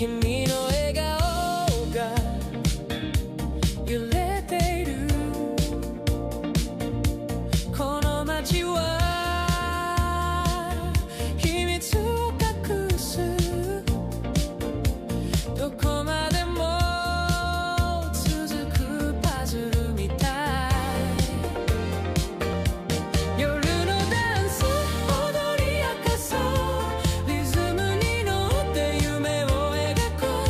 君の笑顔が揺れているこの街は秘密を隠すどこまでも続くパズルみたい夜のダンス踊り明かそうリズムに乗って夢を描こう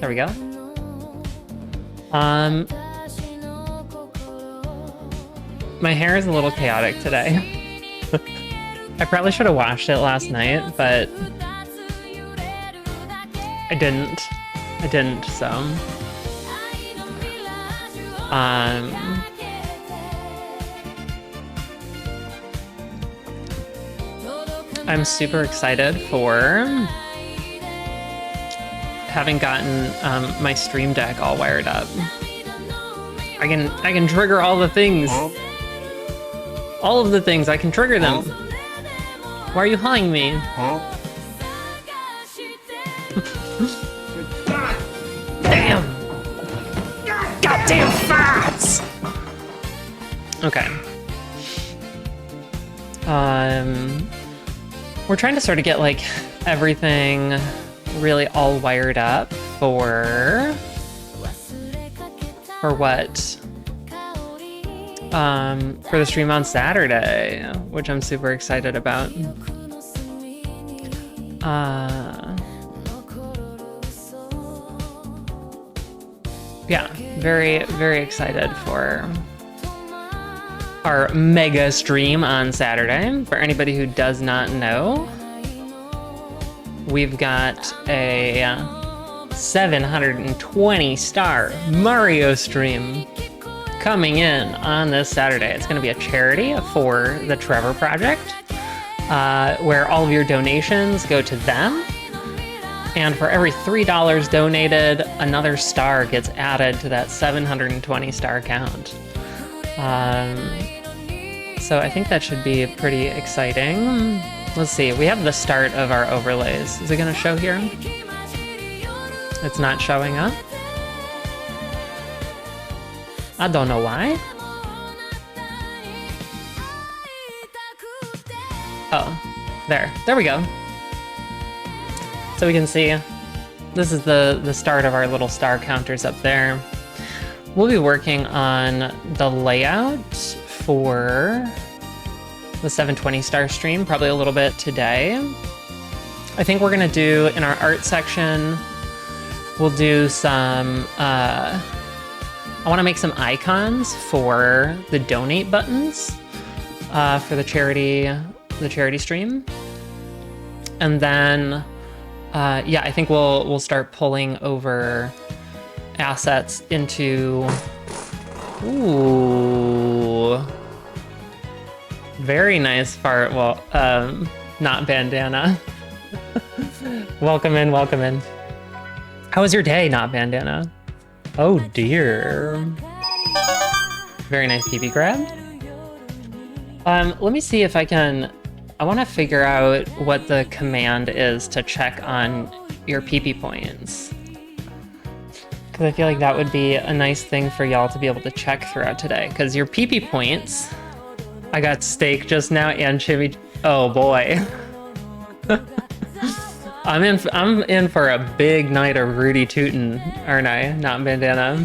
There we go. My hair is a little chaotic today. I probably should have washed it last night, but I didn't, so. I'm super excited for having gotten my Stream Deck all wired up. I can trigger all the things. All of the things, I can trigger them. Why are you hawing me? Damn! Goddamn farts! Okay. We're trying to sort of get like everything really all wired up for what? For the stream on Saturday, which I'm super excited about. Yeah, very, very excited for our mega stream on Saturday. For anybody who does not know, we've got a 720 star Mario stream coming in on this Saturday. It's going to be a charity for the Trevor Project, where all of your donations go to them. And for every $3 donated, another star gets added to that 720 star count. So I think that should be pretty exciting. Let's see, we have the start of our overlays. Is it going to show here? It's not showing up. I don't know why. Oh, there we go. So we can see this is the start of our little star counters up there. We'll be working on the layout for the 720 star stream, probably a little bit today. I think we're gonna do, in our art section, we'll do some, I wanna make some icons for the donate buttons for the charity stream. And then, yeah, I think we'll start pulling over assets into, ooh, very nice fart. Well, not bandana. Welcome in, welcome in. How was your day, not bandana? Oh dear. Very nice PB grab. Let me see if I can, I want to figure out what the command is to check on your PP points. Because I feel like that would be a nice thing for y'all to be able to check throughout today. Because your PP points, I got steak just now and chimmy. Oh boy. I'm in for a big night of Rudy Tootin', aren't I? Not bandana.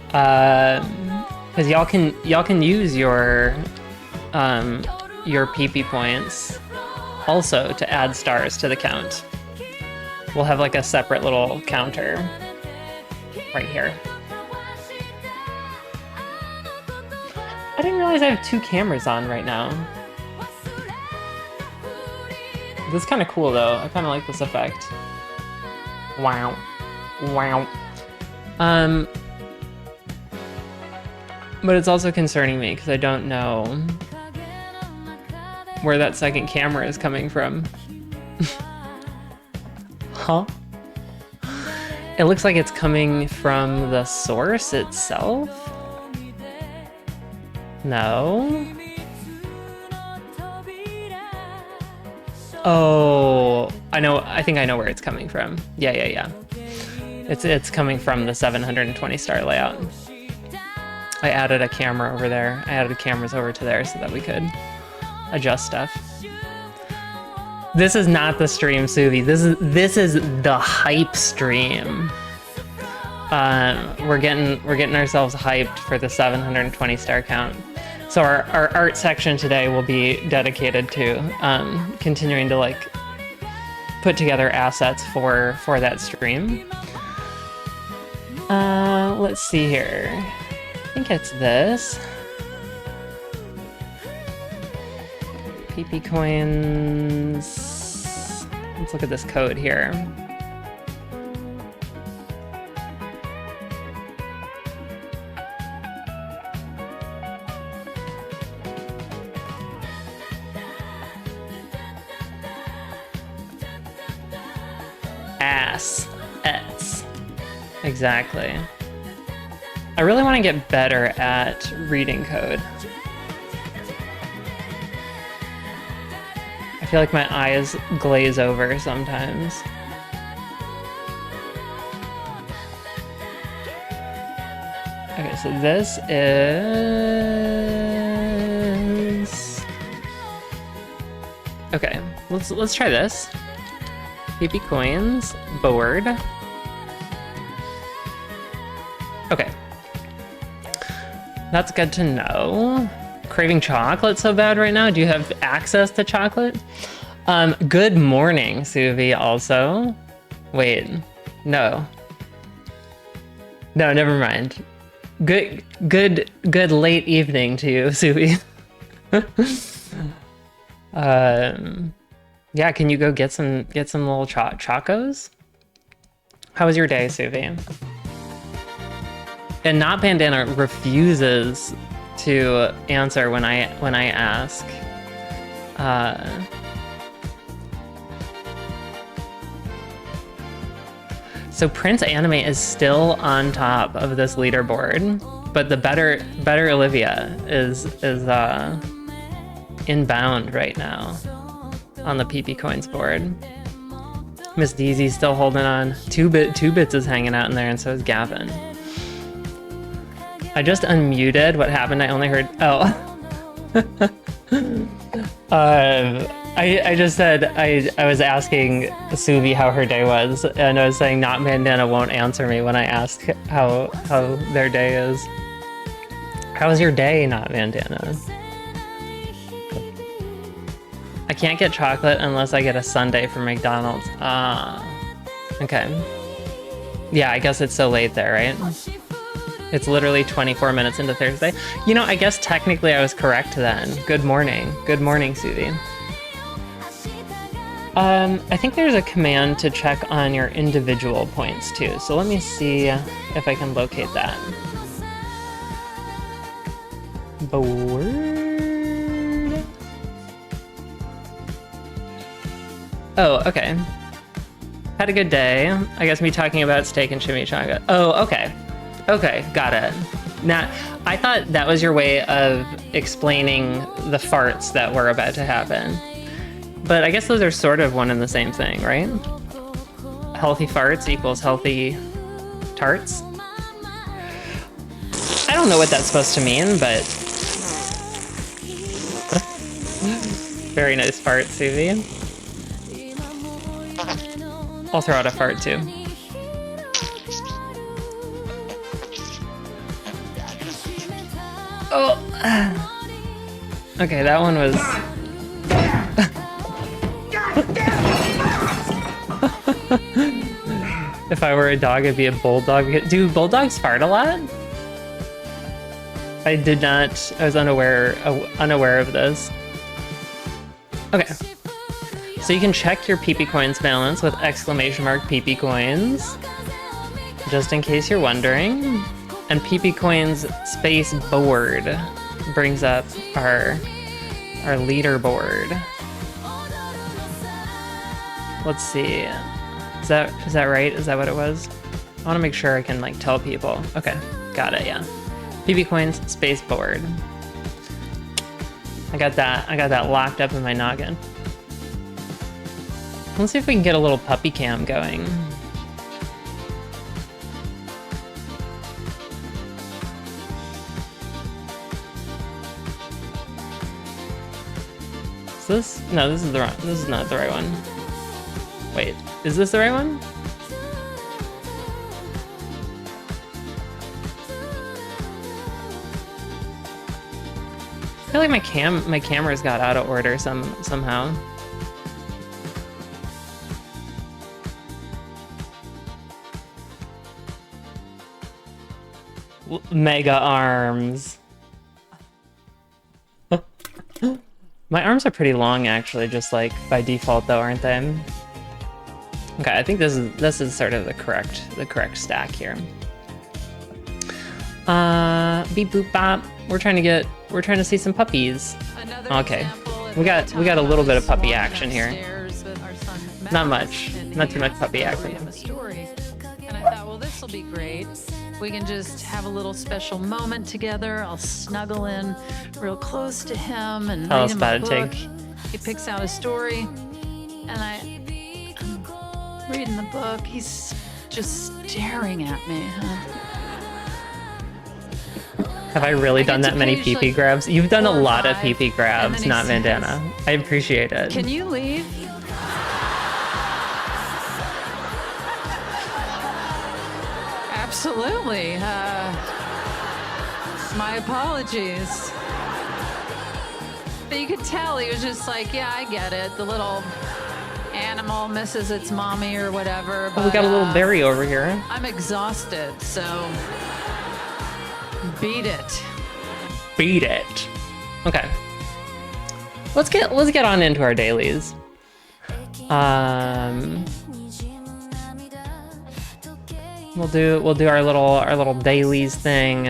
Because y'all can use your PP points also to add stars to the count. We'll have like a separate little counter right here. I didn't realize I have two cameras on right now. This is kind of cool though. I kind of like this effect. Wow. Wow. But it's also concerning me because I don't know where that second camera is coming from. Huh? It looks like it's coming from the source itself? No? Oh, I think I know where it's coming from. Yeah. It's coming from the 720 star layout. I added a camera over there. I added cameras over to there so that we could adjust stuff. This is not the stream, Suvi. This is the hype stream. We're getting ourselves hyped for the 720 star count. So our art section today will be dedicated to continuing to like put together assets for that stream. Let's see here. I think it's this. PP coins. Let's look at this code here. Assets. Exactly. I really want to get better at reading code. I feel like my eyes glaze over sometimes. Okay, so this is... Okay, let's try this. PP coins, board. Okay. That's good to know. Craving chocolate so bad right now? Do you have access to chocolate? Good morning, Suvi, also. Wait, no. No, never mind. Good late evening to you, Suvi. Yeah, can you go get some little chocos? How was your day, Suvi? And Not Bandana refuses to answer when I ask. So Prince Anime is still on top of this leaderboard, but the better Olivia is inbound right now on the PP coins board. Miss Deezy's still holding on. 2bits is hanging out in there, and so is Gavin. I just unmuted. What happened? I only heard. Oh. I just said I was asking Suvi how her day was, and I was saying Not Bandana won't answer me when I ask how their day is. How was your day, Not Bandana? I can't get chocolate unless I get a sundae from McDonald's. Okay. Yeah, I guess it's so late there, right? It's literally 24 minutes into Thursday. You know, I guess technically I was correct then. Good morning. Good morning, Suvi. I think there's a command to check on your individual points too. So let me see if I can locate that. Board. Oh, okay. Had a good day. I guess me talking about steak and chimichanga. Oh, okay. Okay, got it. Now, I thought that was your way of explaining the farts that were about to happen. But I guess those are sort of one and the same thing, right? Healthy farts equals healthy tarts? I don't know what that's supposed to mean, but... Very nice fart, Suvi. I'll throw out a fart, too. Oh! Okay, that one was... If I were a dog, I'd be a bulldog. Do bulldogs fart a lot? I did not... I was unaware of this. Okay. So you can check your PP coins balance with exclamation mark PP coins, just in case you're wondering. And PP coins space board brings up our leaderboard. Let's see. Is that right? Is that what it was? I want to make sure I can like tell people. Okay, got it. Yeah. PP coins space board. I got that locked up in my noggin. Let's see if we can get a little puppy cam going. Is this? No, this is the wrong. This is not the right one. Wait, is this the right one? I feel like my camera's got out of order somehow. Mega arms. My arms are pretty long actually, just like by default though, aren't they? Okay, I think this is sort of the correct stack here. Beep boop bop. We're trying to see some puppies. Okay. We got a little bit of puppy action here. Not much. Not too much puppy action. And I thought, well, this will be great. We can just have a little special moment together. I'll snuggle in real close to him and Tell read us him about a it, book. Tig. He picks out a story, and I'm reading the book. He's just staring at me. Have I really done that many occasionally PP grabs? You've done a 4 or lot of 5, PP and grabs, then he not says, Vandana. I appreciate it. Can you leave? Absolutely. My apologies. But you could tell he was just like, yeah, I get it. The little animal misses its mommy or whatever. But, Oh, we got a little berry over here. I'm exhausted, so beat it. Beat it. Okay. Let's get on into our dailies. We'll do our little dailies thing.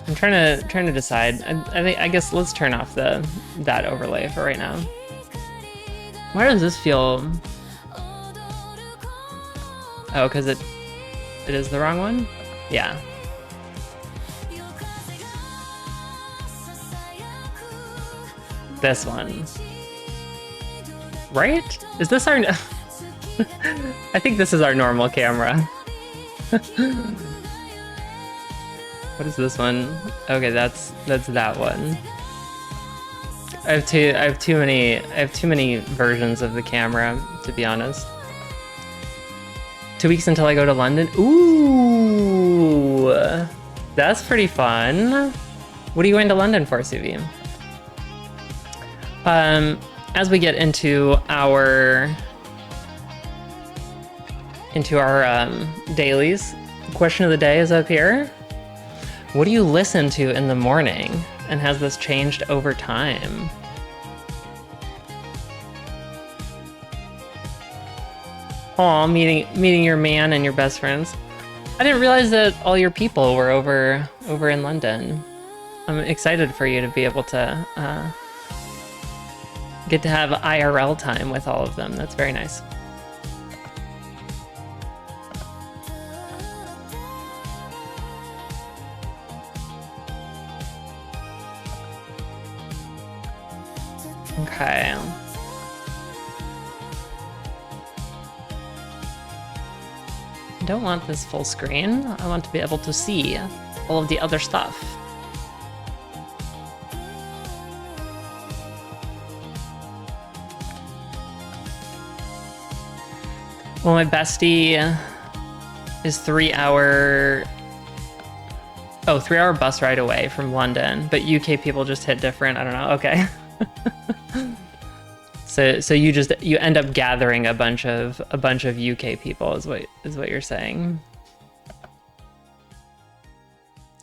I'm trying to decide. I guess let's turn off that overlay for right now. Why does this feel? Oh, because it is the wrong one? Yeah. This one. Right? Is this our... I think this is our normal camera. What is this one? Okay, that's that one. I have too many versions of the camera, to be honest. 2 weeks until I go to London. Ooh, that's pretty fun. What are you going to London for, Suvi? As we get into our dailies, question of the day is up here. What do you listen to in the morning, and has this changed over time? Aw, meeting your man and your best friends. I didn't realize that all your people were over in London. I'm excited for you to be able to get to have IRL time with all of them. That's very nice. Okay. I don't want this full screen. I want to be able to see all of the other stuff. Well, my bestie is 3 hour bus ride away from London, but UK people just hit different. I don't know. Okay. So you end up gathering a bunch of UK people is what you're saying.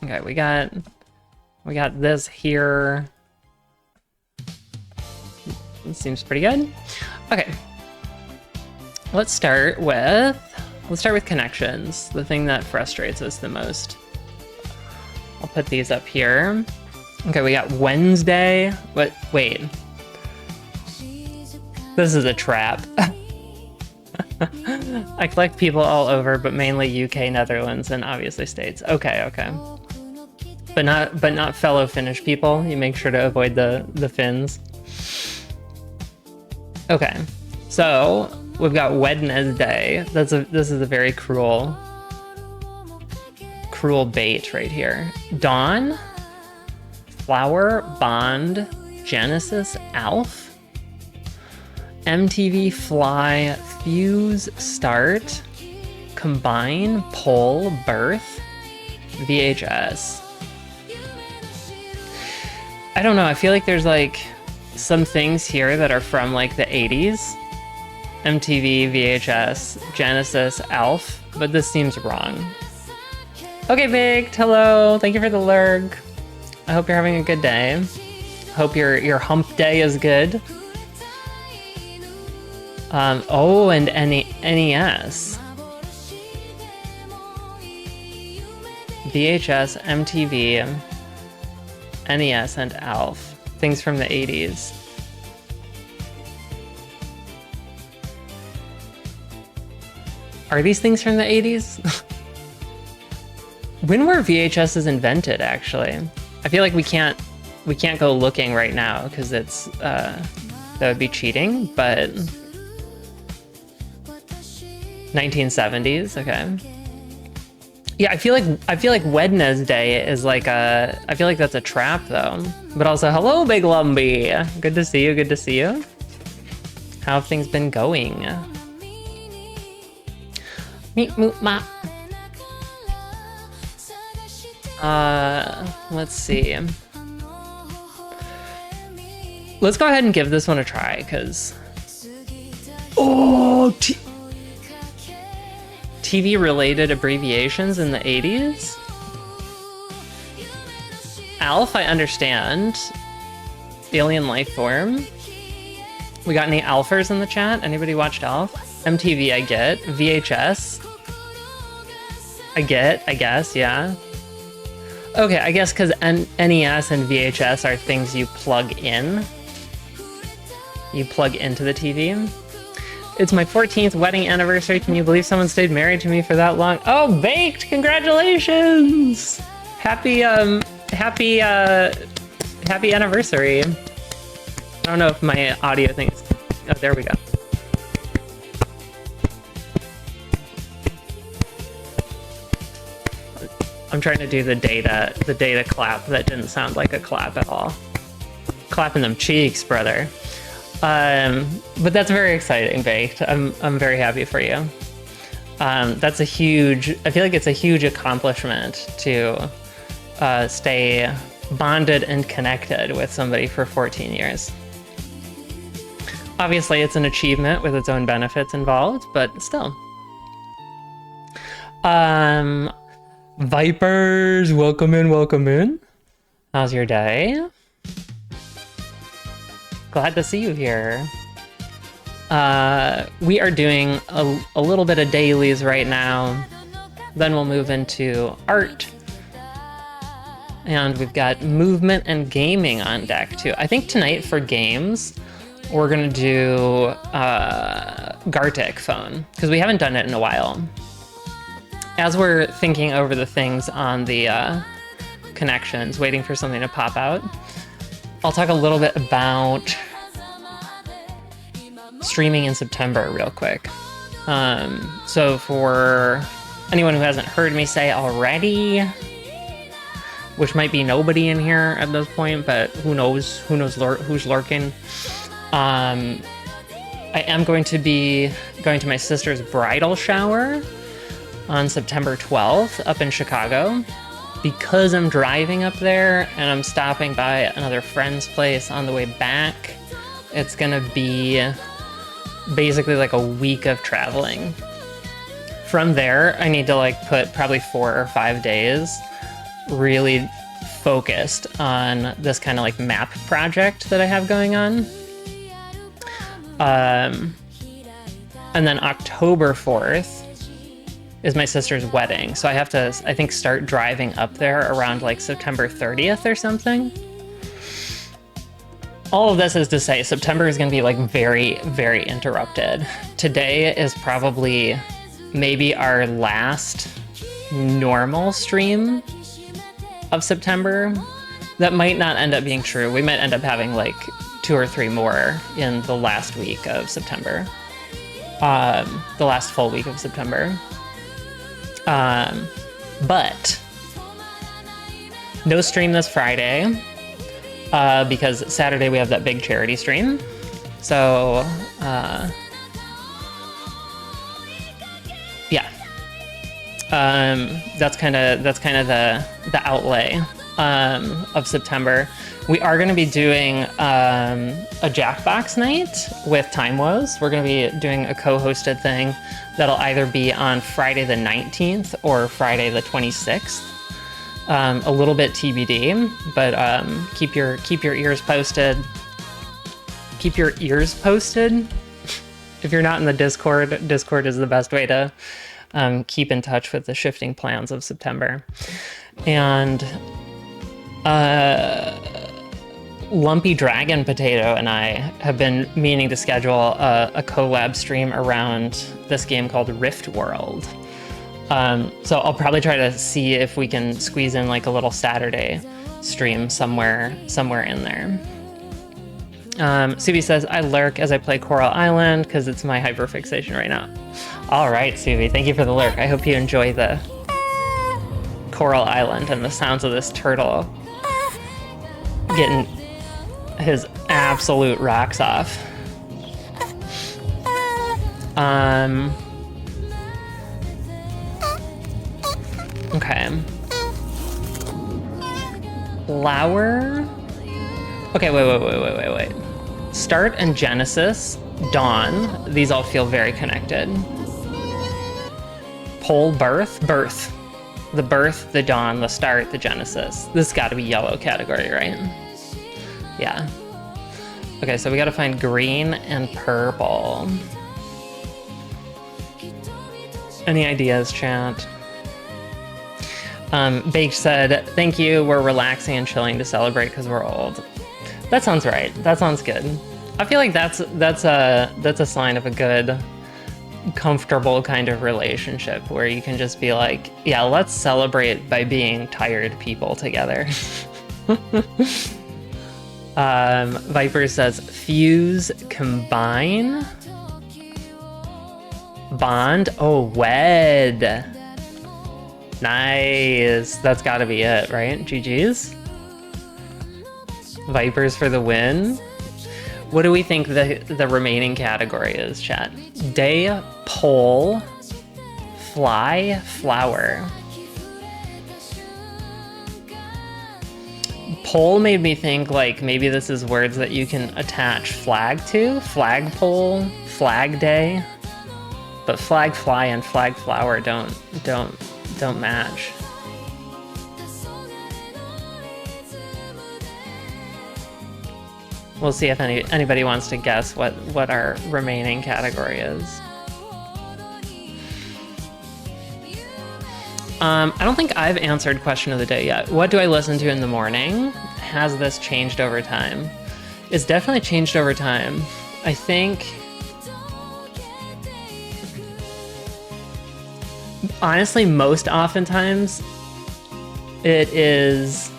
Okay, we got this here. It seems pretty good. Okay. Let's start with connections, the thing that frustrates us the most. I'll put these up here. Okay, we got Wednesday. Wait. This is a trap. I collect people all over, but mainly UK, Netherlands, and obviously States. Okay. But not fellow Finnish people. You make sure to avoid the Finns. Okay. So we've got Wednesday. This is a very cruel bait right here. Dawn, Flower, Bond, Genesis, Alf, MTV, Fly, Fuse, Start, Combine, Pull, Birth, VHS. I don't know. I feel like there's like some things here that are from like the 80s. MTV, VHS, Genesis, Alf, but this seems wrong. Okay, Baked, hello. Thank you for the lurg. I hope you're having a good day. Hope your hump day is good. Oh, and NES. VHS, MTV, NES, and Alf. Things from the 80s. Are these things from the 80s? When were VHSs invented, actually? I feel like we can't go looking right now because it's that would be cheating, but 1970s, okay. Yeah, I feel like Wednesday is like I feel like that's a trap though. But also, hello, Big Lumbee. Good to see you. Good to see you. How have things been going? Meet moot ma. Let's see. Let's go ahead and give this one a try, because TV related abbreviations in the 80s? Alf, I understand. Alien life form. We got any Alfers in the chat? Anybody watched Alf? MTV, I get. VHS. I get, I guess, yeah. Okay, I guess because NES and VHS are things you plug in. You plug into the TV. It's my 14th wedding anniversary. Can you believe someone stayed married to me for that long? Oh, Baked! Congratulations! Happy anniversary. I don't know if my audio thing is... Oh, there we go. I'm trying to do the data clap that didn't sound like a clap at all. Clapping them cheeks, brother. But that's very exciting, Baked. I'm very happy for you. That's a huge... I feel like it's a huge accomplishment to stay bonded and connected with somebody for 14 years. Obviously, it's an achievement with its own benefits involved, but still. Vipers, welcome in, welcome in. How's your day? Glad to see you here. We are doing a little bit of dailies right now. Then we'll move into art. And we've got movement and gaming on deck too. I think tonight for games, we're gonna do Gartic phone, because we haven't done it in a while. As we're thinking over the things on the connections, waiting for something to pop out, I'll talk a little bit about streaming in September real quick. So for anyone who hasn't heard me say already, which might be nobody in here at this point, but who knows who's lurking. I am going to be going to my sister's bridal shower on September 12th up in Chicago. Because I'm driving up there and I'm stopping by another friend's place on the way back, it's gonna be basically like a week of traveling. From there, I need to like put probably 4 or 5 days really focused on this kind of like map project that I have going on. And then October 4th is my sister's wedding. So I have to, I think, start driving up there around like September 30th or something. All of this is to say September is going to be like very, very interrupted. Today is probably maybe our last normal stream of September. That might not end up being true. We might end up having like 2 or 3 more in the last week of September. The last full week of September. But no stream this Friday, because Saturday we have that big charity stream. So, yeah, that's kind of the outlay of September, we are going to be doing a Jackbox night with Time Woes. We're going to be doing a co-hosted thing that'll either be on Friday the 19th or Friday the 26th. A little bit TBD, but keep your ears posted. Keep your ears posted. If you're not in the Discord, Discord is the best way to keep in touch with the shifting plans of September. And Lumpy Dragon Potato and I have been meaning to schedule a collab stream around this game called Rift World. So I'll probably try to see if we can squeeze in like a little Saturday stream somewhere in there. Subi says, I lurk as I play Coral Island because it's my hyperfixation right now. All right, Subi, thank you for the lurk. I hope you enjoy the Coral Island and the sounds of this turtle getting his absolute rocks off. Okay. Flower. Okay, wait. Start and Genesis, Dawn. These all feel very connected. Pole, birth. The birth, the dawn, the start, the Genesis. This has got to be yellow category, right? Yeah. Okay, so we got to find green and purple. Any ideas, chat? Baked said, thank you, we're relaxing and chilling to celebrate because we're old. That sounds right. That sounds good. I feel like that's a sign of a good, comfortable kind of relationship where you can just be like, yeah, let's celebrate by being tired people together. Viper says, fuse, combine, bond, oh, wed. Nice. That's gotta be it, right? GG's. Vipers for the win. What do we think the remaining category is, chat? Day, pole, fly, flower. Pole made me think like maybe this is words that you can attach flag to. Flagpole, flag day. But flag fly and flag flower don't match. We'll see if anybody wants to guess what our remaining category is. I don't think I've answered question of the day yet. What do I listen to in the morning? Has this changed over time? It's definitely changed over time. I think, honestly, most oftentimes it is.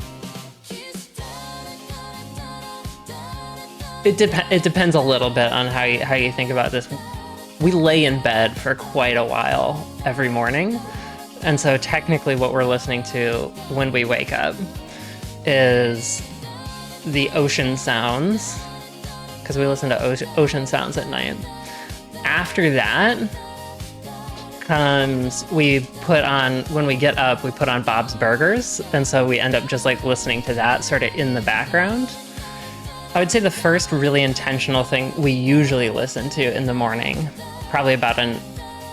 It depends a little bit on how you think about this. We lay in bed for quite a while every morning, and so technically what we're listening to when we wake up is the ocean sounds, because we listen to ocean sounds at night. After that comes, when we get up, we put on Bob's Burgers, and so we end up just like listening to that sort of in the background. I would say the first really intentional thing we usually listen to in the morning, probably about an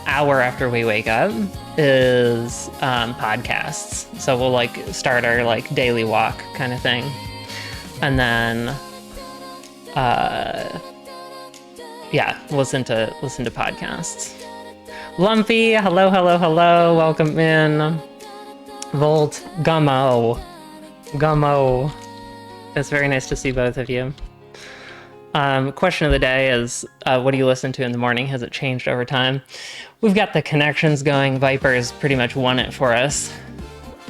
hour after we wake up, is podcasts. So we'll like start our like daily walk kind of thing. And then, yeah, listen to podcasts. Lumpy, hello, welcome in. Volt, Gummo. It's very nice to see both of you. Question of the day is, what do you listen to in the morning? Has it changed over time? We've got the connections going. Viper's pretty much won it for us.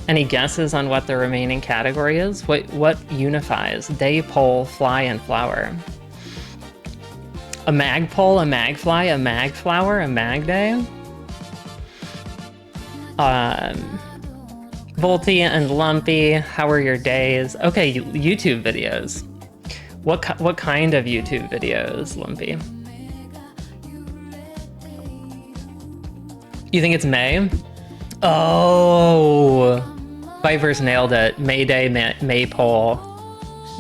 Any guesses on what the remaining category is? What unifies day, pole, fly, and flower? A magpole, a magfly, a magflower, a magday? Volty and Lumpy, how are your days? Okay, YouTube videos. What kind of YouTube videos, Lumpy? You think it's May? Oh, Vipers nailed it. Mayday, Maypole,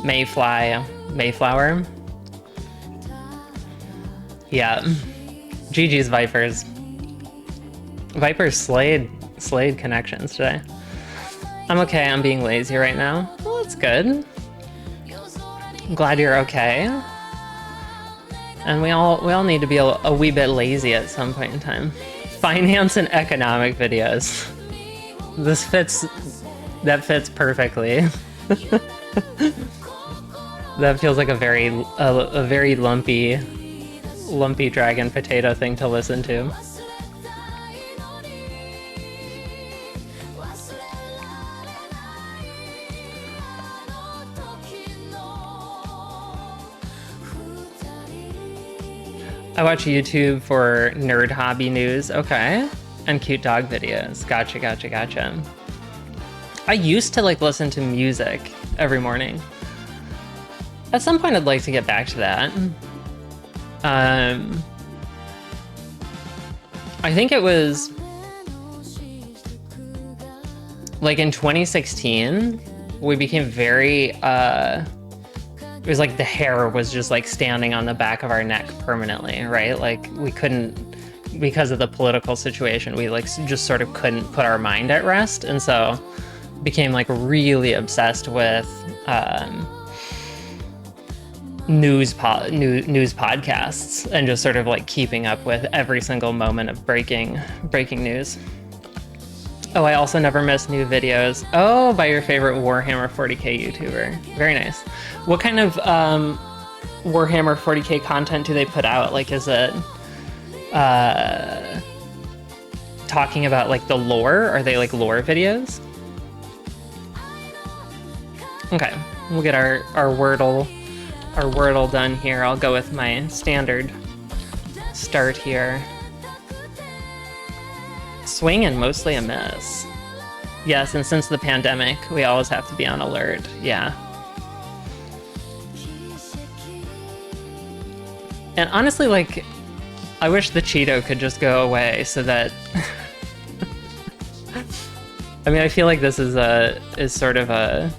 Mayfly, Mayflower. Yeah. GG's Vipers. Vipers slayed connections today. I'm okay, I'm being lazy right now. Well, that's good. I'm glad you're okay. And we all need to be a wee bit lazy at some point in time. Finance and economic videos. That fits perfectly. That feels like a very lumpy dragon potato thing to listen to. I watch YouTube for nerd hobby news, okay, and cute dog videos. Gotcha. I used to like listen to music every morning. At some point, I'd like to get back to that. I think it was like in 2016, we became very, it was like the hair was just like standing on the back of our neck permanently, right? Like we couldn't, because of the political situation, we like just sort of couldn't put our mind at rest. And so became like really obsessed with news podcasts and just sort of like keeping up with every single moment of breaking news. Oh, I also never miss new videos. Oh, by your favorite Warhammer 40k YouTuber. Very nice. What kind of Warhammer 40k content do they put out? Like, is it talking about like the lore? Are they like lore videos? Okay, we'll get our Wordle done here. I'll go with my standard start here. Swing and mostly a miss. Yes, and since the pandemic, we always have to be on alert. Yeah. And honestly, like, I wish the Cheeto could just go away so that... I mean, I feel like this is sort of a...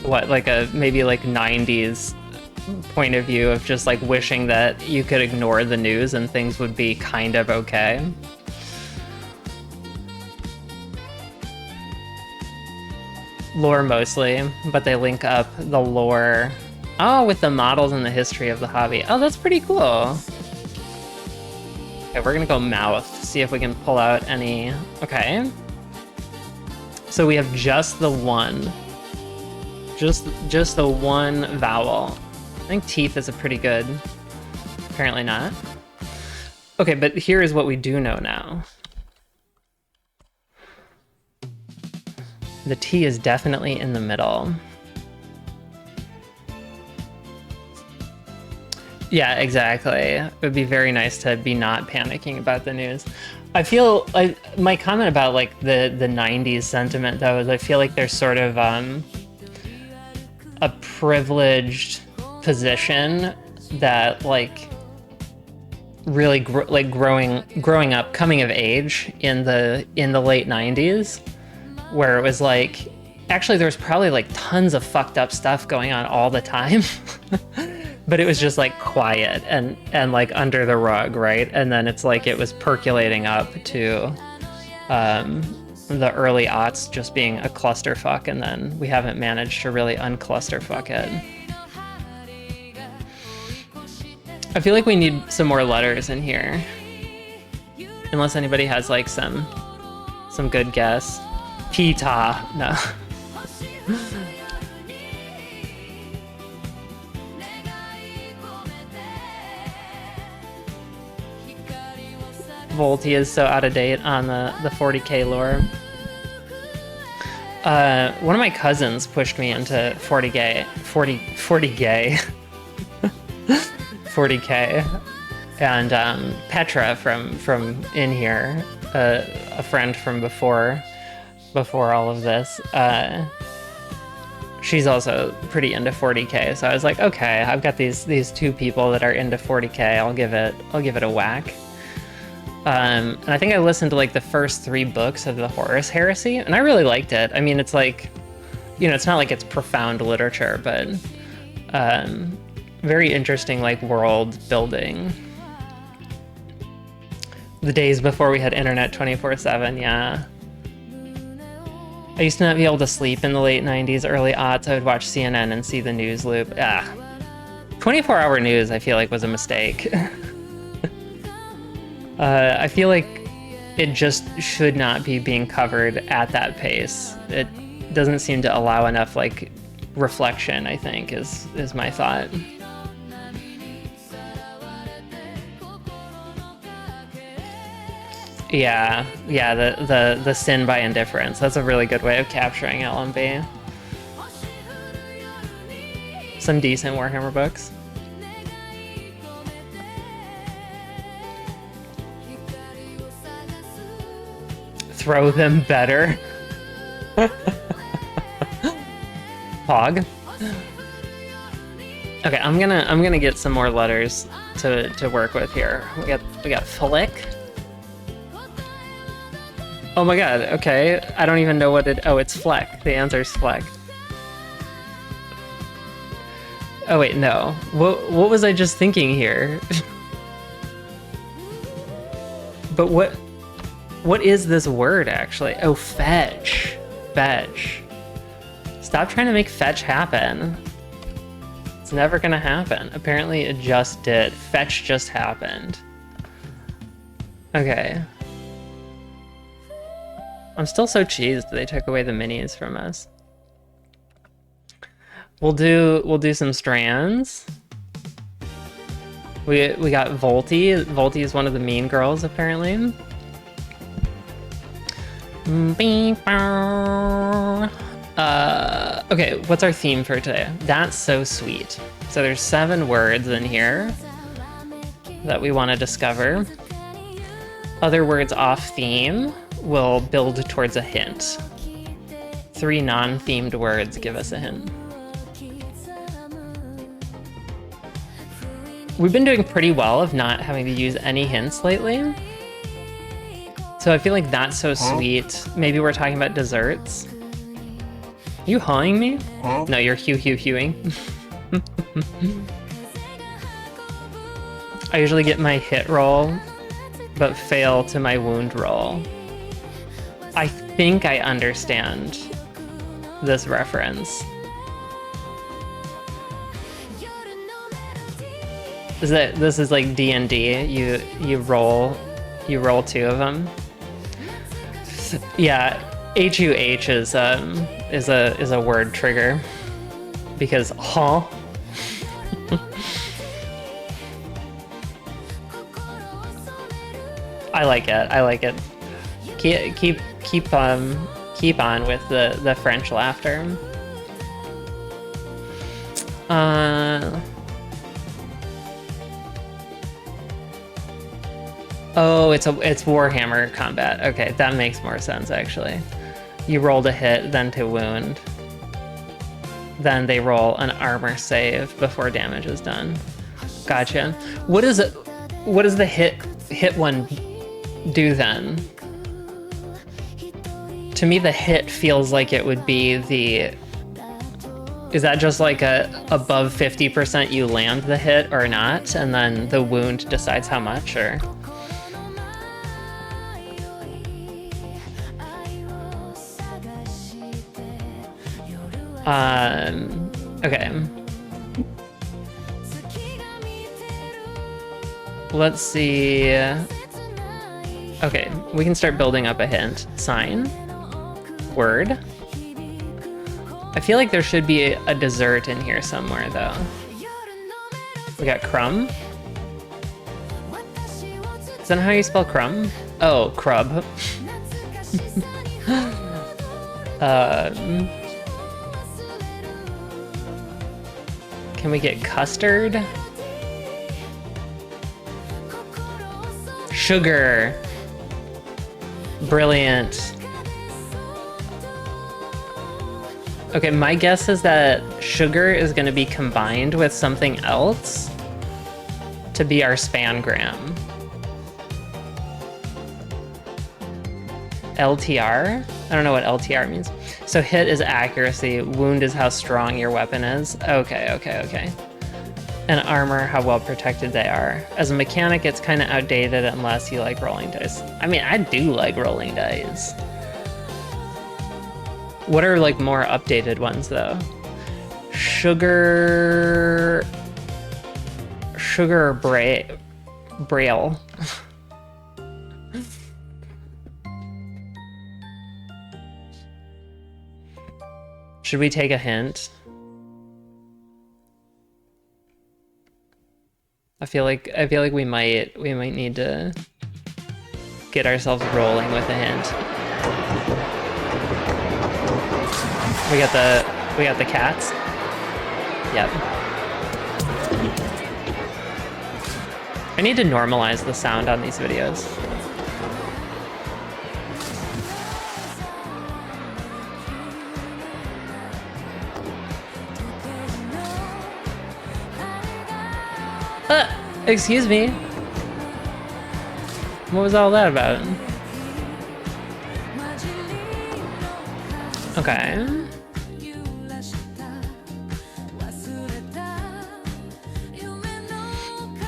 what, like a maybe like 90s point of view of just like wishing that you could ignore the news and things would be kind of okay. Lore mostly, but they link up the lore. Oh, with the models and the history of the hobby. Oh, that's pretty cool. Okay, we're gonna go mouth, see if we can pull out any. Okay. So we have just the one. Just the one vowel. I think teeth is a pretty good. Apparently not. Okay, but here is what we do know now. The T is definitely in the middle. Yeah, exactly. It would be very nice to be not panicking about the news. I feel like my comment about like the 90s sentiment though is I feel like there's sort of a privileged position that like really growing up, coming of age in the late 90s, where it was like actually there was probably like tons of fucked up stuff going on all the time. But it was just like quiet and like under the rug, right? And then it's like it was percolating up to the early aughts just being a clusterfuck, and then we haven't managed to really unclusterfuck it. I feel like we need some more letters in here. Unless anybody has like some good guess. Pita, no. Volty is so out of date on the 40k lore. One of my cousins pushed me into 40k, and Petra from in here, a friend from before all of this. She's also pretty into 40k, so I was like, okay, I've got these two people that are into 40k. I'll give it a whack. And I think I listened to like the first 3 books of the Horus Heresy, and I really liked it. I mean, it's like, you know, it's not like it's profound literature, but very interesting, like, world building. The days before we had internet 24/7, yeah. I used to not be able to sleep in the late 90s, early aughts. I would watch CNN and see the news loop. 24-hour news, I feel like, was a mistake. I feel like it just should not be being covered at that pace. It doesn't seem to allow enough, like, reflection, I think, is my thought. Yeah, the sin by indifference. That's a really good way of capturing LMB. Some decent Warhammer books. Throw them better. Pog. Okay, I'm gonna get some more letters to work with here. We got Flick. Oh my god, okay. I don't even know what it... Oh, it's Fleck. The answer is Fleck. Oh wait, no. What was I just thinking here? But what is this word, actually? Oh, fetch. Fetch. Stop trying to make fetch happen. It's never gonna happen. Apparently it just did. Fetch just happened. Okay. I'm still so cheesed they took away the minis from us. We'll do some strands. We got Volty. Volty is one of the mean girls, apparently. Okay, what's our theme for today? That's so sweet. So there's 7 words in here that we want to discover. Other words off theme will build towards a hint. 3 non-themed words give us a hint. We've been doing pretty well of not having to use any hints lately. So I feel like that's so sweet. Maybe we're talking about desserts. Are you hawing me? No, you're hewing. I usually get my hit roll, but fail to my wound roll. I think I understand this reference. This is like D&D. You roll 2 of them. Yeah, HUH is a word trigger because huh. I like it. Keep on with the French laughter. Oh, it's Warhammer combat. Okay, that makes more sense actually. You roll to hit, then to wound. Then they roll an armor save before damage is done. Gotcha. What does the hit one do then? To me, the hit feels like it would be the... Is that just like a above 50% you land the hit or not, and then the wound decides how much, or... Okay. Let's see. Okay, we can start building up a hint. Sign. Word. I feel like there should be a dessert in here somewhere, though. We got crumb. Is that how you spell crumb? Oh, crub. Can we get custard? Sugar. Brilliant. Okay, my guess is that sugar is going to be combined with something else to be our spangram. LTR? I don't know what LTR means. So hit is accuracy, wound is how strong your weapon is. Okay, okay, okay. And armor, how well protected they are. As a mechanic, it's kind of outdated unless you like rolling dice. I mean, I do like rolling dice. What are like more updated ones though? Sugar Braille. Should we take a hint? I feel like we might need to get ourselves rolling with a hint. We got the cats. Yep. I need to normalize the sound on these videos. Excuse me. What was all that about? Okay.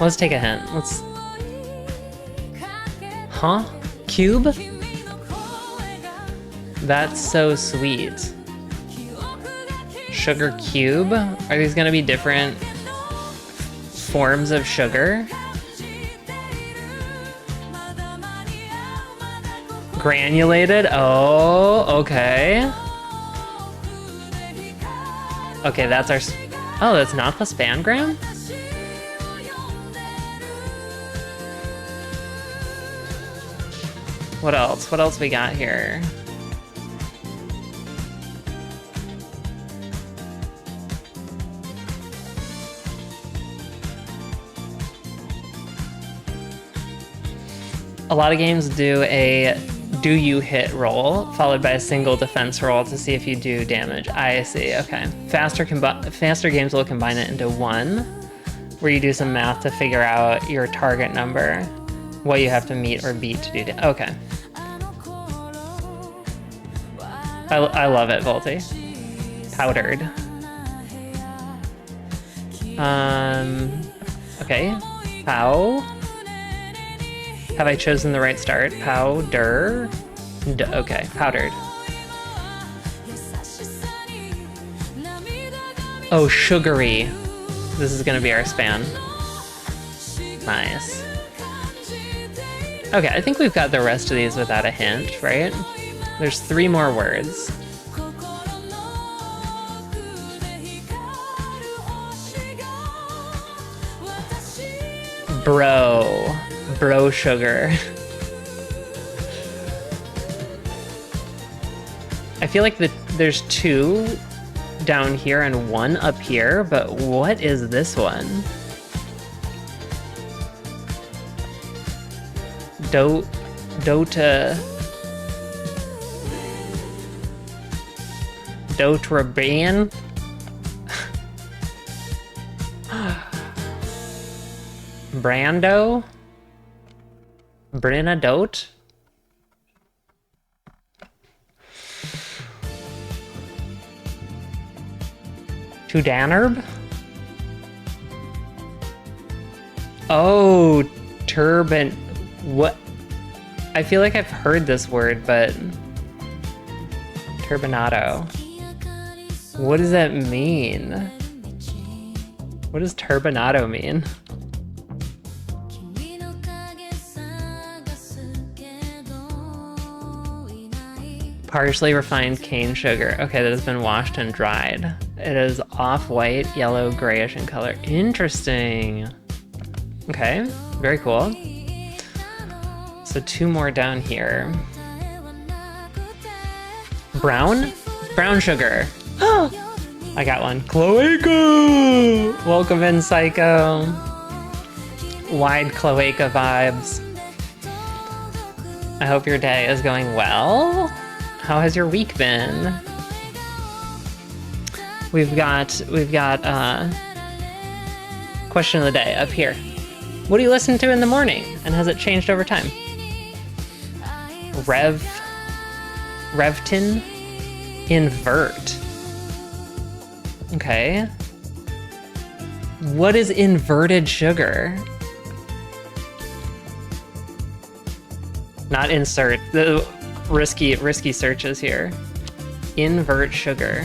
Let's take a hint. Let's... Huh? Cube? That's so sweet. Sugar cube? Are these gonna be different forms of sugar? Granulated? Oh, okay. Okay, that's our... Oh, that's not the spangram? What else? What else we got here? A lot of games do a do you hit roll, followed by a single defense roll to see if you do damage. I see, okay. Faster games will combine it into one, where you do some math to figure out your target number, what you have to meet or beat to do damage. Okay. I love it, Volty. Powdered. Okay. Pow. Have I chosen the right start? Powder? Okay, powdered. Oh, sugary. This is gonna be our span. Nice. Okay, I think we've got the rest of these without a hint, right? There's 3 more words. Bro. Bro sugar. I feel like there's 2 down here and 1 up here, but what is this one? Dotraban? Brando? Brinadote? Tudanarb? Oh, turban. What? I feel like I've heard this word, but... Turbinado. What does that mean? What does turbinado mean? Partially refined cane sugar. Okay, that has been washed and dried. It is off-white, yellow, grayish in color. Interesting. Okay, very cool. So 2 more down here. Brown? Brown sugar. I got one. Cloaca! Welcome in, Psycho. Wide cloaca vibes. I hope your day is going well. How has your week been? We've got question of the day up here. What do you listen to in the morning, and has it changed over time? Rev Revtin. Invert. Okay. What is inverted sugar? Not insert. The risky searches here. Invert sugar.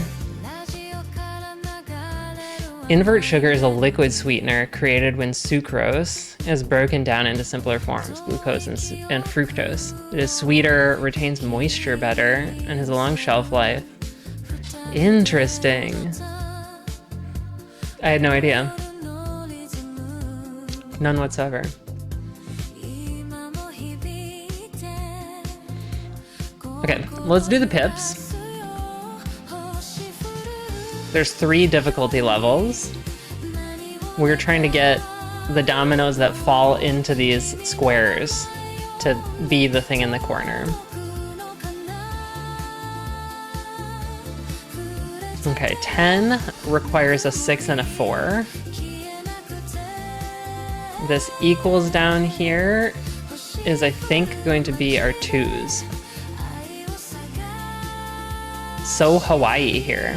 Invert sugar is a liquid sweetener created when sucrose is broken down into simpler forms, glucose and fructose. It is sweeter, retains moisture better, and has a long shelf life. Interesting. I had no idea. None whatsoever. Okay, let's do the pips. There's 3 difficulty levels. We're trying to get the dominoes that fall into these squares to be the thing in the corner. Okay, 10 requires a 6 and a 4. This equals down here is, I think, going to be our 2s. So Hawaii here.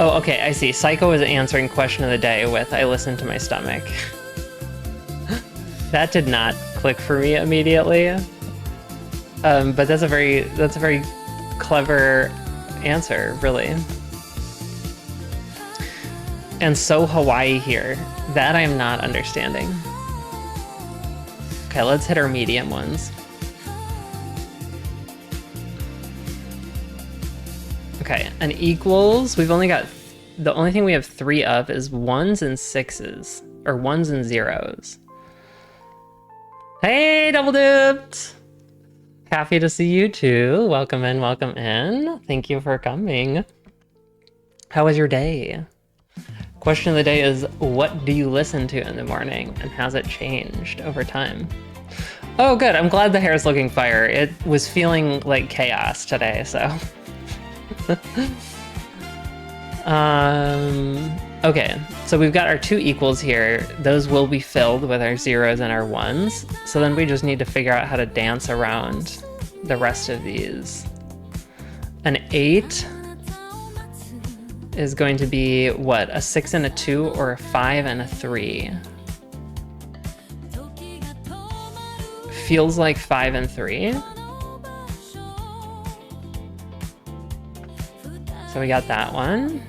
Oh, okay, I see. Psycho is answering question of the day with "I listened to my stomach." That did not click for me immediately. But that's a very clever answer, really. And so Hawaii here. That I'm not understanding. Okay, let's hit our medium ones. Okay, and equals, we've only got, the only thing we have 3 of is 1s and 6s, or 1s and 0s. Hey, Double Dipped! Happy to see you too. Welcome in, welcome in. Thank you for coming. How was your day? Question of the day is, what do you listen to in the morning, and has it changed over time? Oh, good, I'm glad the hair is looking fire. It was feeling like chaos today, so. Okay, so we've got our 2 equals here. Those will be filled with our 0s and our 1s. So then we just need to figure out how to dance around the rest of these. An 8 is going to be, what, a 6 and a 2, or a 5 and a 3? Feels like 5 and 3. So we got that one.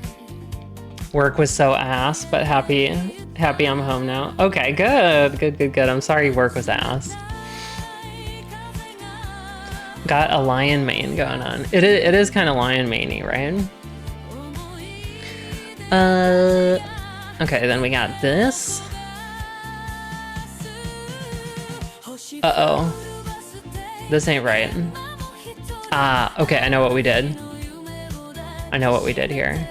Work was so ass, but happy I'm home now. Okay, good. I'm sorry work was ass. Got a lion mane going on. It is kind of lion maney, right? Okay, then we got this. Uh-oh. This ain't right. Ah, okay, I know what we did. I know what we did here.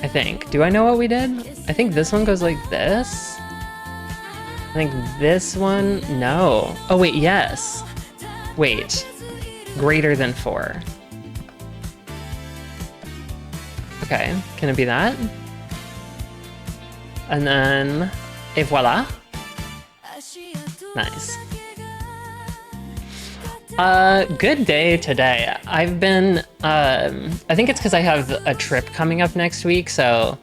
I think. Do I know what we did? I think this one goes like this. I think this one, no. Oh wait, yes. Wait, greater than 4. Okay, can it be that? And then, et voila. Nice. Good day today. I've been, I think it's because I have a trip coming up next week, so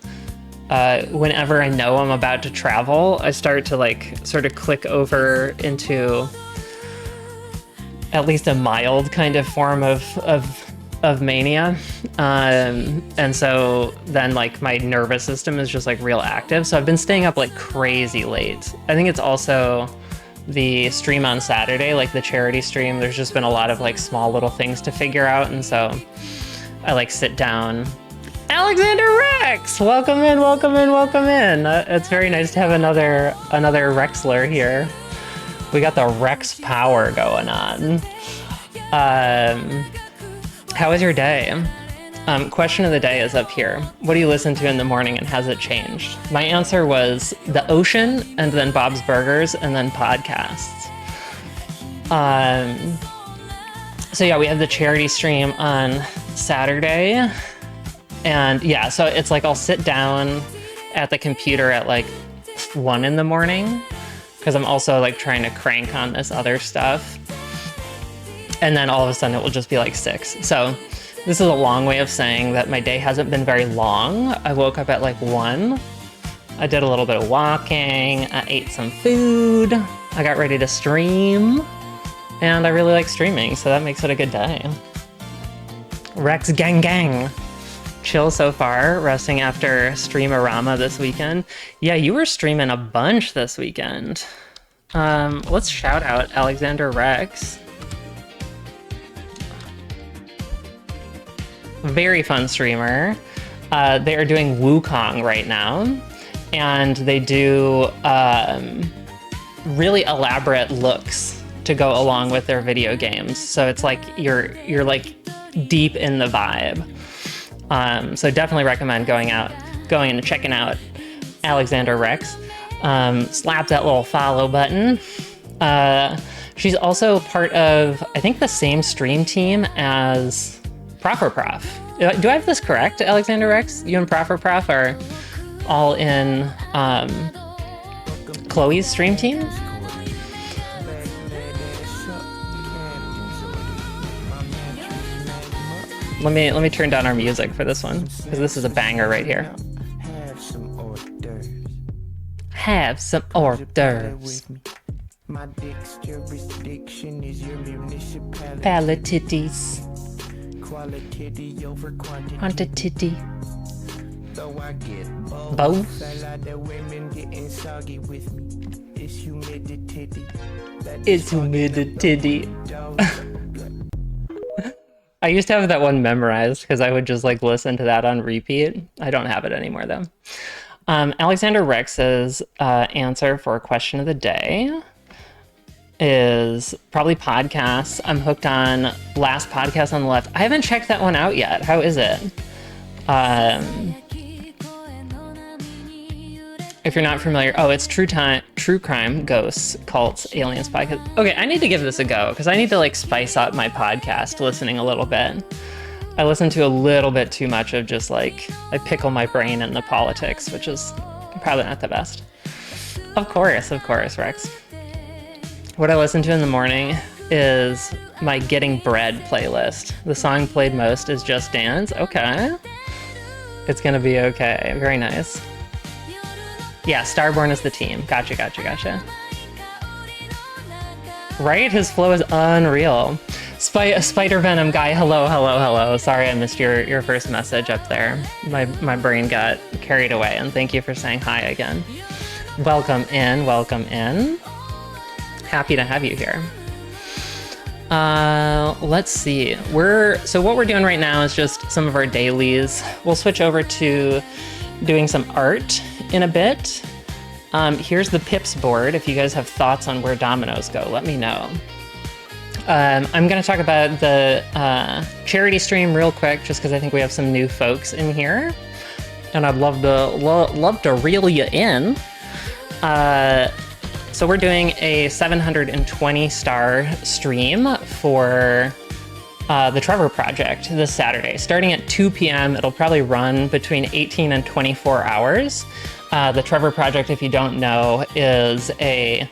whenever I know I'm about to travel, I start to like sort of click over into at least a mild kind of form of mania. And so then like my nervous system is just like real active. So I've been staying up like crazy late. I think it's also the stream on Saturday, like the charity stream. There's just been a lot of like small little things to figure out. And so I like sit down. Alexander Rex, welcome in. It's very nice to have another Rexler here. We got the Rex power going on. How was your day? Question of the day is up here. What do you listen to in the morning and has it changed? My answer was the ocean, and then Bob's Burgers, and then podcasts. So yeah, we have the charity stream on Saturday. And yeah, so it's like I'll sit down at the computer at like 1 in the morning, because I'm also like trying to crank on this other stuff. and then all of a sudden it will just be like 6. So this is a long way of saying that my day hasn't been very long. I woke up at like 1. I did a little bit of walking, I ate some food, I got ready to stream, and I really like streaming, so that makes it a good day. Rex gang gang. Chill so far, resting after Streamarama this weekend. Yeah, you were streaming a bunch this weekend. Let's shout out Alexander Rex. Very fun streamer. They are doing Wukong right now, and they do really elaborate looks to go along with their video games. So it's like you're like deep in the vibe. So definitely recommend going and checking out Alexander Rex. Slap that little follow button. She's also part of, I think, the same stream team as Prof. Do I have this correct, Alexander Rex? You and Prof. are all in Chloe's stream team? Let me turn down our music for this one, because this is a banger right here. Have some hors d'oeuvres. My dick's jurisdiction is your municipality. Palatities. Quality over quantity. Though I get both. A lot of women getting soggy with me. It's humidity. It's humidity. I used to have that one memorized because I would just like listen to that on repeat. I don't have it anymore though. Alexander Rex's answer for question of the day is probably podcasts. I'm hooked on Last Podcast on the Left. I haven't checked that one out yet. How is it? If you're not familiar, it's true crime, ghosts, cults, aliens podcast. Okay, I need to give this a go because I need to like spice up my podcast listening a little bit. I listen to a little bit too much of just like, I pickle my brain in the politics, which is probably not the best. Of course, Rex. What I listen to in the morning is my Getting Bread playlist. The song played most is Just Dance. Okay. It's gonna be okay. Very nice. Yeah, Starborn is the team. Gotcha. Right? His flow is unreal. Spider Venom guy, hello. Sorry I missed your first message up there. My brain got carried away, and thank you for saying hi again. Welcome in. Happy to have you here. Let's see. So what we're doing right now is just some of our dailies. We'll switch over to doing some art in a bit. Here's the Pips board. If you guys have thoughts on where dominoes go, let me know. I'm going to talk about the charity stream real quick, just because I think we have some new folks in here, and I'd love to reel you in. So we're doing a 720 star stream for the Trevor Project this Saturday, starting at 2 p.m. It'll probably run between 18 and 24 hours. The Trevor Project, if you don't know, is a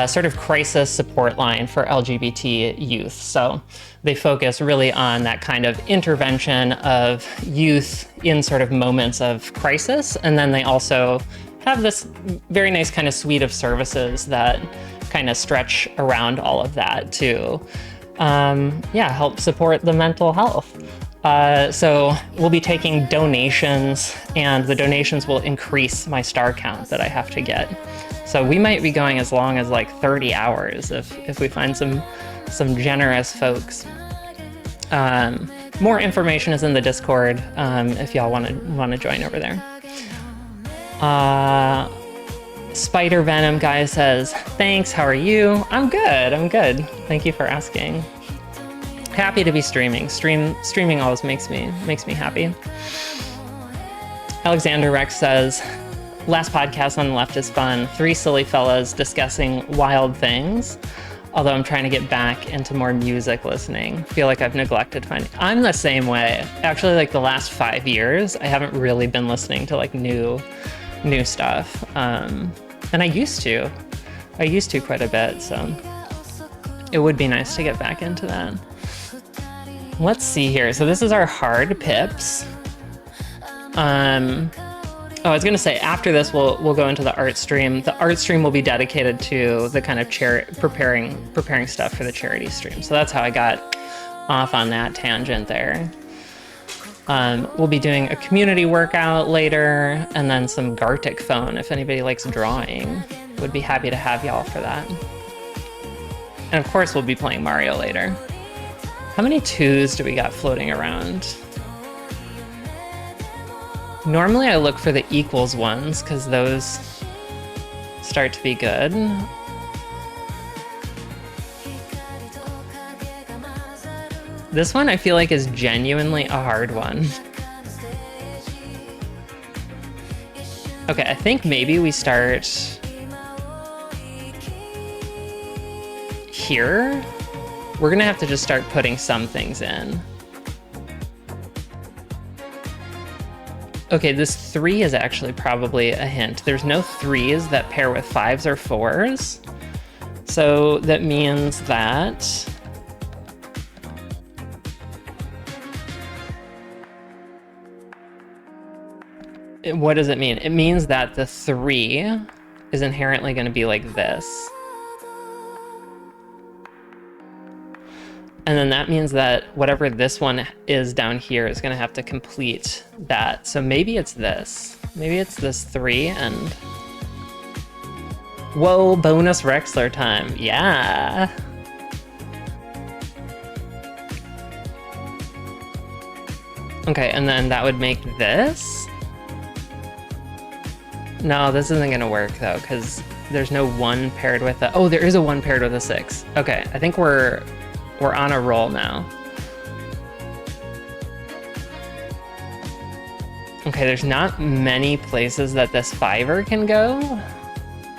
sort of crisis support line for LGBT youth. So they focus really on that kind of intervention of youth in sort of moments of crisis. And then they also have this very nice kind of suite of services that kind of stretch around all of that to help support the mental health. So we'll be taking donations, and the donations will increase my star count that I have to get. So we might be going as long as like 30 hours if we find some generous folks. More information is in the Discord if y'all want to join over there. Spider Venom guy says, thanks, how are you? I'm good. Thank you for asking. Happy to be streaming. Streaming always makes me happy. Alexander Rex says, last podcast on the left is fun. 3 silly fellas discussing wild things. Although I'm trying to get back into more music listening. Feel like I've neglected finding. I'm the same way. Actually, like the last 5 years, I haven't really been listening to like new stuff. And I used to quite a bit. So It would be nice to get back into that. Let's see here. So this is our hard pips. Oh, I was gonna say after this we'll go into the art stream. The art stream will be dedicated to the kind of preparing stuff for the charity stream. So that's how I got off on that tangent there. We'll be doing a community workout later, and then some Gartic phone if anybody likes drawing. Would be happy to have y'all for that. And of course we'll be playing Mario later. How many 2s do we got floating around? Normally I look for the equals ones because those start to be good. This one I feel like is genuinely a hard one. Okay, I think maybe we start here. We're gonna have to just start putting some things in. Okay, this 3 is actually probably a hint. There's no 3s that pair with 5s or 4s. So that means that what does it mean? It means that the 3 is inherently going to be like this. And then that means that whatever this one is down here is going to have to complete that. So maybe it's this. Maybe it's this 3 and... Whoa, bonus Rexler time. Yeah. Okay, and then that would make this. No, this isn't going to work though, because there's no 1 paired with a... Oh, there is a 1 paired with a 6. Okay, I think we're on a roll now. Okay, there's not many places that this 5er can go.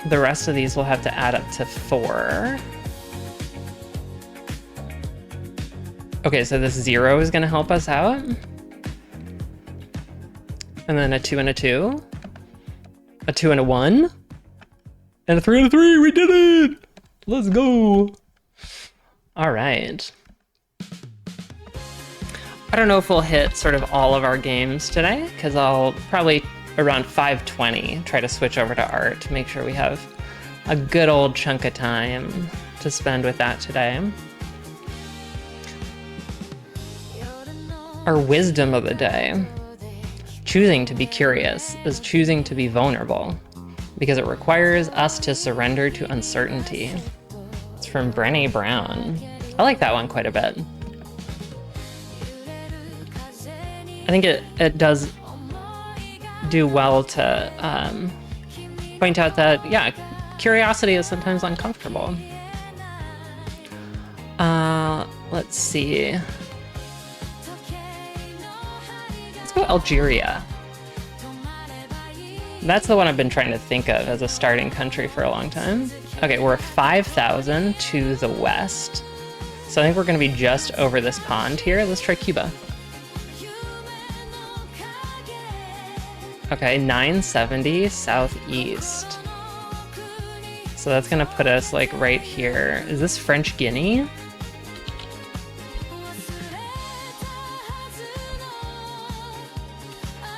The rest of these will have to add up to 4. Okay, so this 0 is gonna help us out. And then a 2 and a 2. A 2 and a 1. And a 3 and a 3, we did it! Let's go! All right. I don't know if we'll hit sort of all of our games today, because I'll probably around 5:20 try to switch over to art to make sure we have a good old chunk of time to spend with that today. Our wisdom of the day. Choosing to be curious is choosing to be vulnerable, because it requires us to surrender to uncertainty. It's from Brené Brown. I like that one quite a bit. I think it does do well to point out that, yeah, curiosity is sometimes uncomfortable. Let's see. Let's go Algeria. That's the one I've been trying to think of as a starting country for a long time. Okay, we're 5,000 to the west. So I think we're gonna be just over this pond here. Let's try Cuba. Okay, 970 southeast. So that's gonna put us like right here. Is this French Guinea?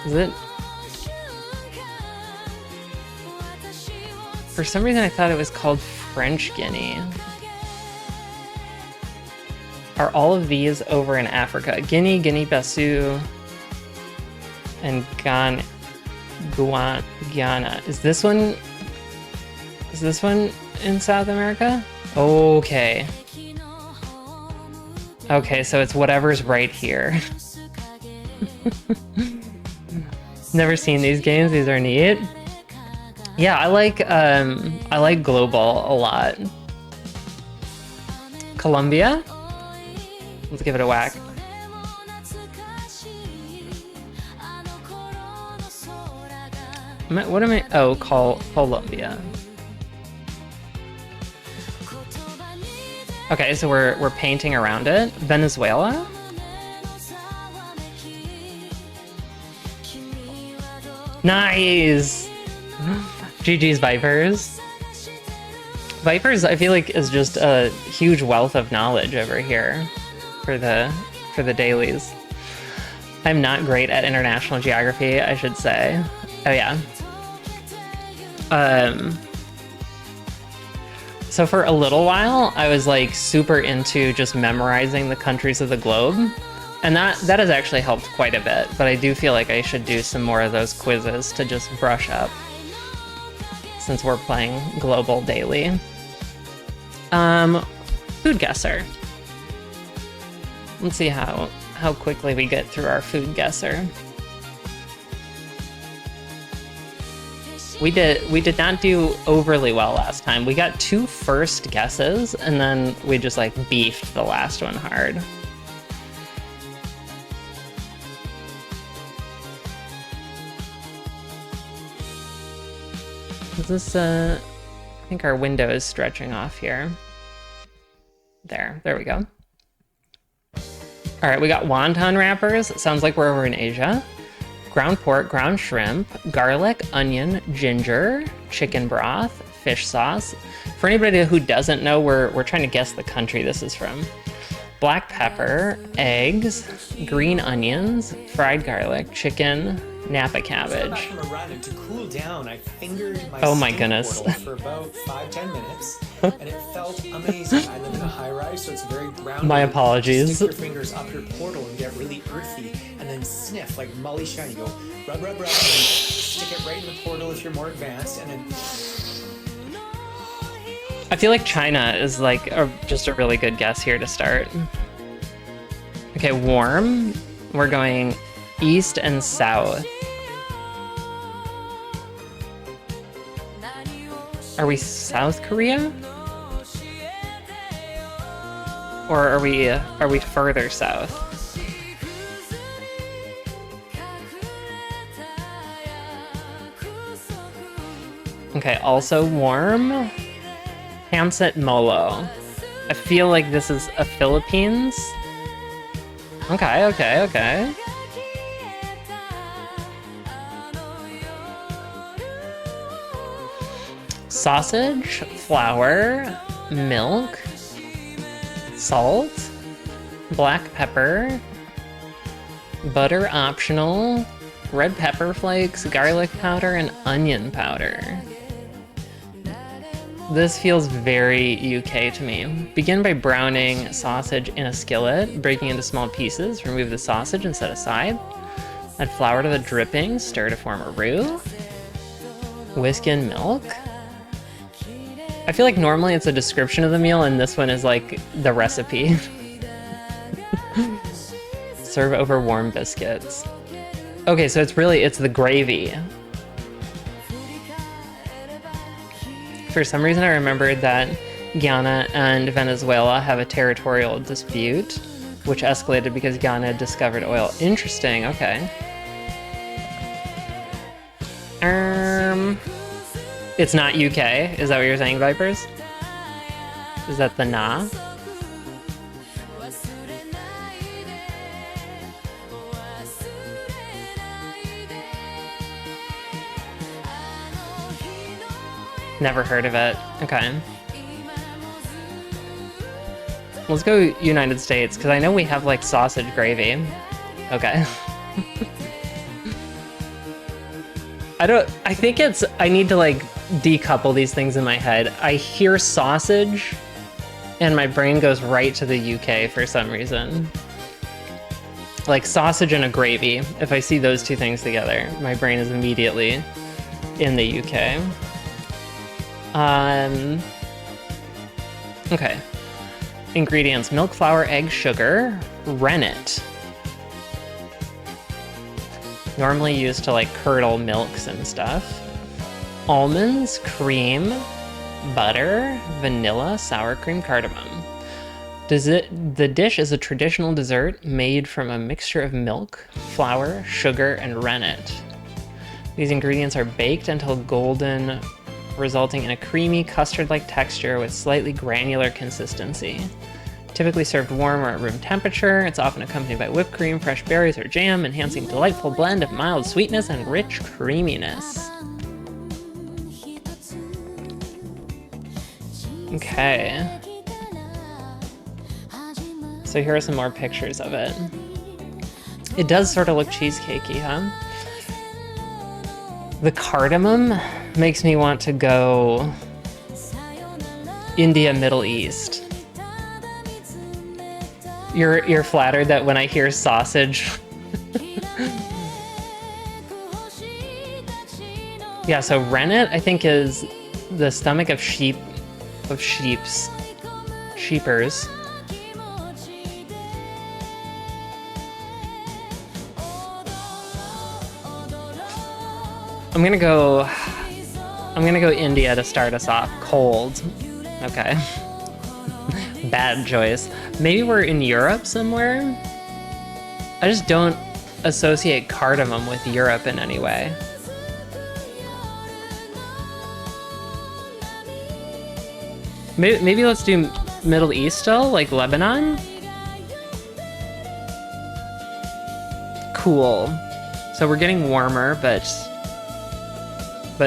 Is it? For some reason I thought it was called French Guinea. Are all of these over in Africa? Guinea, Guinea-Bissau, and Guyana. Is this one in South America? Okay. Okay, so it's whatever's right here. Never seen these games. These are neat. Yeah, I like Global a lot. Colombia? Let's give it a whack. What am I? Oh, Colombia. Okay, so we're painting around it. Venezuela? Nice! GG's Vipers. Vipers, I feel like, is just a huge wealth of knowledge over here for the dailies. I'm not great at international geography, I should say. Oh yeah. So for a little while, I was like super into just memorizing the countries of the globe. And that has actually helped quite a bit, but I do feel like I should do some more of those quizzes to just brush up since we're playing global daily. Food guesser. Let's see how quickly we get through our food guesser. We did not do overly well last time. We got 2 first guesses, and then we just like beefed the last one hard. Is this, I think our window is stretching off here. There we go. All right, we got wonton wrappers. Sounds like we're over in Asia. Ground pork, ground shrimp, garlic, onion, ginger, chicken broth, fish sauce. For anybody who doesn't know, we're trying to guess the country this is from. Black pepper, eggs, green onions, fried garlic, chicken, Napa cabbage. Back from a run, and to cool down, I fingered my Oh my skin goodness. portal for about 5-10 minutes, and it felt amazing. I live in a high-rise, so it's very grounded. My apologies. Stick your fingers up your portal and get really earthy, and then sniff like Molly Shiny. Go rub, and then stick it right in the portal if you're more advanced, and then. I feel like China is like just a really good guess here to start. Okay, warm. We're going east and south. Are we South Korea? Or are we further south? Okay, also warm. Hamset Molo. I feel like this is a Philippines. Okay. Sausage, flour, milk, salt, black pepper, butter optional, red pepper flakes, garlic powder, and onion powder. This feels very UK to me. Begin by browning sausage in a skillet, breaking into small pieces. Remove the sausage and set aside. Add flour to the dripping, stir to form a roux. Whisk in milk. I feel like normally it's a description of the meal, and this one is like the recipe. Serve over warm biscuits. Okay, so it's the gravy. For some reason, I remembered that Guyana and Venezuela have a territorial dispute, which escalated because Guyana discovered oil. Interesting, okay. It's not UK, is that what you're saying, Vipers? Is that the na? Never heard of it. Okay. Let's go United States, because I know we have, like, sausage gravy. Okay. I think I need to, like, decouple these things in my head. I hear sausage, and my brain goes right to the UK for some reason. Like, sausage and a gravy. If I see those two things together, my brain is immediately in the UK. Okay. Ingredients: milk, flour, egg, sugar, rennet. Normally used to like curdle milks and stuff. Almonds, cream, butter, vanilla, sour cream, cardamom. The dish is a traditional dessert made from a mixture of milk, flour, sugar, and rennet. These ingredients are baked until golden, resulting in a creamy custard-like texture with slightly granular consistency. Typically served warm or at room temperature, it's often accompanied by whipped cream, fresh berries, or jam, enhancing a delightful blend of mild sweetness and rich creaminess. Okay. So here are some more pictures of it. It does sort of look cheesecakey, huh? The cardamom makes me want to go India, Middle East. You're flattered that when I hear sausage. Yeah, so rennet I think is the stomach of sheepers. I'm gonna go India to start us off. Cold. Okay. Bad choice. Maybe we're in Europe somewhere? I just don't associate cardamom with Europe in any way. Maybe let's do Middle East still, like Lebanon? Cool. So we're getting warmer, but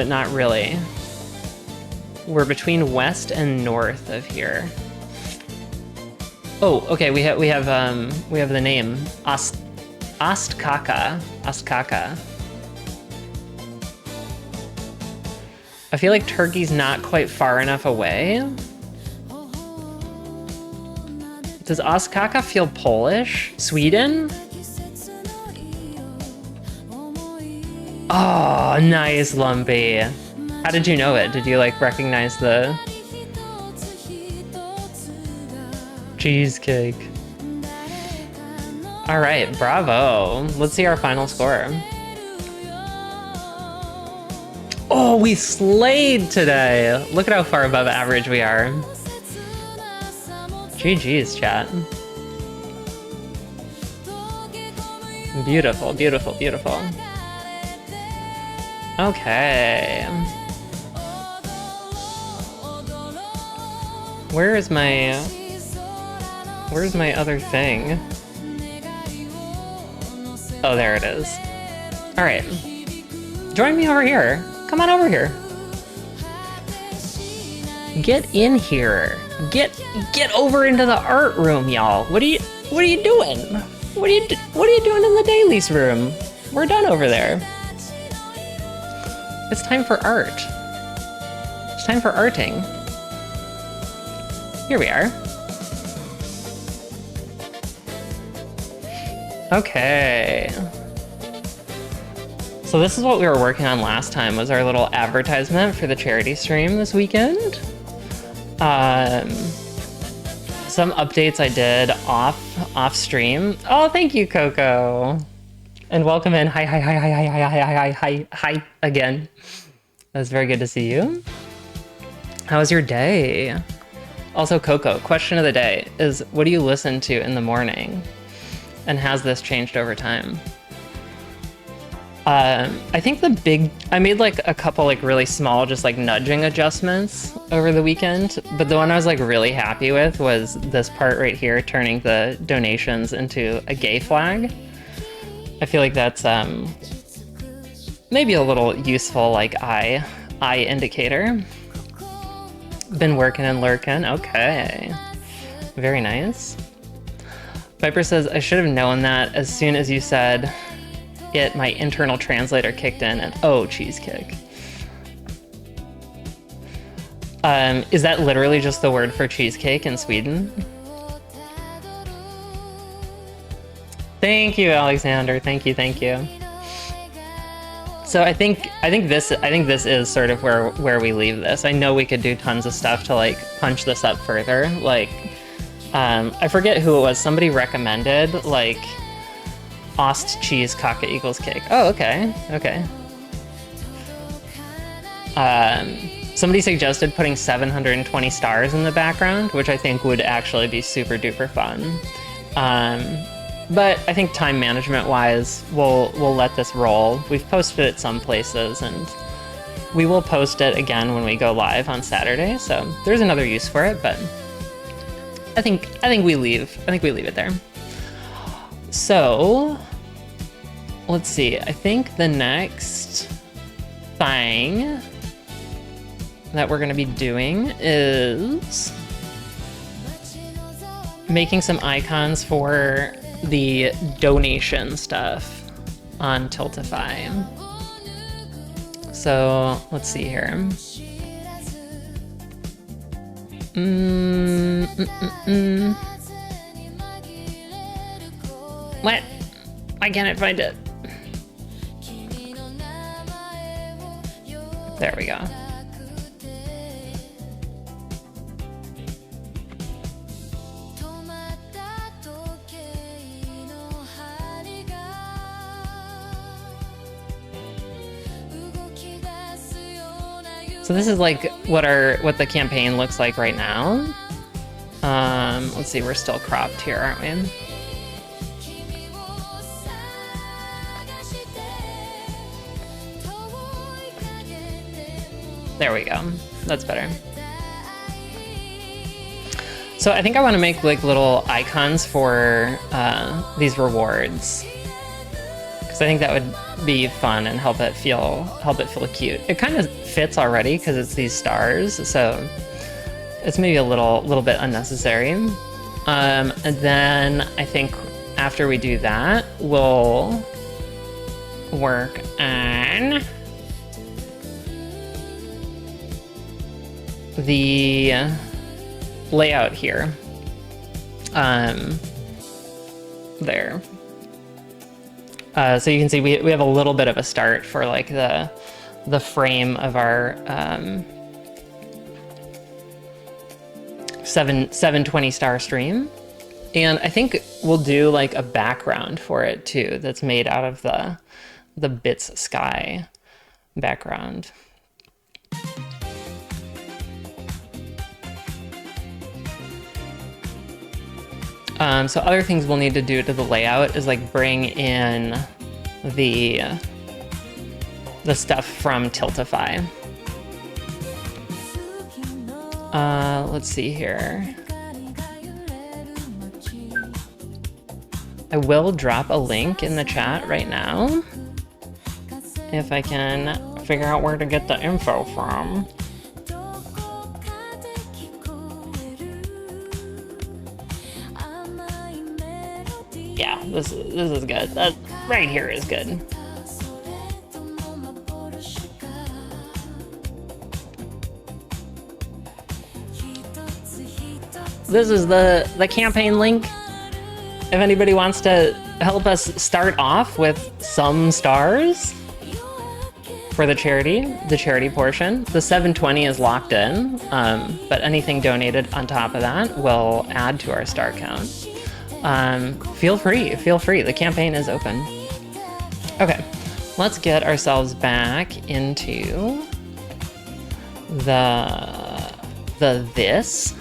not really. We're between west and north of here. Oh, okay, we have the name. Ostkaka. I feel like Turkey's not quite far enough away. Does Ostkaka feel Polish? Sweden? Oh, nice, Lumpy. How did you know it? Did you like recognize the cheesecake? All right, bravo. Let's see our final score. Oh, we slayed today. Look at how far above average we are. GG's, chat. Beautiful, beautiful, beautiful. Okay. Where's my other thing? Oh, there it is. All right. Join me over here. Come on over here. Get in here. Get over into the art room, y'all. What are you doing? What are you doing in the dailies room? We're done over there. It's time for art. It's time for arting. Here we are. Okay. So this is what we were working on last time, was our little advertisement for the charity stream this weekend. Some updates I did off stream. Oh, thank you, Coco. And welcome in. Hi again. That's very good to see you. How was your day? Also, Coco, question of the day is, what do you listen to in the morning? And has this changed over time? I think I made like a couple like really small, just like nudging adjustments over the weekend, but the one I was like really happy with was this part right here, turning the donations into a gay flag. I feel like that's maybe a little useful, like eye indicator. Been working and lurking. Okay. Very nice. Viper says, I should have known that as soon as you said it, my internal translator kicked in and oh, cheesecake. Is that literally just the word for cheesecake in Sweden? Thank you, Alexander. Thank you. So I think this is sort of where we leave this. I know we could do tons of stuff to like punch this up further. Like, I forget who it was. Somebody recommended like Ost cheese kaka equals cake. Oh, okay. Somebody suggested putting 720 stars in the background, which I think would actually be super duper fun. But I think time management wise, we'll let this roll. We've posted it some places and we will post it again when we go live on Saturday. So there's another use for it, but I think we leave it there. So let's see. I think the next thing that we're going to be doing is making some icons for the donation stuff on Tiltify. So let's see here. What? Why can't I find it? There we go. So this is like what the campaign looks like right now. Let's see, we're still cropped here, aren't we? There we go. That's better. So I think I want to make like little icons for these rewards, because I think that would be fun and help it feel cute. It kind of fits already because it's these stars, so it's maybe a little bit unnecessary. And then I think after we do that, we'll work on the layout here. There. So you can see we have a little bit of a start for like the frame of our 720 star stream. And I think we'll do like a background for it too that's made out of the Bits Sky background. So other things we'll need to do to the layout is like bring in the stuff from Tiltify. Let's see here. I will drop a link in the chat right now if I can figure out where to get the info from. Yeah, this is good. That right here is good. This is the campaign link. If anybody wants to help us start off with some stars for the charity portion. The 720 is locked in, but anything donated on top of that will add to our star count. Feel free. The campaign is open. Okay, let's get ourselves back into this.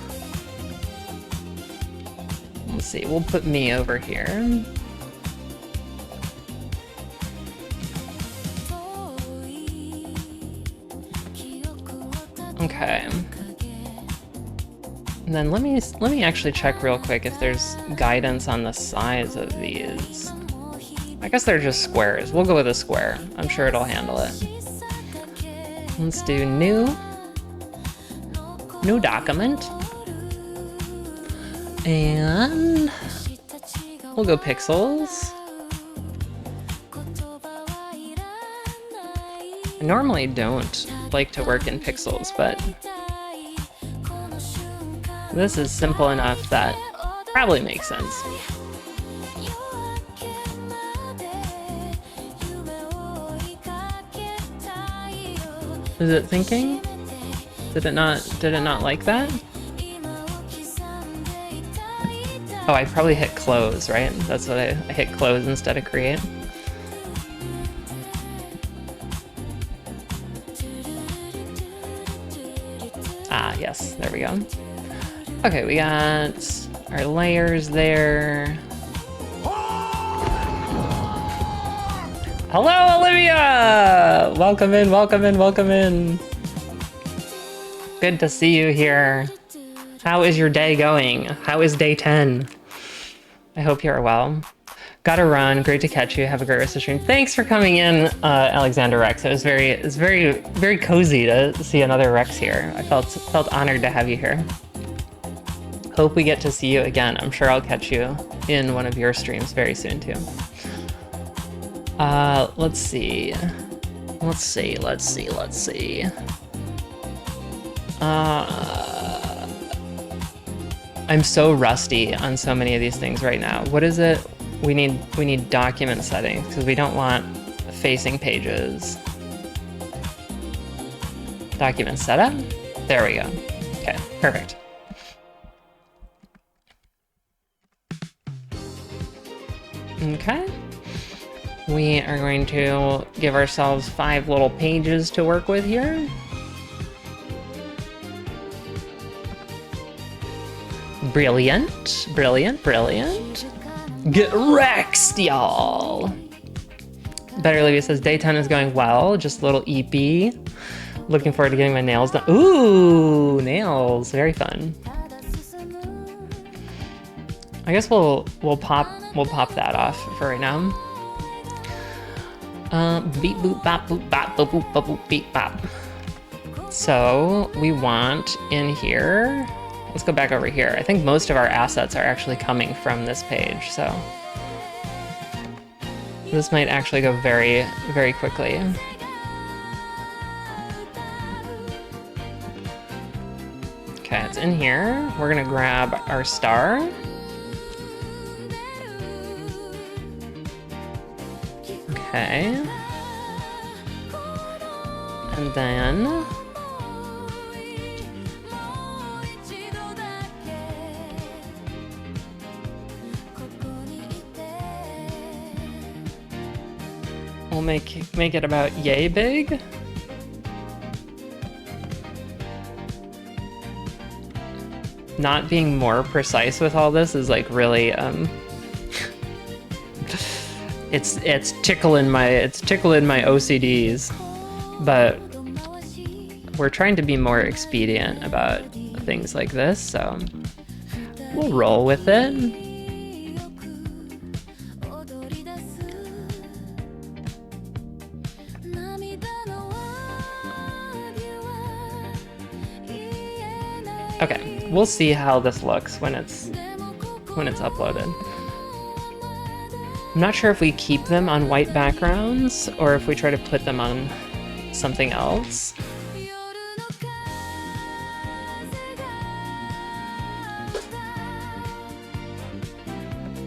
Let's see, we'll put me over here. Okay. And then let me actually check real quick if there's guidance on the size of these. I guess they're just squares. We'll go with a square. I'm sure it'll handle it. Let's do new document. And we'll go pixels. I normally don't like to work in pixels, but this is simple enough that probably makes sense. Is it thinking? Did it not like that? Oh, I probably hit close, right? That's what I hit close instead of create. Ah, yes, there we go. Okay, we got our layers there. Hello, Olivia! Welcome in. Good to see you here. How is your day going? How is day 10? I hope you're well. Gotta run. Great to catch you. Have a great rest of the stream. Thanks for coming in, Alexander Rex. It was very cozy to see another Rex here. I felt honored to have you here. Hope we get to see you again. I'm sure I'll catch you in one of your streams very soon too. Let's see. I'm so rusty on so many of these things right now. What is it? We need document settings because we don't want facing pages. Document setup? There we go. Okay, perfect. Okay. We are going to give ourselves 5 little pages to work with here. Brilliant, brilliant, brilliant. Get Rexed, y'all. Better Olivia says, day 10 is going well, just a little EP. Looking forward to getting my nails done. Ooh, nails, very fun. I guess we'll pop that off for right now. Beep boop bop boop bop boop boop bop boop beep bop. So we want in here. Let's go back over here. I think most of our assets are actually coming from this page, so this might actually go very, very quickly. Okay, it's in here. We're gonna grab our star. Okay. And then we'll make it about yay big. Not being more precise with all this is like really it's tickling my OCDs, but we're trying to be more expedient about things like this, so we'll roll with it. Okay, we'll see how this looks when it's uploaded. I'm not sure if we keep them on white backgrounds or if we try to put them on something else.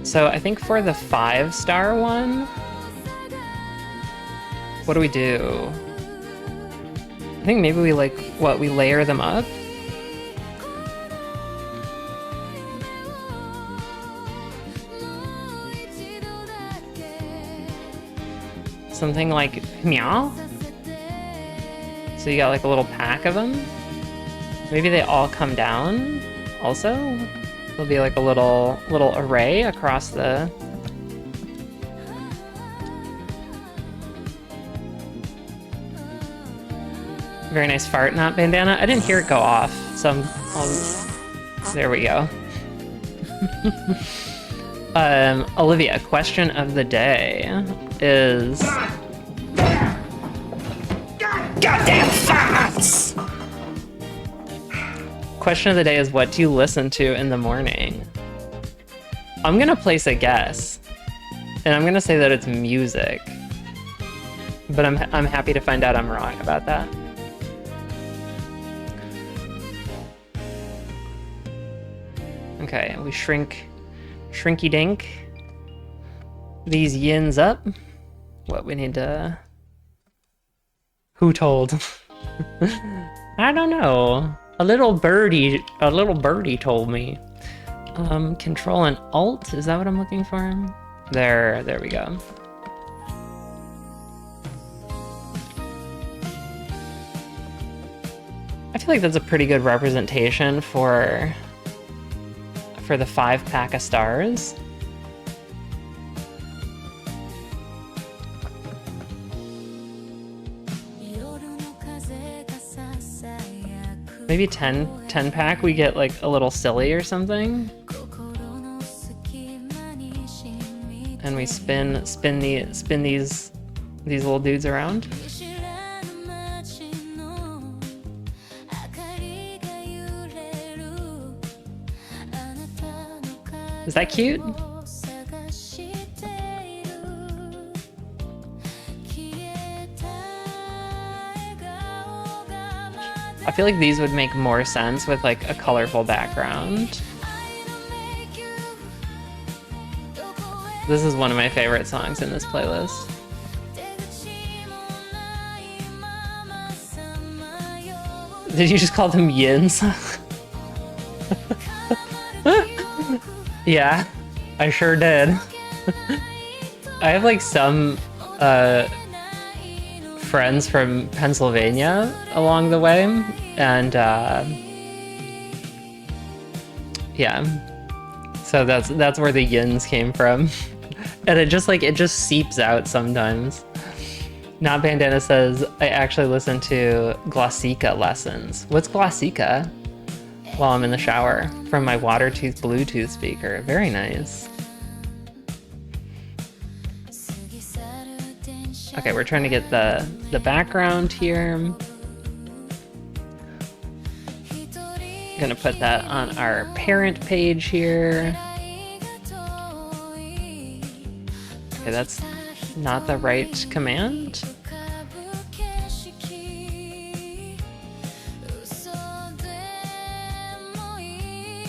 So I think for the 5-star one, what do we do? I think maybe we we layer them up. Something like meow. So you got like a little pack of them. Maybe they all come down also. There'll be like a little array across the... Very nice fart knot bandana. I didn't hear it go off, so there we go. Olivia, question of the day is... Goddamn farts! Question of the day is, what do you listen to in the morning? I'm gonna place a guess, and I'm gonna say that it's music, but I'm happy to find out I'm wrong about that. Okay, we shrinky dink these yins up. What we need to... Who told? I don't know. A little birdie told me. Control and Alt, is that what I'm looking for? There we go. I feel like that's a pretty good representation for the 5-pack of stars. Maybe 10-pack we get like a little silly or something. And we spin these little dudes around? Is that cute? I feel like these would make more sense with like a colorful background. This is one of my favorite songs in this playlist. Did you just call them yins? Yeah, I sure did. I have like some friends from Pennsylvania along the way, and yeah, so that's where the yins came from. And it just seeps out sometimes. Not Bandana says, I actually listen to Glossica lessons. What's Glossica? While I'm in the shower from my Watertooth Bluetooth speaker. Very nice. Okay, we're trying to get the background here. Gonna put that on our parent page here. Okay, that's not the right command.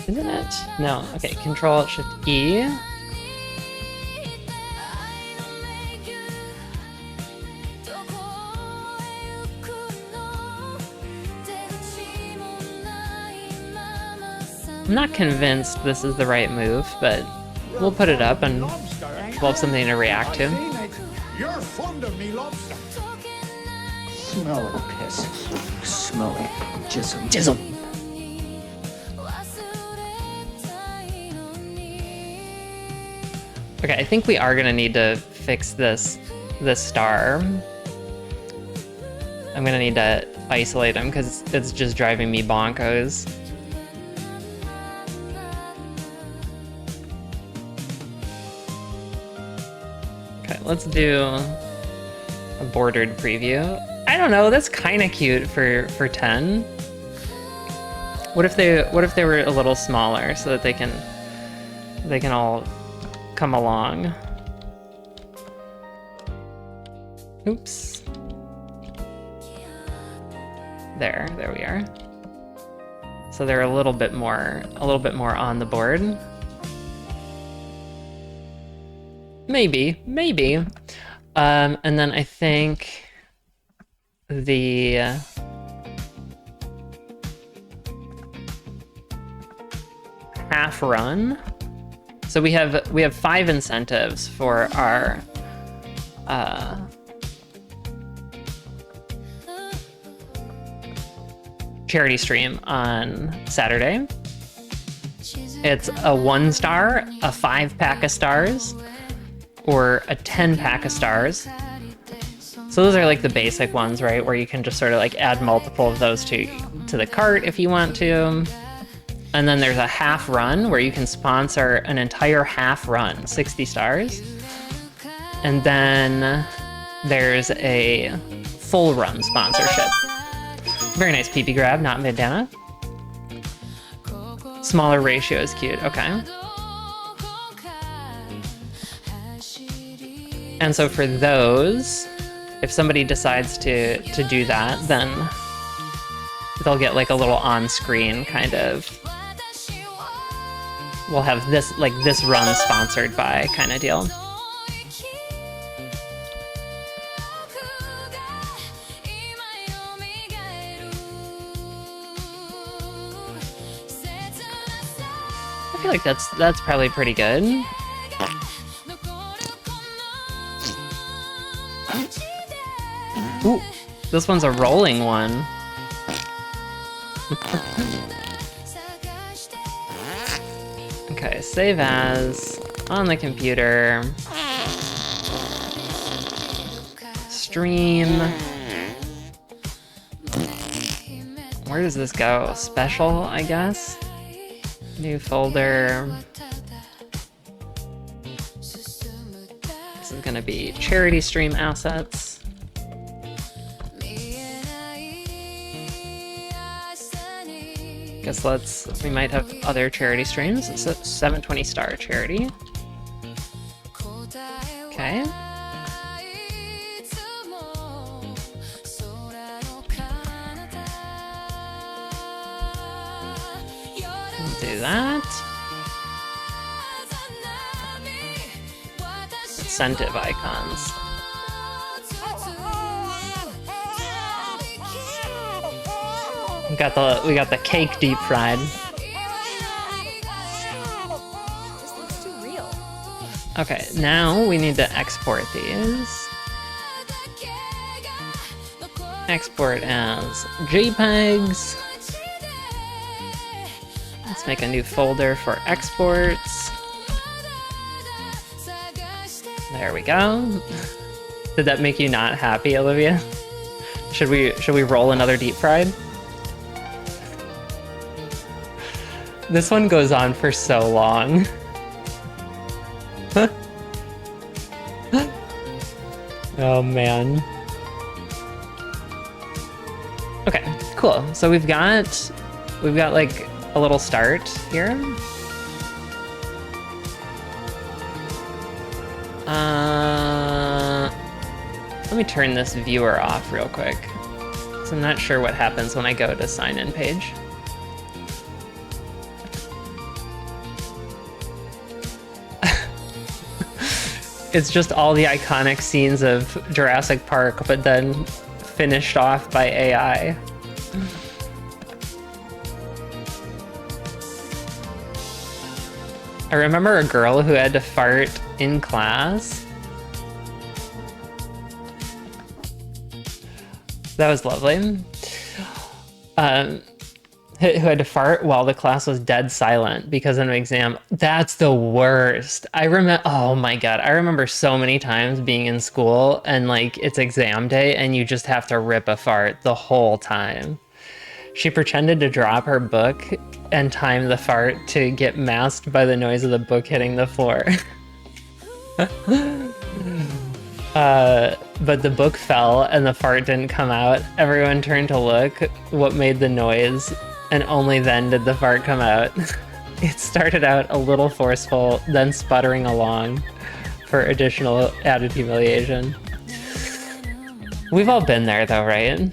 Isn't it? No. Okay, Control Shift E. I'm not convinced this is the right move, but we'll put it up and we'll have something to react to. You're fond of me, lobster. Smell of piss. Smell it. Jizzle. Okay, I think we are gonna need to fix this star. I'm gonna need to isolate him because it's just driving me bonkers. Okay, let's do a bordered preview. I don't know, that's kind of cute for 10. What if they were a little smaller so that they can all come along? Oops. There we are. So they're a little bit more on the board. Maybe. And then I think the half run. So we have 5 incentives for our charity stream on Saturday. It's a 1 star, a 5-pack of stars, or a 10-pack of stars. So those are like the basic ones, right? Where you can just sort of like add multiple of those to the cart if you want to. And then there's a half run where you can sponsor an entire half run, 60 stars. And then there's a full run sponsorship. Very nice PP grab, not Bandana. Smaller ratio is cute, okay. And so for those, if somebody decides to do that, then they'll get like a little on-screen kind of, we'll have this run sponsored by kind of deal. I feel like that's probably pretty good. Ooh, this one's a rolling one. Okay, save as on the computer. Stream. Where does this go? Special, I guess? New folder. gonna be charity stream assets. Guess we might have other charity streams. It's a 720 star charity. Okay. We'll do that. Incentive icons. We got the cake deep fried. This looks too real. Okay, now we need to export these. Export as JPEGs. Let's make a new folder for exports. There we go. Did that make you not happy, Olivia? Should we roll another deep fried? This one goes on for so long. Oh man. Okay, cool. So we've got like a little start here. Let me turn this viewer off real quick. So I'm not sure what happens when I go to sign in page. It's just all the iconic scenes of Jurassic Park, but then finished off by AI. I remember a girl who had to fart in class. That was lovely. Who had to fart while the class was dead silent because of an exam. That's the worst. Oh my God. I remember so many times being in school and like it's exam day and you just have to rip a fart the whole time. She pretended to drop her book and time the fart to get masked by the noise of the book hitting the floor. But the book fell and the fart didn't come out. Everyone turned to look what made the noise, and only then did the fart come out. It started out a little forceful, then sputtering along for additional added humiliation. We've all been there though, right?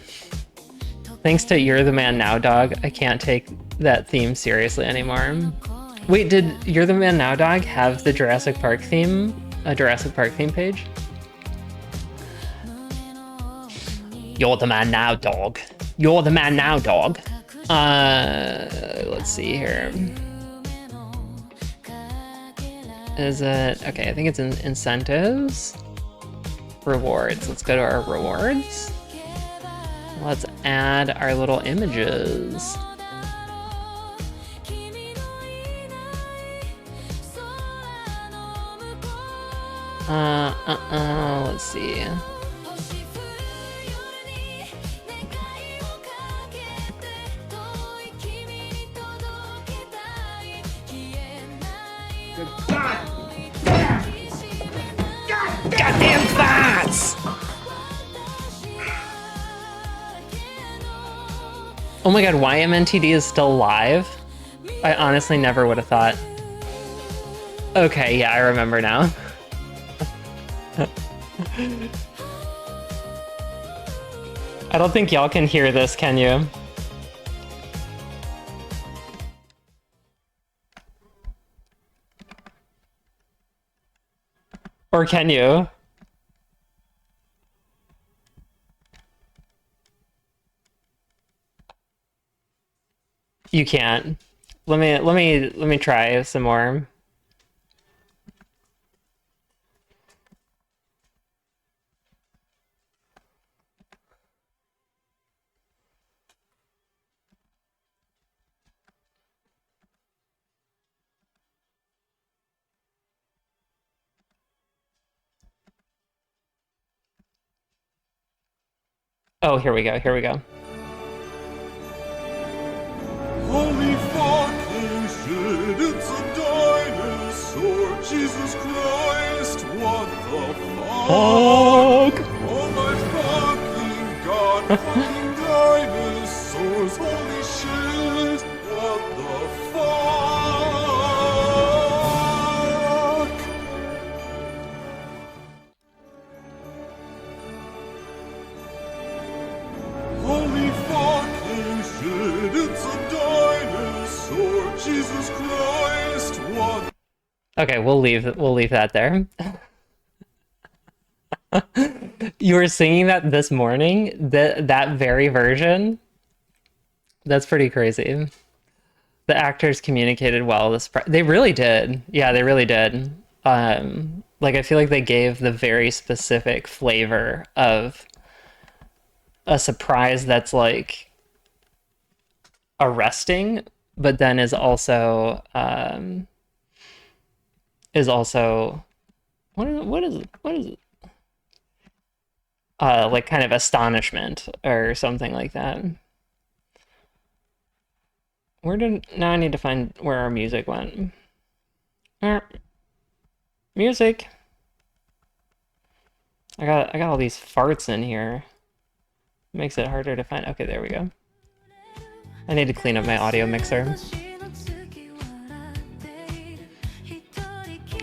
Thanks to You're the Man Now Dog, I can't take that theme seriously anymore. Wait, did You're the Man Now Dog have the Jurassic Park theme? A Jurassic Park theme page? You're the man now, dog. You're the man now, dog. Let's see here. Is it... Okay, I think it's in incentives. Rewards. Let's go to our rewards. Let's add our little images. Let's see. Goddamn farts! Oh my god, YMNTD is still live? I honestly never would have thought. Okay, yeah, I remember now. I don't think y'all can hear this, can you? Or can you? You can't. Let me try some more. Oh, here we go, here we go. Holy fucking shit, it's a dinosaur! Jesus Christ, what the fuck? Oh my fucking god, fucking dinosaurs, holy shit, what the fuck? Holy fucking shit, it's a dinosaur, Jesus Christ, what? Okay, we'll leave that there. You were singing that this morning, that very version. That's pretty crazy. The actors communicated well. They really did. Yeah, they really did. Like I feel like they gave the very specific flavor of a surprise that's like arresting, but then is also what is it? Like kind of astonishment or something like that. Now I need to find where our music went. Music. I got all these farts in here. Makes it harder to find. Okay, there we go. I need to clean up my audio mixer.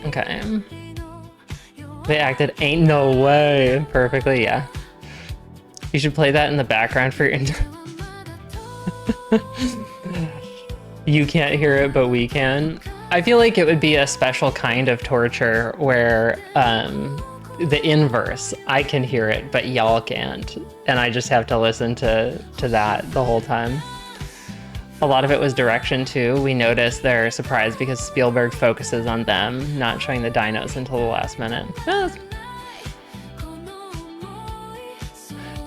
Okay. They acted ain't no way perfectly, yeah. You should play that in the background for your... You can't hear it, but we can. I feel like it would be a special kind of torture where the inverse, I can hear it, but y'all can't. And I just have to listen to that the whole time. A lot of it was direction too. We noticed they're surprised because Spielberg focuses on them, not showing the dinos until the last minute.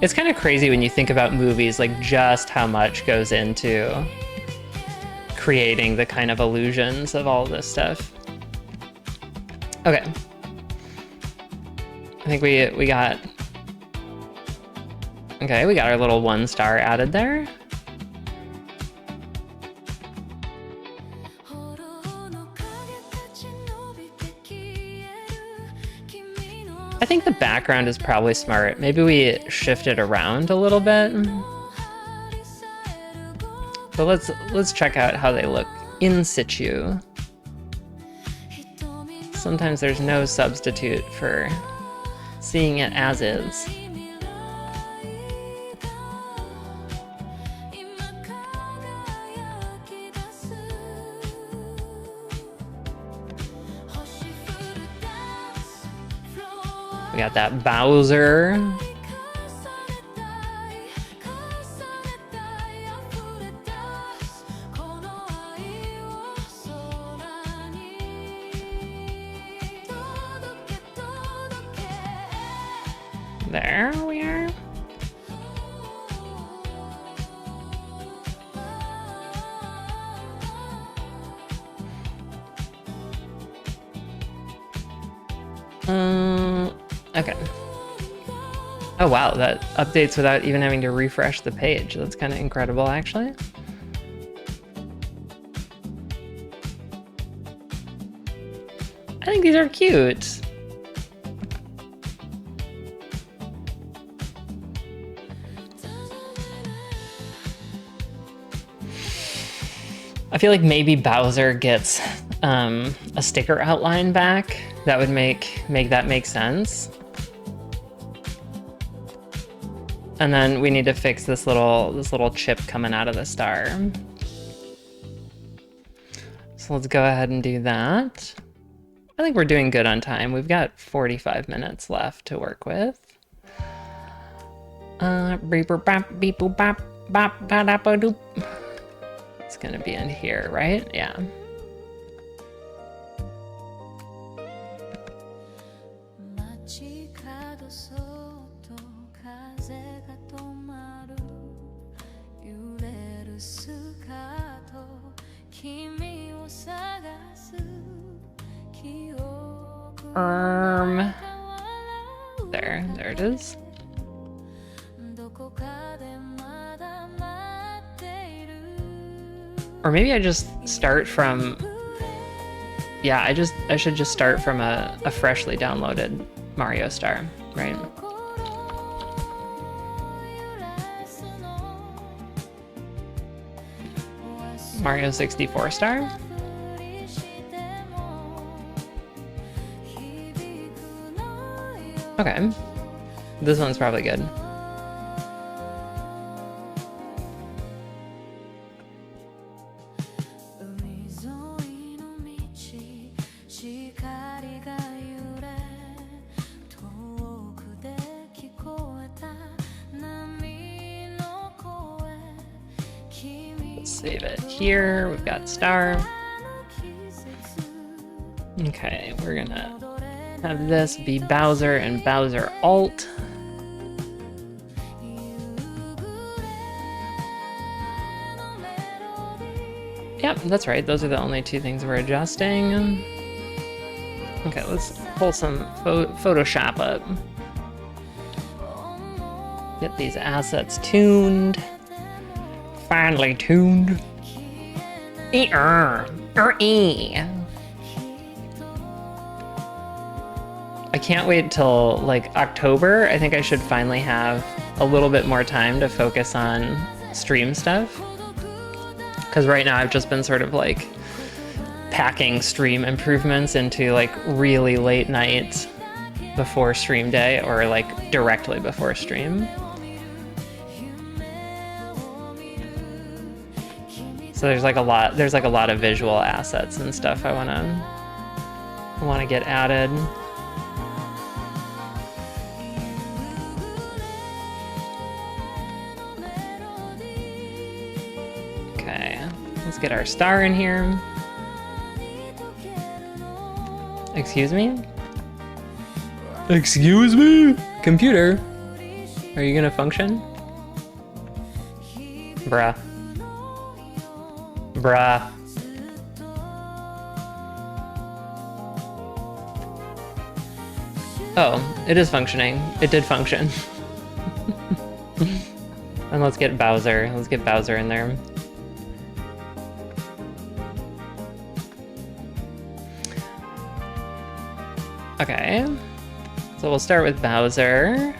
It's kind of crazy when you think about movies, like just how much goes into creating the kind of illusions of all this stuff. Okay. I think we got... Okay, we got our little 1 star added there. I think the background is probably smart. Maybe we shift it around a little bit. But let's check out how they look in situ. Sometimes there's no substitute for seeing it as is. We got that Bowser. There we are. Okay. Oh wow, that updates without even having to refresh the page. That's kind of incredible, actually. I think these are cute. I feel like maybe Bowser gets a sticker outline back. That would make that make sense. And then we need to fix this little chip coming out of the star. So let's go ahead and do that. I think we're doing good on time. We've got 45 minutes left to work with. It's gonna be in here, right? Yeah. There it is. Or maybe I just start from... Yeah, I should just start from a freshly downloaded Mario Star, right? Mario 64 Star? Okay. This one's probably good. Save it here. We've got Star. Okay, we're gonna have this be Bowser and Bowser Alt. Yep, that's right. Those are the only two things we're adjusting. Okay, let's pull some Photoshop up. Get these assets tuned. Finally tuned. I can't wait till like October. I think I should finally have a little bit more time to focus on stream stuff. Because right now I've just been sort of like packing stream improvements into like really late nights before stream day or like directly before stream. So there's like a lot of visual assets and stuff I wanna get added. Okay, let's get our star in here. Excuse me? Excuse me? Computer, are you gonna function? Bruh. Bruh. Oh, it is functioning. It did function. And let's get Bowser. Let's get Bowser in there. Okay. So we'll start with Bowser.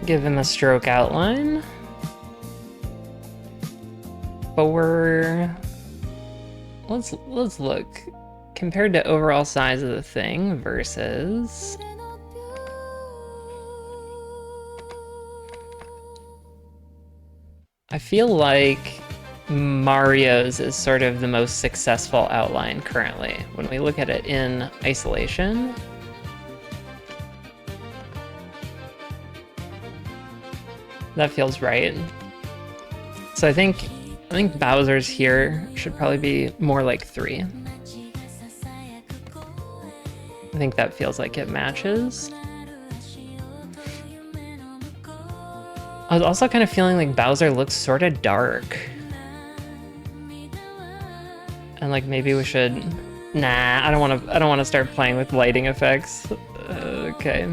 Give him a stroke outline. But let's look compared to overall size of the thing versus I feel like Mario's is sort of the most successful outline currently when we look at it in isolation. That feels right. So I think Bowser's here should probably be more like 3. I think that feels like it matches. I was also kind of feeling like Bowser looks sort of dark. And like maybe we should... Nah, I don't want to start playing with lighting effects. Okay.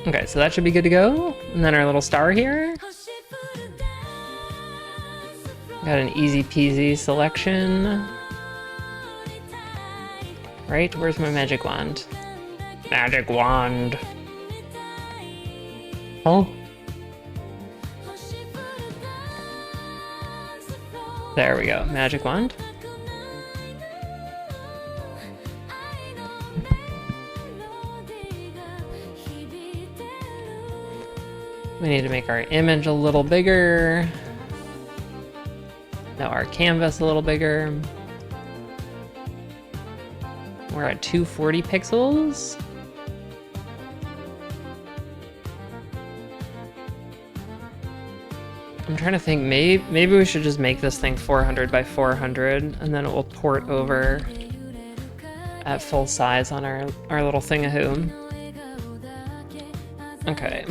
Okay, so that should be good to go. And then our little star here. Got an easy peasy selection. Right, where's my magic wand? Magic wand. Oh. There we go, magic wand. We need to make our image a little bigger. Now our canvas a little bigger. We're at 240 pixels. I'm trying to think, maybe we should just make this thing 400 by 400 and then it will port over at full size on our little thingahoo. Okay.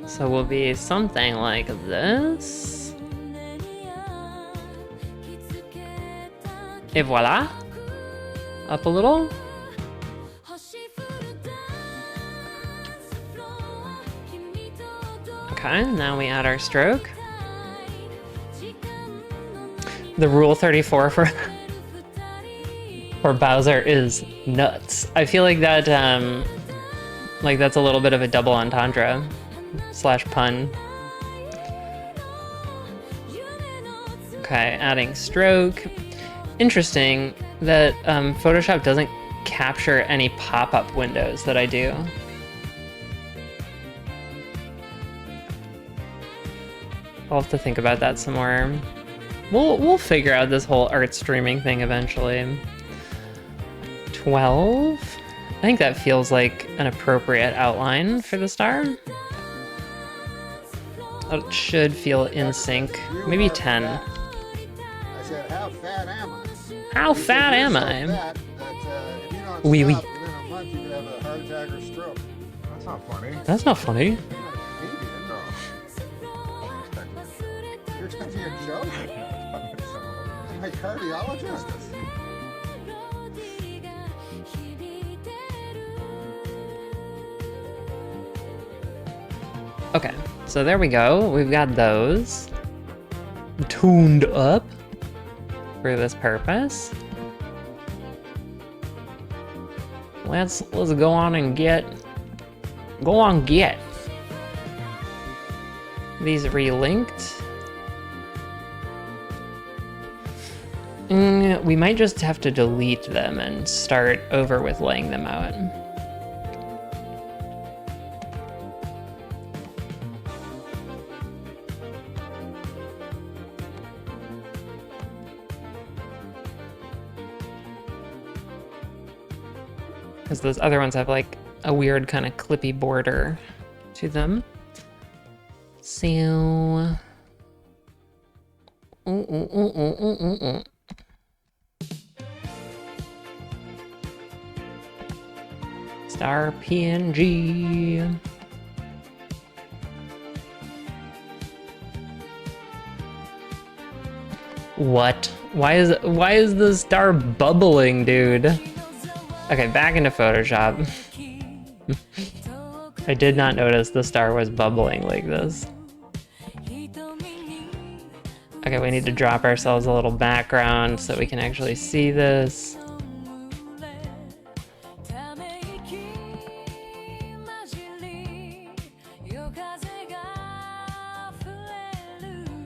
So we'll be something like this. Et voila. Up a little. Okay, now we add our stroke. The Rule 34 for Bowser is nuts. I feel like that, that's a little bit of a double entendre slash pun. Okay, adding stroke. Interesting that Photoshop doesn't capture any pop-up windows that I do. I'll have to think about that some more. We'll figure out this whole art streaming thing eventually. 12? I think that feels like an appropriate outline for the star. It should feel in sync. Maybe 10. I said, how fat am I? How fat am I? Fat that, if you don't Oui, oui. stop within a month, you could have a heart attack or stroke. That's not funny. That's not funny. You're expecting a joke? My cardiologist? Okay, so there we go. We've got those tuned up for this purpose. Let's go on and get these relinked. We might just have to delete them and start over with laying them out. Because those other ones have like a weird kind of clippy border to them. So... Star PNG. What? Why is the star bubbling, dude? Okay, back into Photoshop. I did not notice the star was bubbling like this. Okay, we need to drop ourselves a little background so we can actually see this.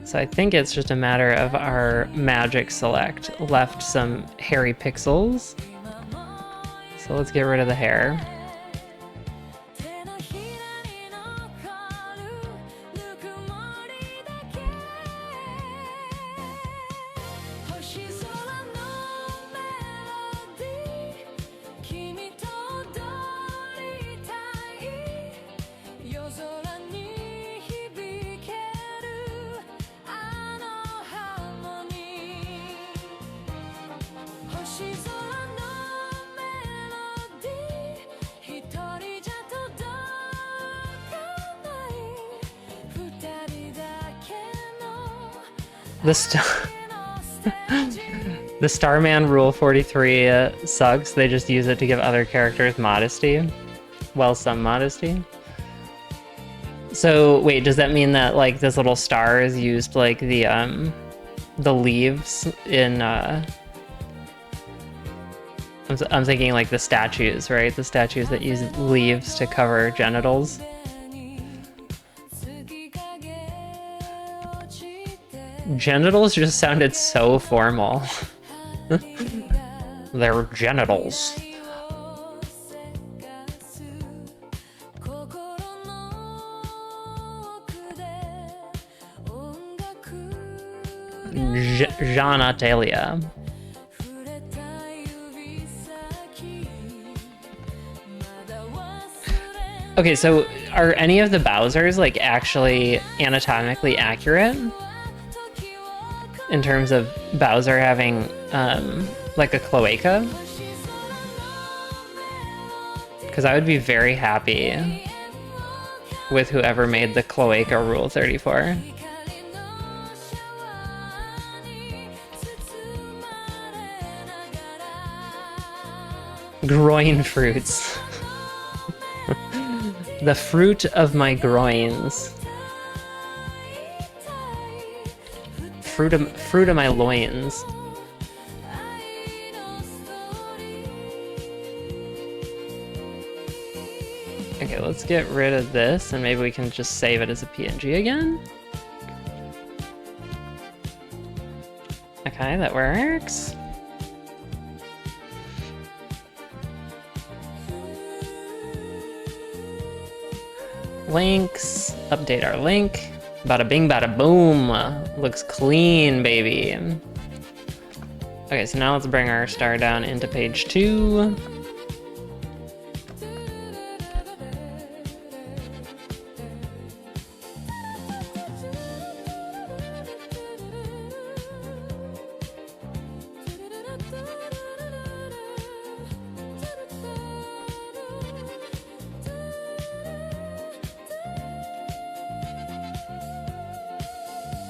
So I think it's just a matter of our magic select left some hairy pixels. So let's get rid of the hair. The Starman Rule 43 sucks. They just use it to give other characters modesty. Well, some modesty. So wait, does that mean that like this little star is used like the leaves in I'm thinking like the statues, right? The statues that use leaves to cover genitals. Genitals just sounded so formal. They're genitals. Genitalia. Okay, so are any of the Bowsers like actually anatomically accurate? In terms of Bowser having like a cloaca? Because I would be very happy with whoever made the cloaca Rule 34. Groin fruits. The fruit of my groins. fruit of my loins. Okay, let's get rid of this and maybe we can just save it as a PNG again. Okay, that works. Links, update our link. Bada bing, bada boom. Looks clean, baby. Okay, so now let's bring our star down into page 2.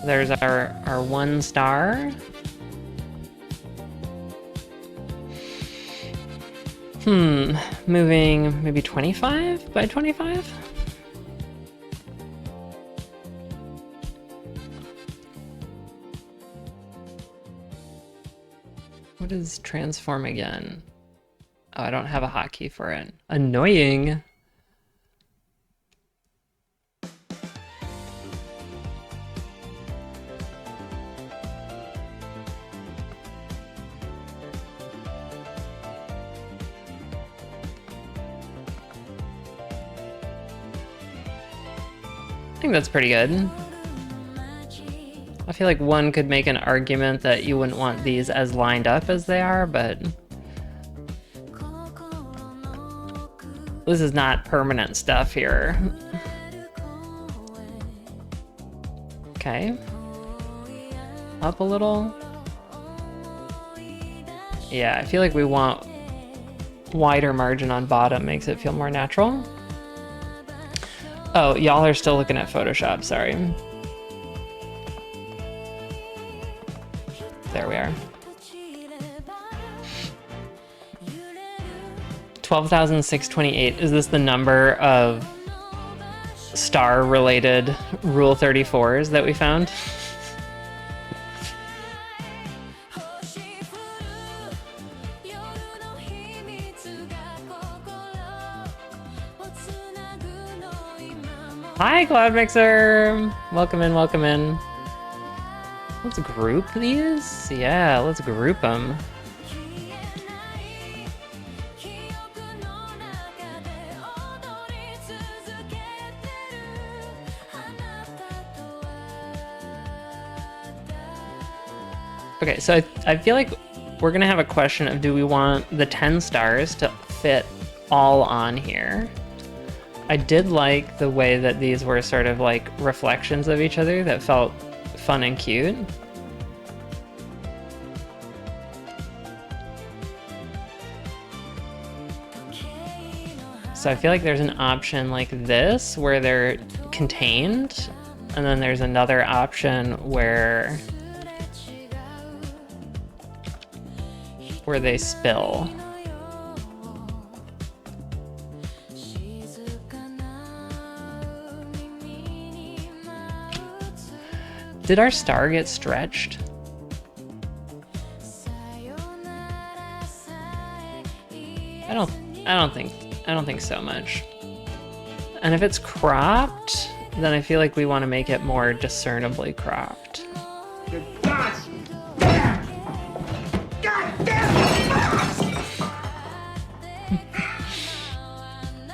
There's our 1 star. Moving maybe 25 by 25? What is transform again? Oh, I don't have a hotkey for it. Annoying. I think that's pretty good. I feel like one could make an argument that you wouldn't want these as lined up as they are, but this is not permanent stuff here. Okay. Up a little. Yeah, I feel like we want wider margin on bottom, makes it feel more natural. Oh, y'all are still looking at Photoshop, sorry. There we are. 12,628. Is this the number of star-related Rule 34s that we found? Hi, Cloud Mixer! Welcome in, welcome in. Let's group these? Yeah, let's group them. Okay, so I feel like we're gonna have a question of, do we want the 10 stars to fit all on here? I did like the way that these were sort of like reflections of each other that felt fun and cute. So I feel like there's an option like this where they're contained, and then there's another option where they spill. Did our star get stretched? I don't think so much. And if it's cropped, then I feel like we want to make it more discernibly cropped.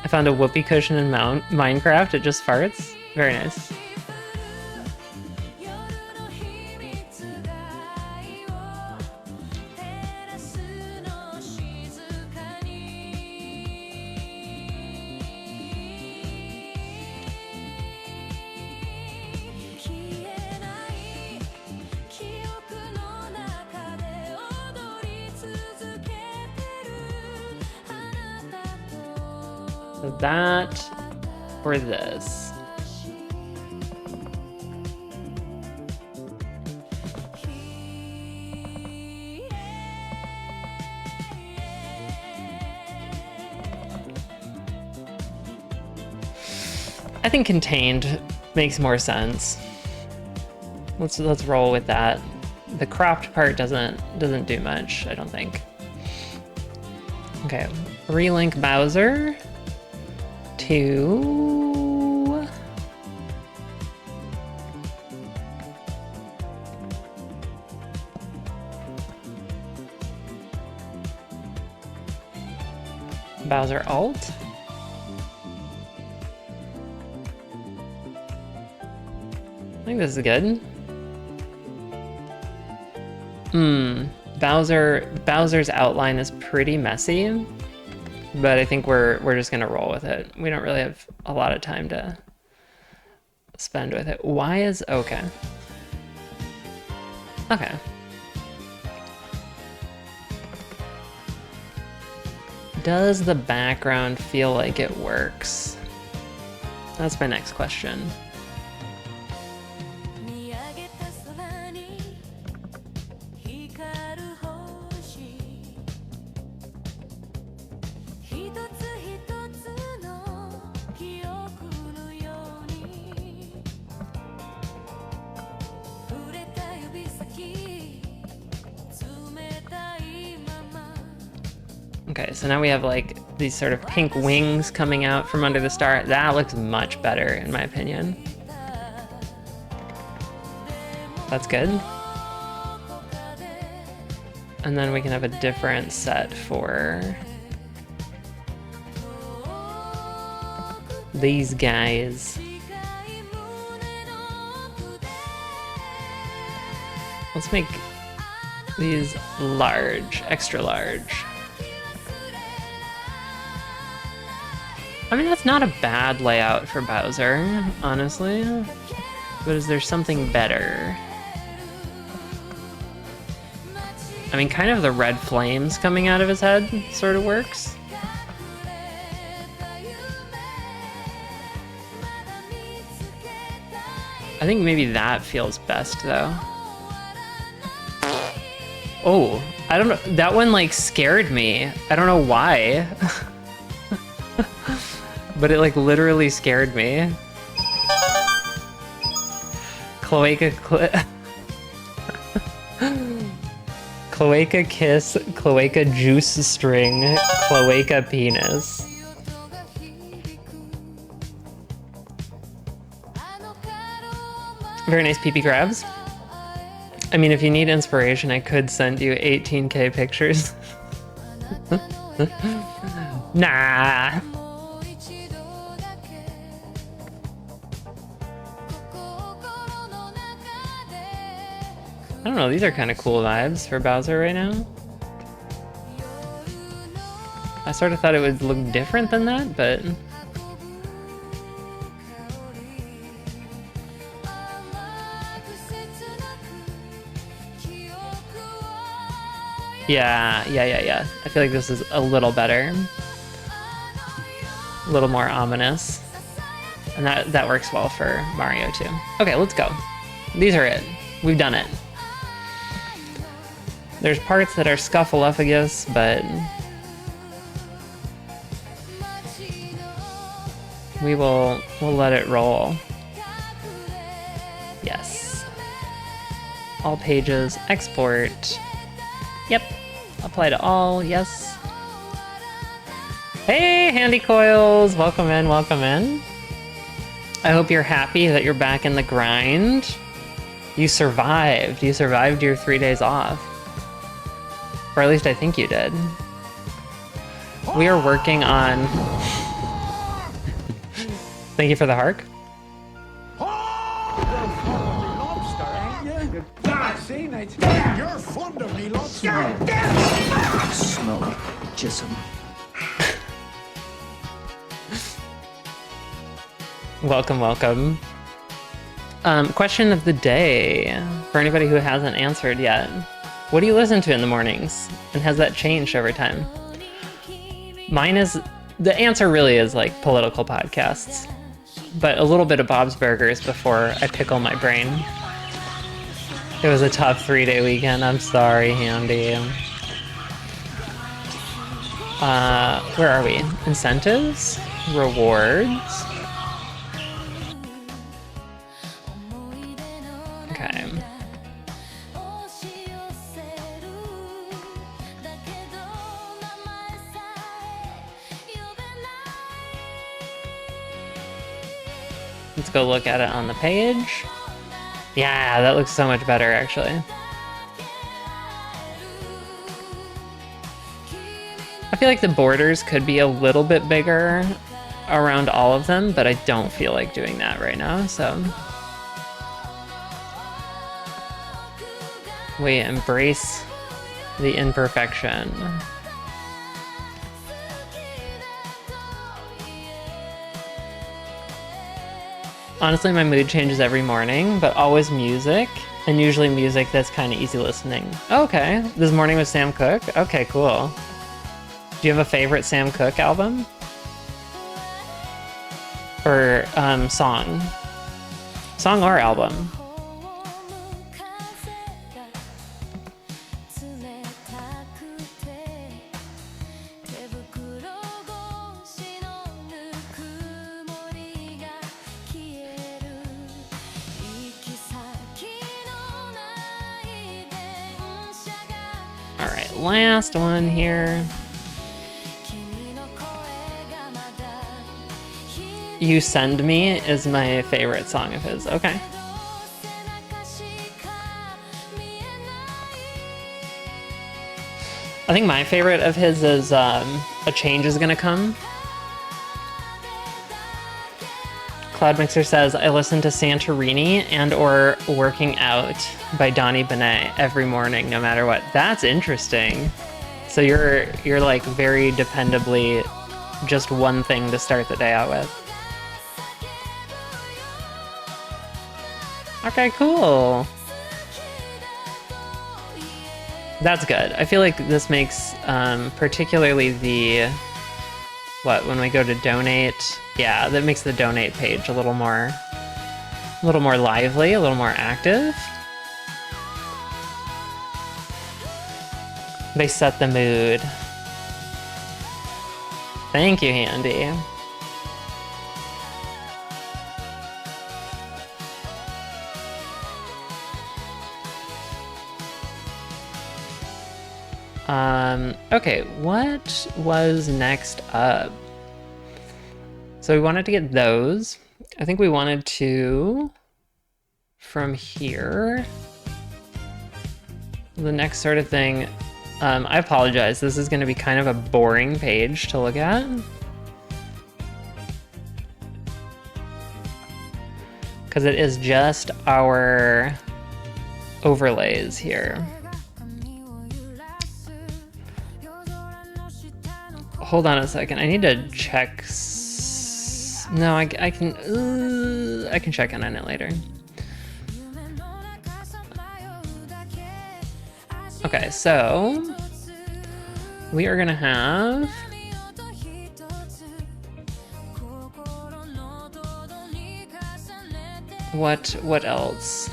I found a whoopee cushion in Minecraft. It just farts. Very nice. So that or this. I think contained makes more sense. Let's roll with that. The cropped part doesn't do much, I don't think. Okay, relink Bowser to Bowser alt. I think this is good. Bowser's outline is pretty messy, but I think we're just gonna roll with it. We don't really have a lot of time to spend with it. Why is okay? Okay. Does the background feel like it works? That's my next question. Okay, so now we have like these sort of pink wings coming out from under the star. That looks much better in my opinion. That's good. And then we can have a different set for these guys. Let's make these large, extra large. I mean, that's not a bad layout for Bowser, honestly. But is there something better? I mean, kind of the red flames coming out of his head sort of works. I think maybe that feels best, though. Oh, I don't know. That one, like, scared me. I don't know why. But it, like, literally scared me. Cloaca kiss, cloaca juice string, cloaca penis. Very nice pee-pee grabs. I mean, if you need inspiration, I could send you 18K pictures. Nah. I don't know, these are kind of cool vibes for Bowser right now. I sort of thought it would look different than that, but... Yeah. I feel like this is a little better. A little more ominous. And that works well for Mario too. Okay, let's go. These are it. We've done it. There's parts that are scuffleupagus, but we'll let it roll. Yes. All pages, export. Yep. Apply to all, yes. Hey, Handy Coils! Welcome in, welcome in. I hope you're happy that you're back in the grind. You survived. You survived your 3 days off. Or at least I think you did. We are working on... Thank you for the hark. You're fond of me, lobster. Smelly jism. Welcome, welcome. Question of the day, for anybody who hasn't answered yet. What do you listen to in the mornings? And has that changed over time? Mine is, the answer really is like political podcasts, but a little bit of Bob's Burgers before I pickle my brain. It was a tough 3-day weekend. I'm sorry, Handy. Where are we? Incentives? Rewards? Okay. Let's go look at it on the page. Yeah, that looks so much better, actually. I feel like the borders could be a little bit bigger around all of them, but I don't feel like doing that right now, so. We embrace the imperfection. Honestly, my mood changes every morning, but always music, and usually music that's kind of easy listening. Okay, this morning was Sam Cooke? Okay, cool. Do you have a favorite Sam Cooke album? Or song? Song or album? Alright, last one here. You Send Me is my favorite song of his. Okay. I think my favorite of his is A Change Is Gonna Come. Cloud Mixer says, I listen to Santorini and or Working Out by Donnie Benet every morning, no matter what. That's interesting. So you're like very dependably just one thing to start the day out with. Okay, cool. That's good. I feel like this makes particularly the when we go to donate, yeah, that makes the donate page a little more lively, a little more active. They set the mood. Thank you, Handy. Okay, what was next up? So we wanted to get those. I think we wanted to, from here, the next sort of thing, I apologize, this is gonna be kind of a boring page to look at. Because it is just our overlays here. Hold on a second. I need to check. No, I can check in on it later. Okay, so we are gonna have what else?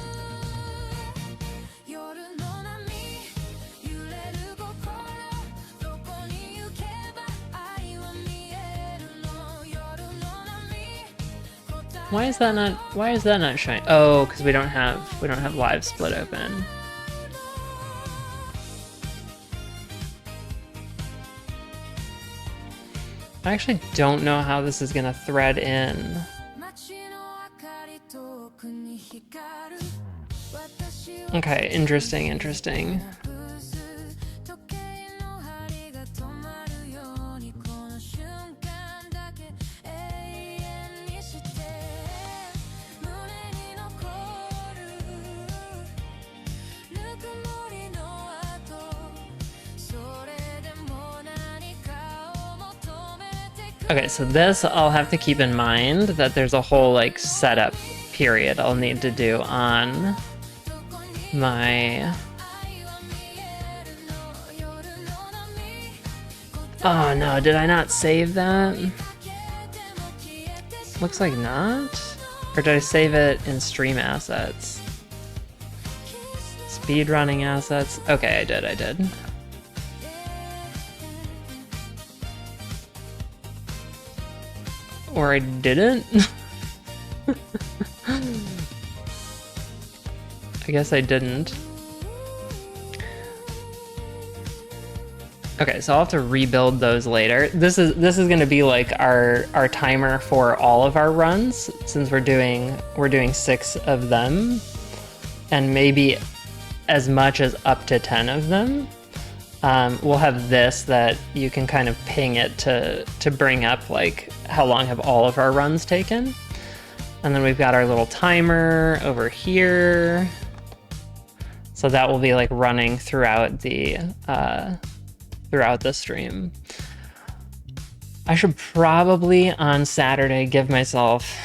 Why is that not showing? Oh, because we don't have live split open. I actually don't know how this is gonna thread in. Okay, interesting. Okay, so this I'll have to keep in mind that there's a whole like setup period I'll need to do on my... Oh no, did I not save that? Looks like not. Or did I save it in stream assets? Speedrunning assets? Okay, I did. Or I didn't? I guess I didn't. Okay, so I'll have to rebuild those later. This is going to be like our timer for all of our runs, since we're doing 6 of them, and maybe as much as up to 10 of them. We'll have this that you can kind of ping it to bring up like how long have all of our runs taken. And then we've got our little timer over here. So that will be like running throughout the stream. I should probably on Saturday give myself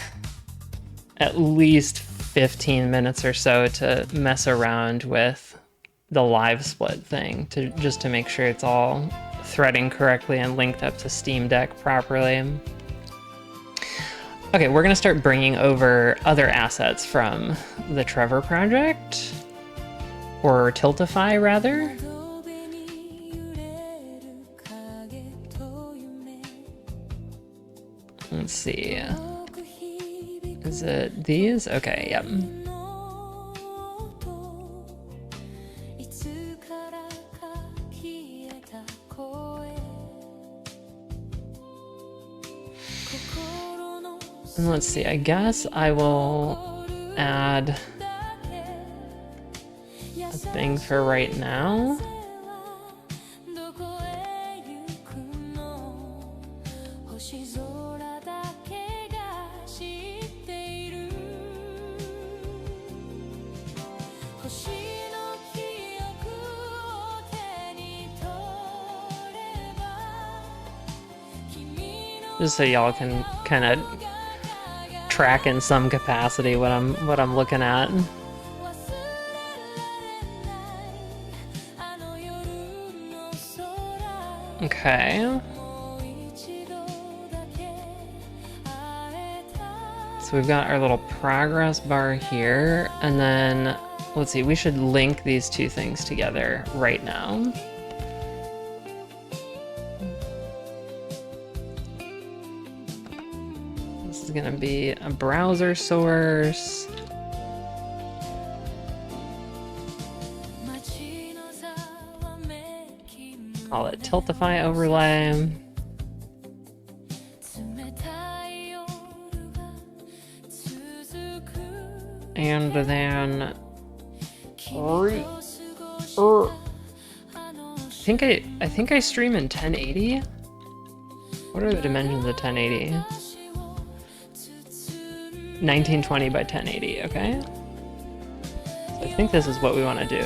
at least 15 minutes or so to mess around with the live split thing, just to make sure it's all threading correctly and linked up to Steam Deck properly. Okay, we're gonna start bringing over other assets from the Trevor project, or Tiltify rather. Let's see. Is it these? Okay, yep. And let's see, I guess I will add a thing for right now. Just so y'all can kind of track in some capacity what I'm looking at. Okay. So we've got our little progress bar here, and then let's see, we should link these two things together right now. This is gonna be a browser source. Call it Tiltify overlay. And then I think I stream in 1080. What are the dimensions of 1080? 1920 by 1080, okay? So I think this is what we want to do.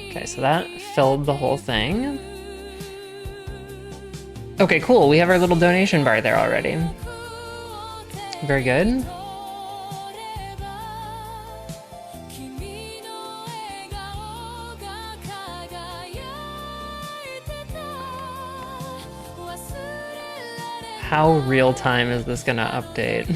Okay, so that filled the whole thing. Okay, cool. We have our little donation bar there already. Very good. How real time is this gonna update?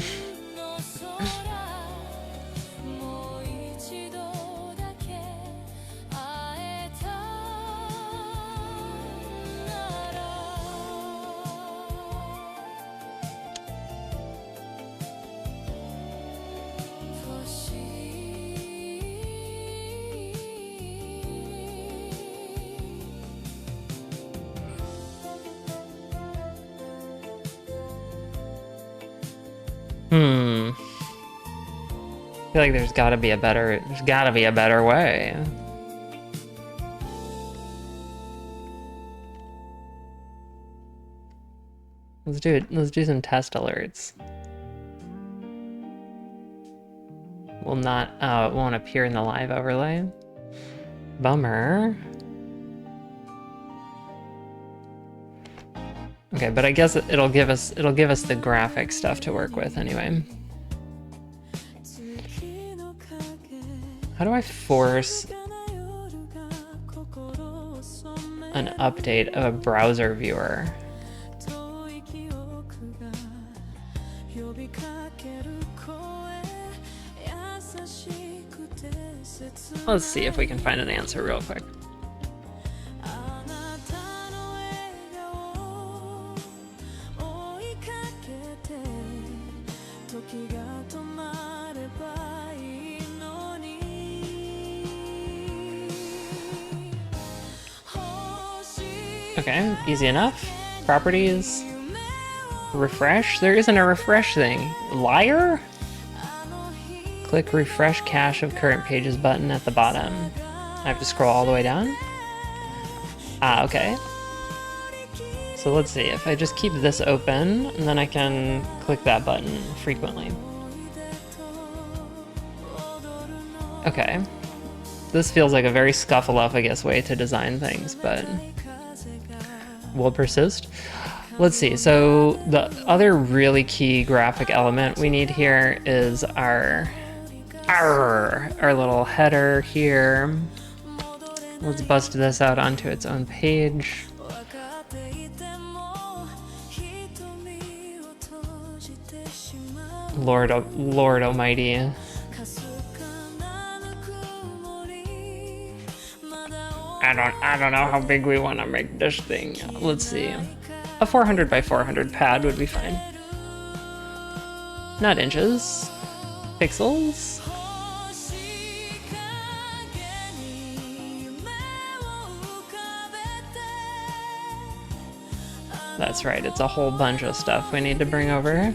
I feel like there's gotta be a better way. Let's do it. Let's do some test alerts. Will not, it won't appear in the live overlay. Bummer. Okay, but I guess it'll give us the graphic stuff to work with anyway. How do I force an update of a browser viewer? Let's see if we can find an answer real quick. Okay, easy enough. Properties. Refresh? There isn't a refresh thing. Liar? Click refresh cache of current pages button at the bottom. I have to scroll all the way down? Ah, okay. So let's see, if I just keep this open, and then I can click that button frequently. Okay. This feels like a very scuffleupagus way to design things, but we'll persist. Let's see, so the other really key graphic element we need here is our little header here. Let's bust this out onto its own page. Lord Almighty. I don't know how big we want to make this thing. Let's see. A 400 by 400 pad would be fine. Not inches. Pixels. That's right, it's a whole bunch of stuff we need to bring over.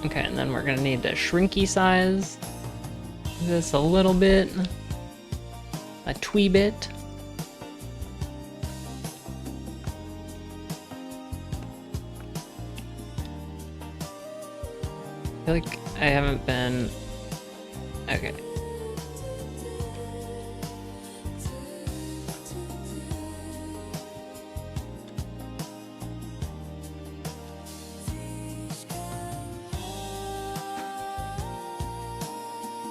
Okay, and then we're gonna need to shrinky size this a little bit, a twee bit. I feel like I haven't been... Okay.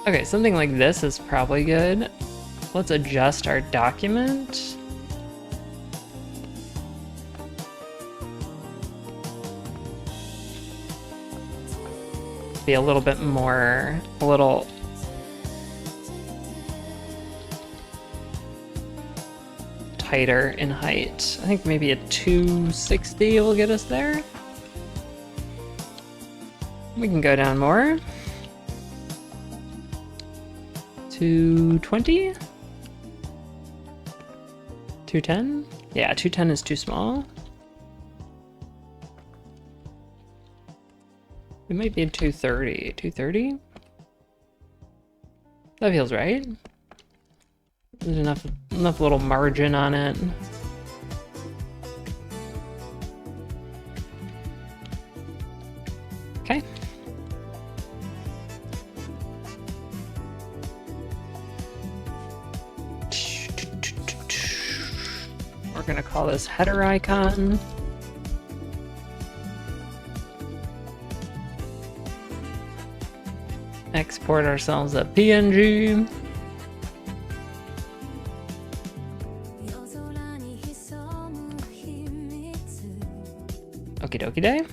Okay, something like this is probably good. Let's adjust our document. Be a little bit more, a little tighter in height. I think maybe a 260 will get us there. We can go down more. 220? 210? Yeah, 210 is too small. It might be 230. 230? That feels right. There's enough little margin on it. Okay. We're gonna call this header icon. Export ourselves a PNG. Okie dokie day.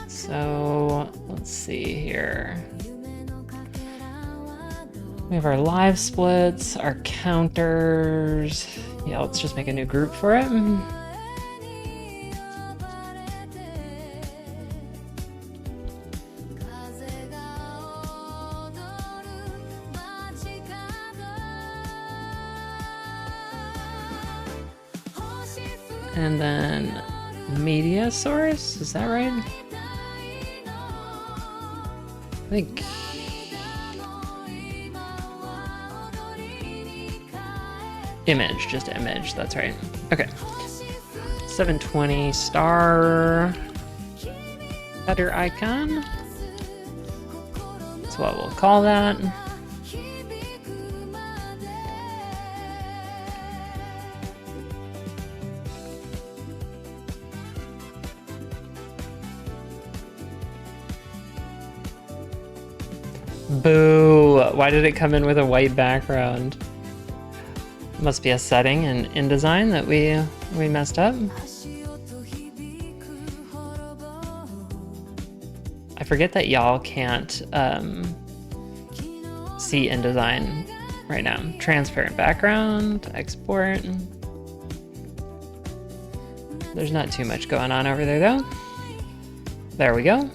So let's see here. We have our live splits, our counters. Yeah, let's just make a new group for it. And then media source, is that right? I think. Image, just image, that's right. Okay. 720 star header icon. That's what we'll call that. Boo! Why did it come in with a white background? Must be a setting in InDesign that we messed up. forget that y'all can't see InDesign right now. Transparent background, export. There's not too much going on over there though. There we go.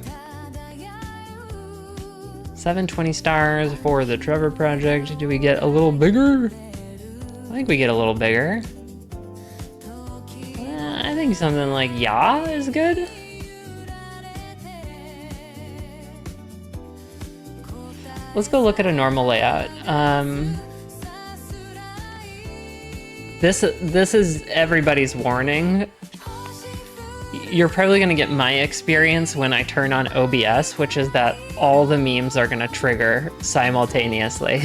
720 stars for the Trevor project. Do we get a little bigger? I think we get a little bigger. I think something like "yeah" is good. Let's go look at a normal layout. This is everybody's warning. You're probably gonna get my experience when I turn on OBS, which is that all the memes are gonna trigger simultaneously.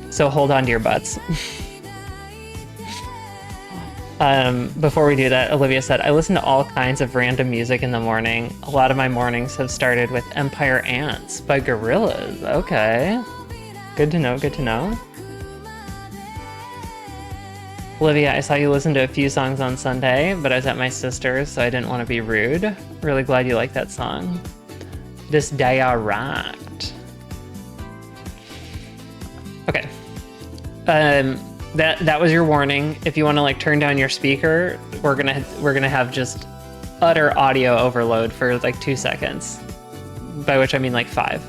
So hold on to your butts. Before we do that, Olivia said, I listen to all kinds of random music in the morning. A lot of my mornings have started with Empire Ants by Gorillaz. Okay. Good to know, good to know. Olivia, I saw you listen to a few songs on Sunday, but I was at my sister's, so I didn't want to be rude. Really glad you like that song. This day I rocked. Okay. That was your warning. If you want to like turn down your speaker, we're gonna have just utter audio overload for like 2 seconds. By which I mean like 5.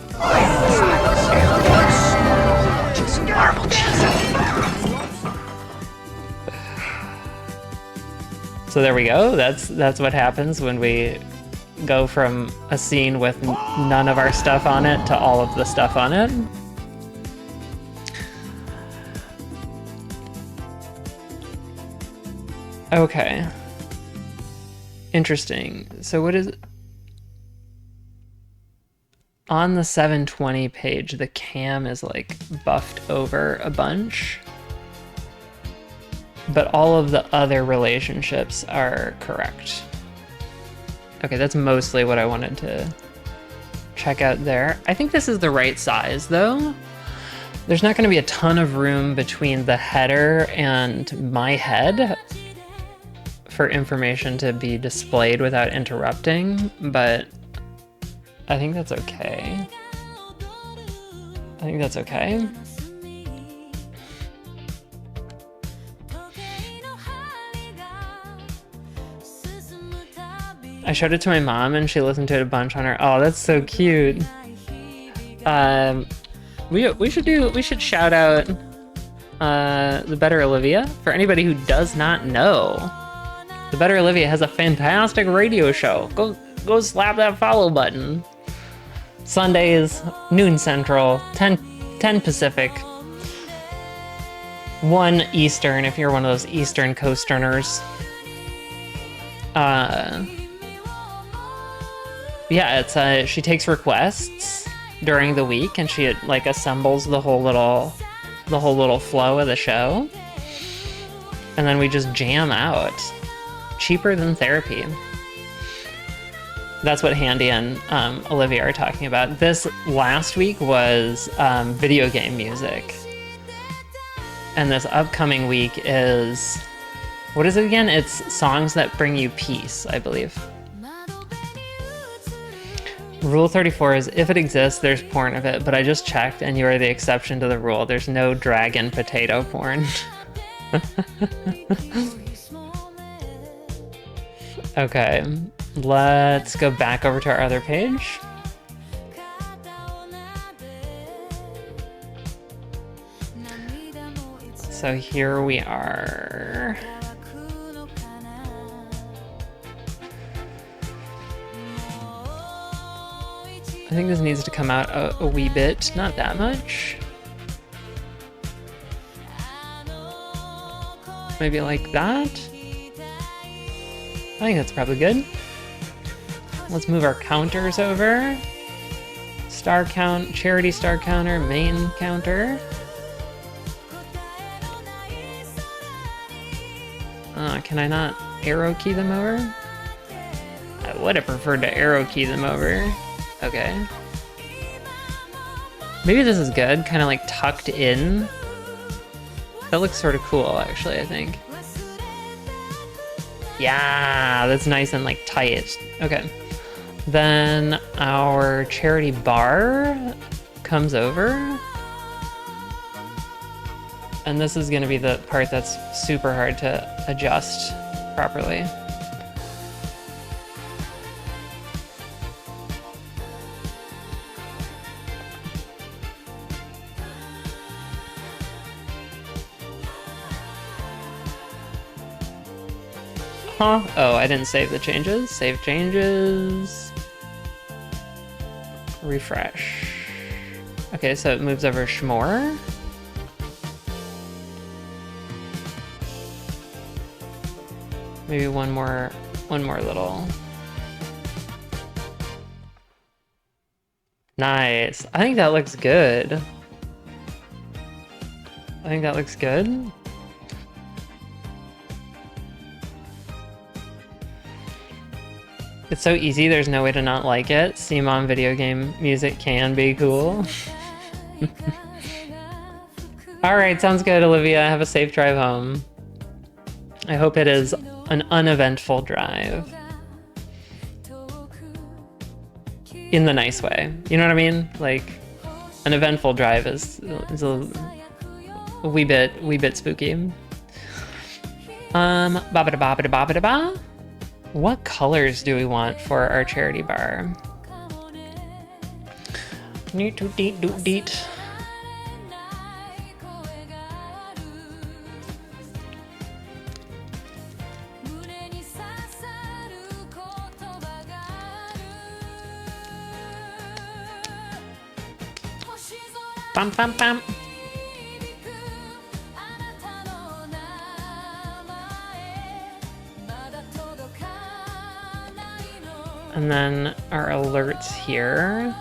So there we go. That's what happens when we go from a scene with none of our stuff on it to all of the stuff on it. Okay. Interesting. So what is... On the 720 page, the cam is like buffed over a bunch. But all of the other relationships are correct. Okay, that's mostly what I wanted to check out there. I think this is the right size though. There's not gonna be a ton of room between the header and my head for information to be displayed without interrupting, but I think that's okay. I think that's okay. I showed it to my mom and she listened to it a bunch on her. Oh, that's so cute. We should shout out The Better Olivia. For anybody who does not know, The Better Olivia has a fantastic radio show. Go slap that follow button. Sundays, noon Central, 10 Pacific, 1 Eastern if you're one of those Eastern Coasterners. Yeah, it's she takes requests during the week and she like assembles the whole little flow of the show, and then we just jam out. Cheaper than therapy. That's what Handy and Olivia are talking about. This last week was video game music, and this upcoming week is, what is it again? It's songs that bring you peace, I believe. Rule 34 is, if it exists, there's porn of it, but I just checked and you are the exception to the rule. There's no dragon potato porn. Okay, let's go back over to our other page. So here we are. I think this needs to come out a wee bit, not that much. Maybe like that. I think that's probably good. Let's move our counters over. Star count, charity star counter, main counter. Can I not arrow key them over? I would have preferred to arrow key them over. Okay. Maybe this is good, kind of like tucked in. That looks sort of cool, actually, I think. Yeah, that's nice and like tight. Okay. Then our charity bar comes over. And this is gonna be the part that's super hard to adjust properly. Huh? Oh, I didn't save the changes. Save changes. Refresh. Okay, so it moves over Schmore. Maybe one more little. Nice. I think that looks good. I think that looks good. It's so easy, there's no way to not like it. CMON video game music can be cool. Alright, sounds good, Olivia. Have a safe drive home. I hope it is an uneventful drive. In the nice way. You know what I mean? Like, an eventful drive is a wee bit spooky. Ba-ba-da-ba-ba-da-ba-ba-da-ba. What colors do we want for our charity bar? Neat to deet doot deet. Bam bam bam. And then our alerts here.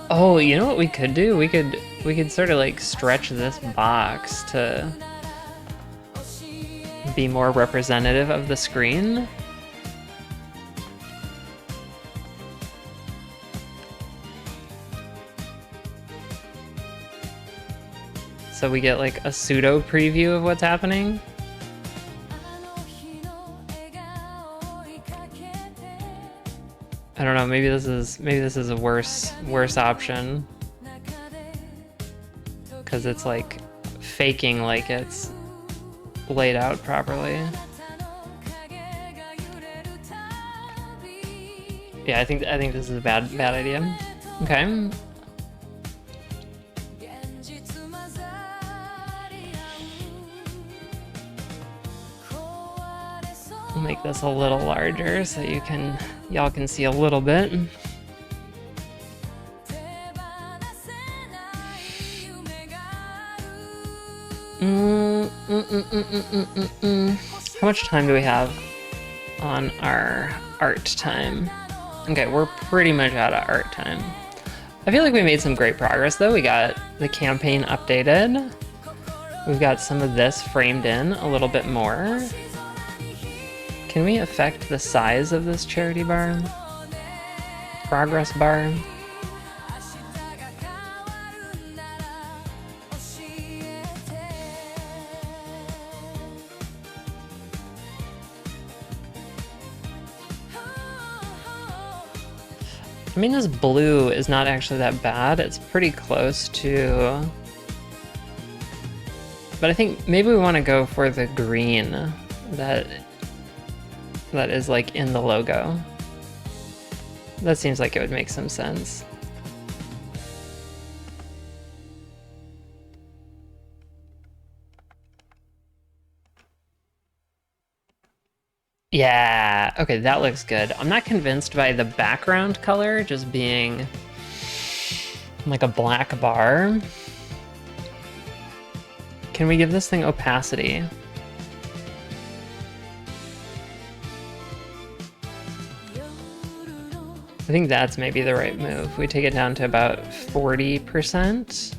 Oh, you know what we could do? We could sort of like stretch this box to be more representative of the screen. So we get like a pseudo preview of what's happening. I don't know, maybe this is a worse option. Cause it's like faking like it's laid out properly. Yeah, I think this is a bad idea. Okay. I'll make this a little larger so y'all can see a little bit. How much time do we have on our art time? Okay, we're pretty much out of art time. I feel like we made some great progress though. We got the campaign updated. We've got some of this framed in a little bit more. Can we affect the size of this charity bar? Progress bar? I mean, this blue is not actually that bad. It's pretty close to... But I think maybe we want to go for the green that is like in the logo. That seems like it would make some sense. Yeah, okay, that looks good. I'm not convinced by the background color just being like a black bar. Can we give this thing opacity? I think that's maybe the right move. We take it down to about 40%.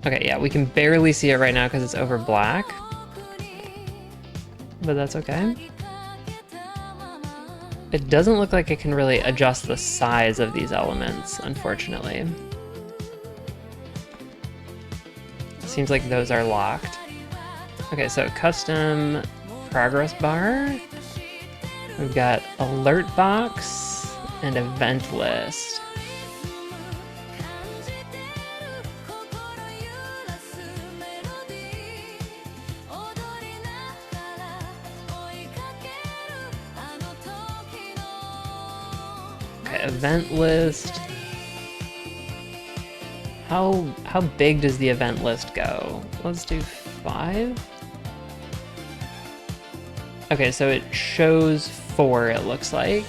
Okay, yeah, we can barely see it right now because it's over black. But that's okay. It doesn't look like I can really adjust the size of these elements, unfortunately. Seems like those are locked. Okay, so custom progress bar. We've got alert box and event list. Okay, event list. How big does the event list go? Let's do 5. Okay, so it shows 4, it looks like.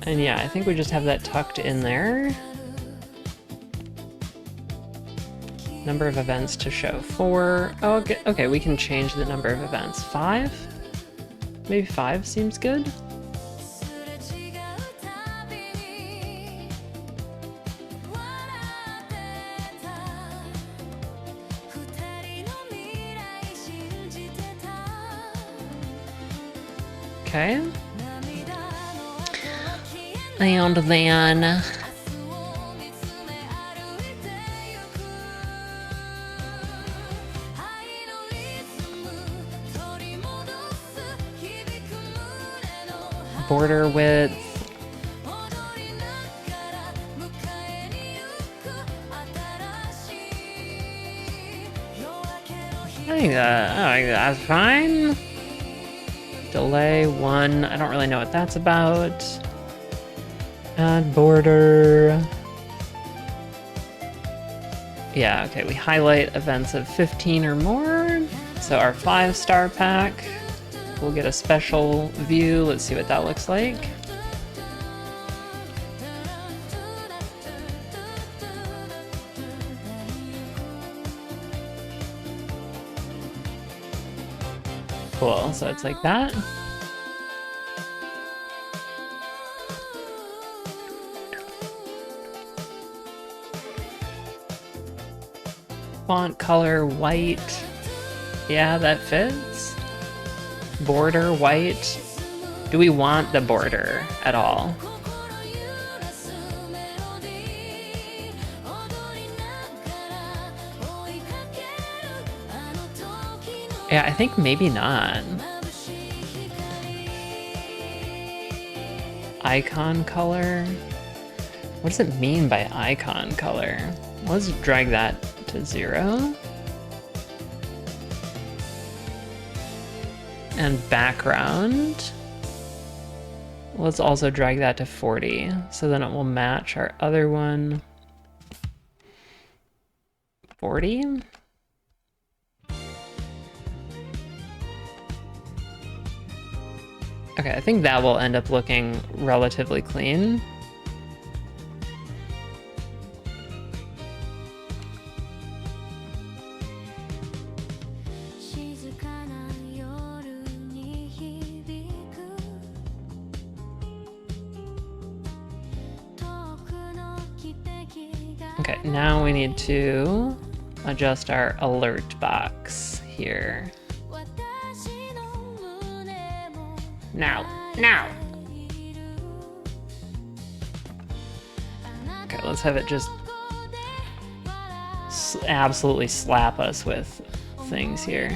And yeah, I think we just have that tucked in there. Number of events to show 4. Oh, okay, we can change the number of events. 5? Maybe 5 seems good. Okay. And then border width. I think that's fine. Delay 1. I don't really know what that's about. Add border. Yeah, okay, we highlight events of 15 or more. So our 5-star pack. We'll get a special view. Let's see what that looks like. Cool, so it's like that. Font color white. Yeah, that fits. Border white. Do we want the border at all? Yeah, I think maybe not. Icon color. What does it mean by icon color? Let's drag that to 0. And background. Let's also drag that to 40. So then it will match our other one. 40. Okay, I think that will end up looking relatively clean. Okay, now we need to adjust our alert box here. Now. Okay, let's have it just absolutely slap us with things here.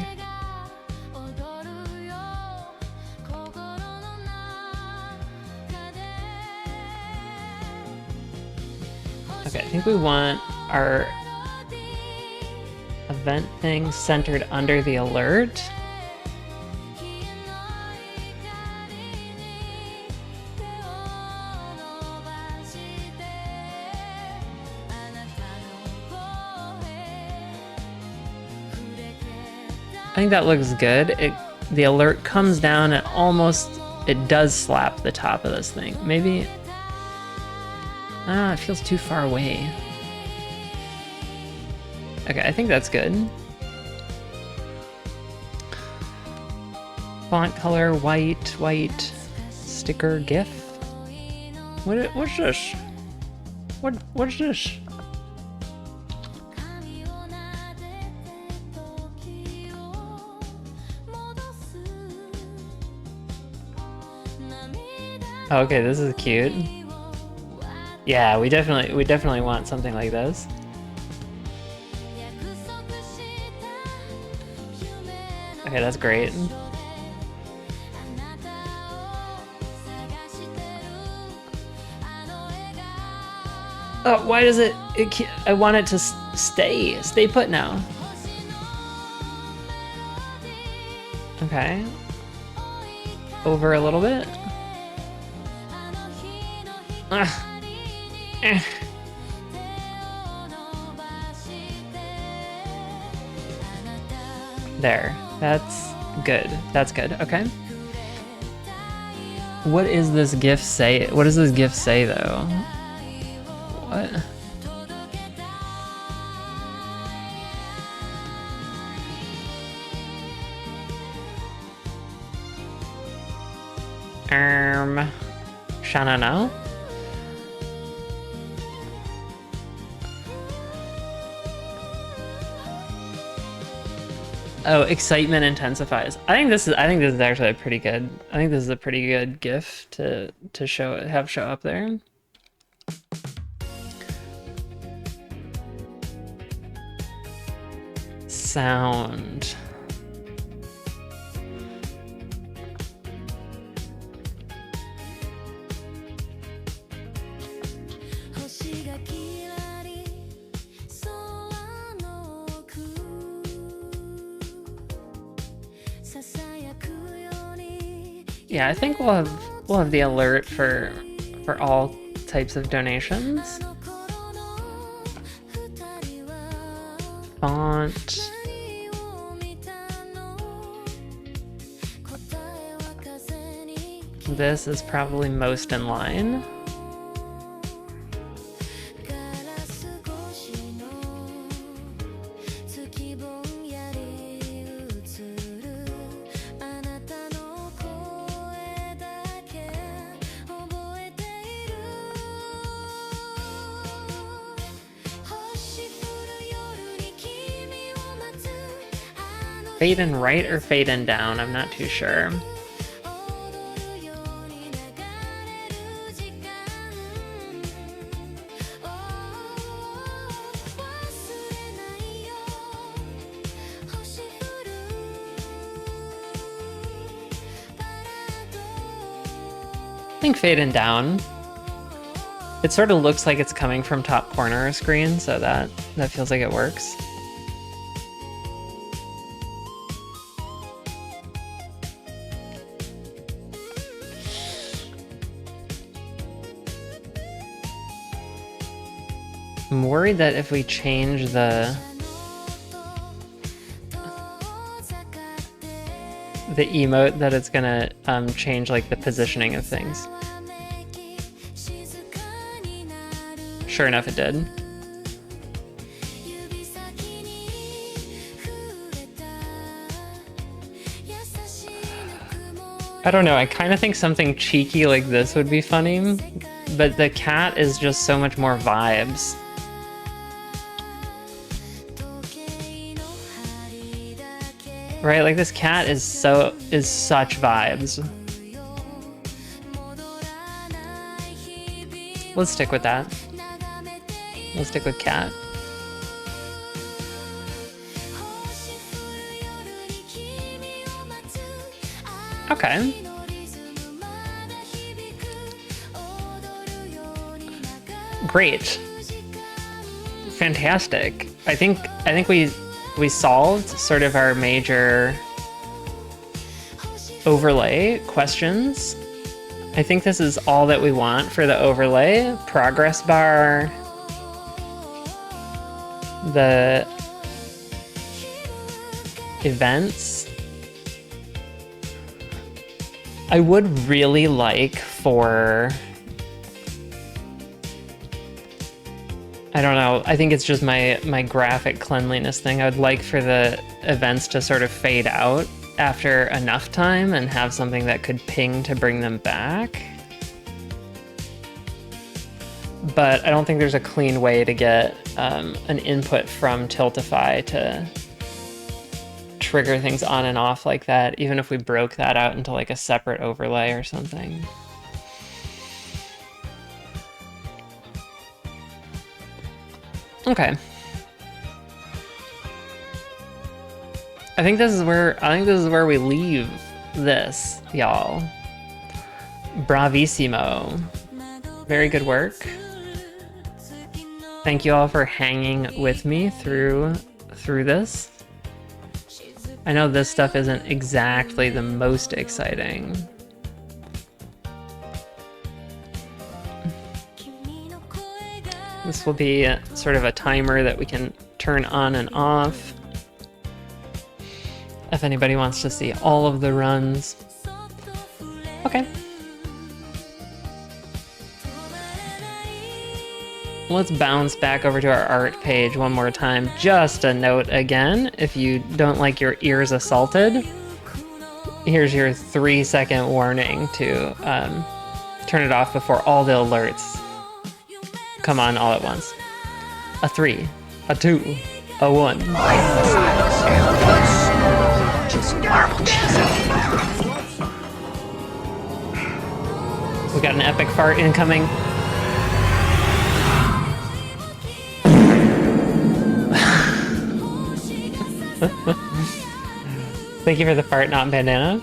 Okay, I think we want our event thing centered under the alert. I think that looks good. The alert comes down and it does slap the top of this thing. Maybe, it feels too far away. Okay, I think that's good. Font color, white, sticker, GIF. What's this? What's this? Okay, this is cute. Yeah, we definitely want something like this. Okay, that's great. Oh, why does it I want it to stay put now. Okay. Over a little bit. There. That's good. That's good. Okay. What is this GIF say? What does this GIF say though? What? Shana now? Oh, excitement intensifies. I think this is actually a pretty good. I think this is a pretty good GIF to show up there. Sound. Yeah, I think we'll have the alert for all types of donations. Font. This is probably most in line. Fade in right or fade in down? I'm not too sure. I think fade in down. It sort of looks like it's coming from top corner of screen, so that feels like it works. I'm worried that if we change the emote that it's gonna change like the positioning of things. Sure enough, it did. I don't know, I kind of think something cheeky like this would be funny, but the cat is just so much more vibes. Right, like this cat is such vibes. Let's stick with that. We'll stick with cat. Okay. Great. Fantastic. I think we solved sort of our major overlay questions. I think this is all that we want for the overlay. Progress bar, the events. I would really like for, I don't know, I think it's just my graphic cleanliness thing. I would like for the events to sort of fade out after enough time and have something that could ping to bring them back. But I don't think there's a clean way to get an input from Tiltify to trigger things on and off like that, even if we broke that out into like a separate overlay or something. Okay. I think this is where we leave this, y'all. Bravissimo. Very good work. Thank you all for hanging with me through this. I know this stuff isn't exactly the most exciting. This will be sort of a timer that we can turn on and off if anybody wants to see all of the runs. Okay. Let's bounce back over to our art page one more time. Just a note again, if you don't like your ears assaulted, here's your 3-second warning to turn it off before all the alerts come on all at once. A 3, a 2, a 1. We got an epic fart incoming. Thank you for the fart, not bandana.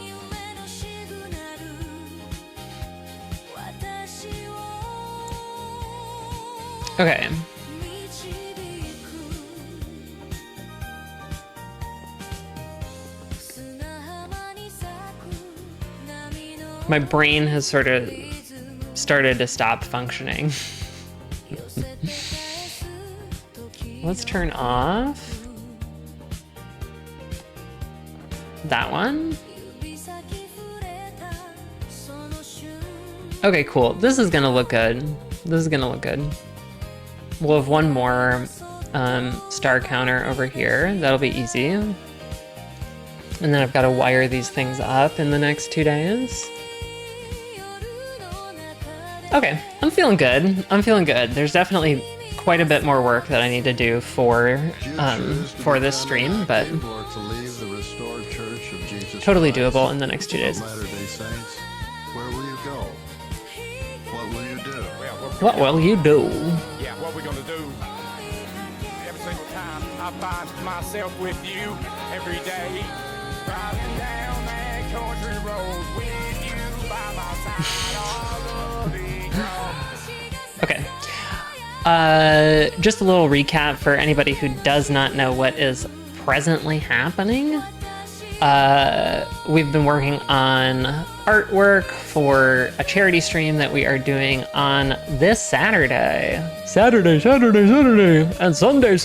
Okay. My brain has sort of started to stop functioning. Let's turn off that one. Okay, cool. This is gonna look good. This is gonna look good. We'll have one more star counter over here. That'll be easy. And then I've got to wire these things up in the next 2 days. Okay, I'm feeling good. I'm feeling good. There's definitely quite a bit more work that I need to do for this stream, but totally doable in the next 2 days. Latter-day Saints, where will you go? What will you do? What will you do? Yeah, what we gonna do? Every single time I find myself with you every day, driving down that country road with you by my side all of the Okay. Just a little recap for anybody who does not know what is presently happening. We've been working on artwork for a charity stream that we are doing on this Saturday. Saturday, and Sunday.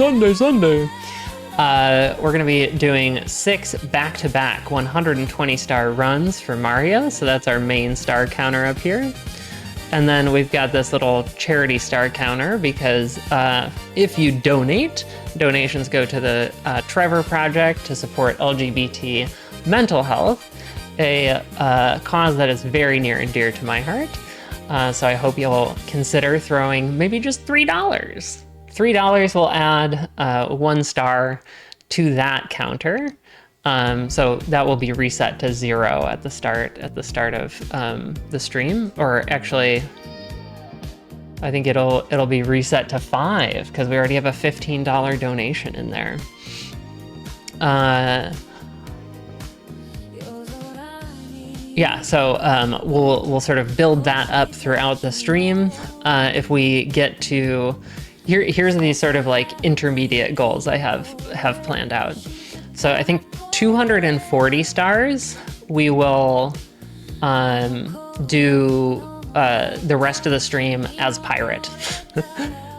We're going to be doing 6 back-to-back 120 star runs for Mario, so that's our main star counter up here. And then we've got this little charity star counter because if you donate, donations go to the Trevor Project to support LGBT mental health, a cause that is very near and dear to my heart. So I hope you'll consider throwing maybe just $3. $3 will add 1 star to that counter. So that will be reset to 0 at the start of the stream, or actually, I think it'll be reset to 5 because we already have a $15 donation in there. Yeah, so we'll sort of build that up throughout the stream. If we get to here's these sort of like intermediate goals I have planned out. So I think 240 stars, we will do the rest of the stream as pirate.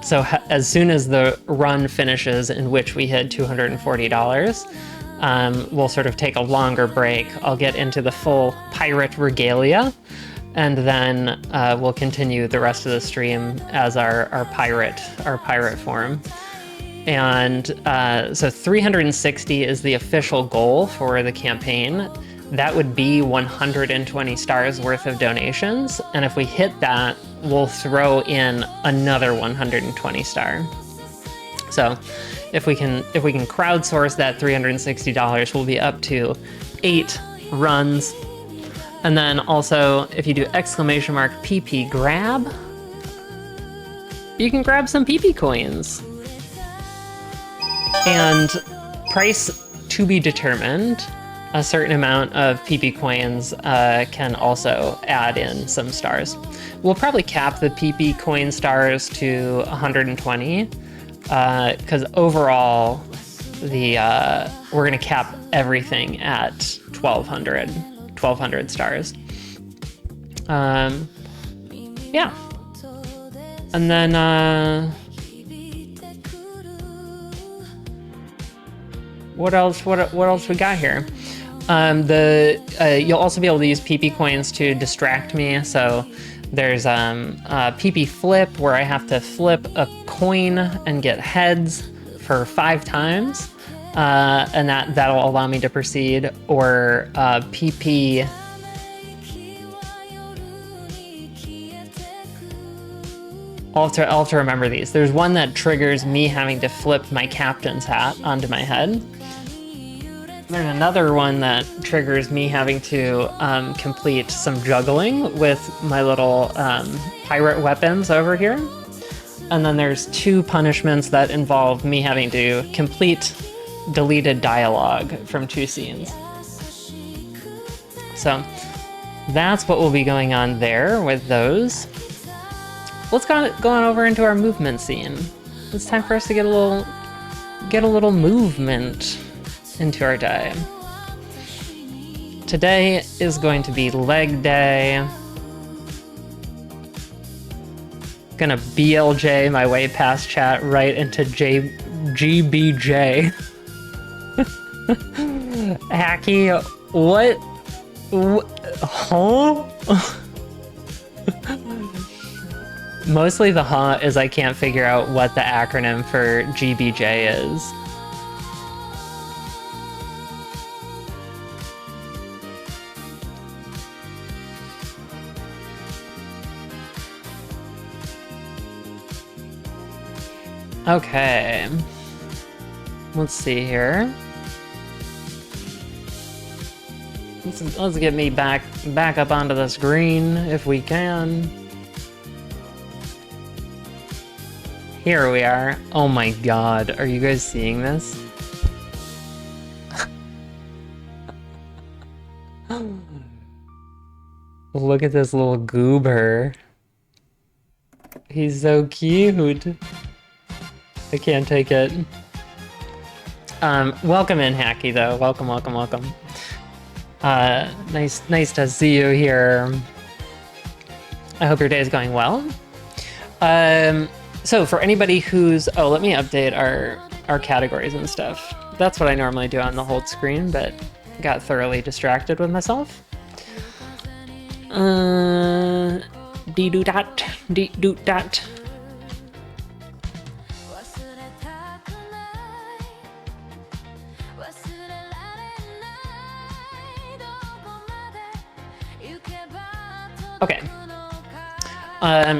So as soon as the run finishes in which we hit $240, we'll sort of take a longer break. I'll get into the full pirate regalia, and then we'll continue the rest of the stream as our pirate form. And so 360 is the official goal for the campaign. That would be 120 stars worth of donations. And if we hit that, we'll throw in another 120 star. So if we can crowdsource that $360, we'll be up to 8 runs. And then also, if you do !PP grab, you can grab some PP coins. And price to be determined. A certain amount of PP coins can also add in some stars. We'll probably cap the PP coin stars to 120, because overall, we're gonna cap everything at 1,200 stars. Yeah. And then, what else we got here? You'll also be able to use PP coins to distract me. So there's PP flip, where I have to flip a coin and get heads for 5 times, and that'll allow me to proceed. Or PP. I'll have to remember these. There's one that triggers me having to flip my captain's hat onto my head. There's another one that triggers me having to complete some juggling with my little pirate weapons over here. And then there's 2 punishments that involve me having to complete deleted dialogue from 2 scenes. So that's what will be going on there with those. Let's go on over into our movement scene. It's time for us to get a little movement into our day. Today is going to be leg day. Gonna BLJ my way past chat right into GBJ. Hacky, what? Huh? Mostly the huh is I can't figure out what the acronym for GBJ is. Okay. Let's see here. Let's get me back up onto the screen if we can. Here we are. Oh my god, are you guys seeing this? Look at this little goober. He's so cute. I can't take it. Welcome in, Hacky, though. Welcome. Nice to see you here. I hope your day is going well. So for anybody who's... Oh, let me update our categories and stuff. That's what I normally do on the hold screen, but got thoroughly distracted with myself. Dee-doo-dat. Okay.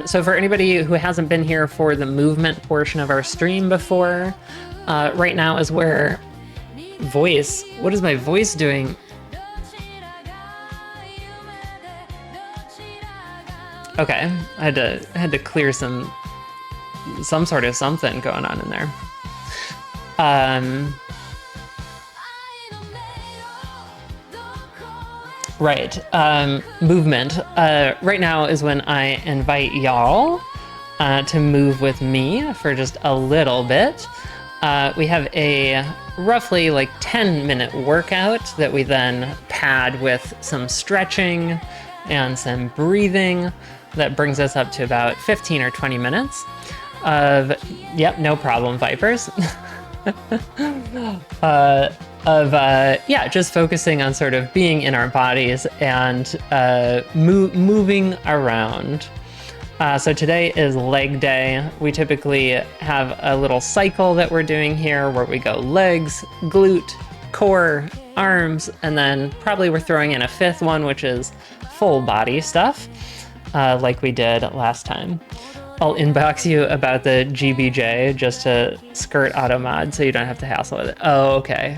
So for anybody who hasn't been here for the movement portion of our stream before, right now is where voice... What is my voice doing? Okay, I had to clear some sort of something going on in there. Right, movement. Right now is when I invite y'all to move with me for just a little bit. We have a roughly like 10-minute workout that we then pad with some stretching and some breathing. That brings us up to about 15 or 20 minutes of, yep, no problem, Vipers. Just focusing on sort of being in our bodies and moving around. So today is leg day. We typically have a little cycle that we're doing here where we go legs, glute, core, arms, and then probably we're throwing in a 5th one, which is full body stuff, like we did last time. I'll inbox you about the GBJ just to skirt automod so you don't have to hassle with it. Oh, okay.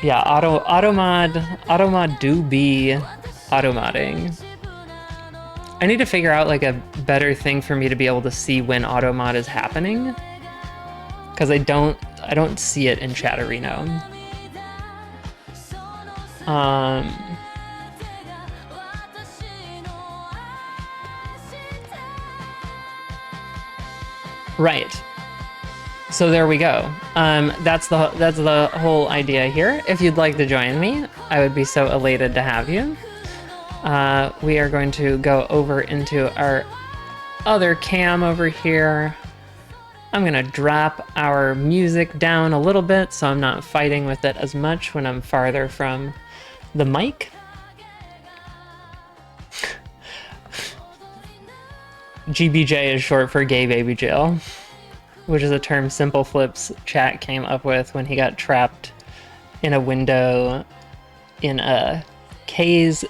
Yeah, automod do be automodding. I need to figure out like a better thing for me to be able to see when auto mod is happening, because I don't see it in Chatterino. Right. So there we go. That's the whole idea here. If you'd like to join me, I would be so elated to have you. We are going to go over into our other cam over here. I'm gonna drop our music down a little bit so I'm not fighting with it as much when I'm farther from the mic. GBJ is short for Gay Baby Jail, which is a term Simple Flip's chat came up with when he got trapped in a window in a K's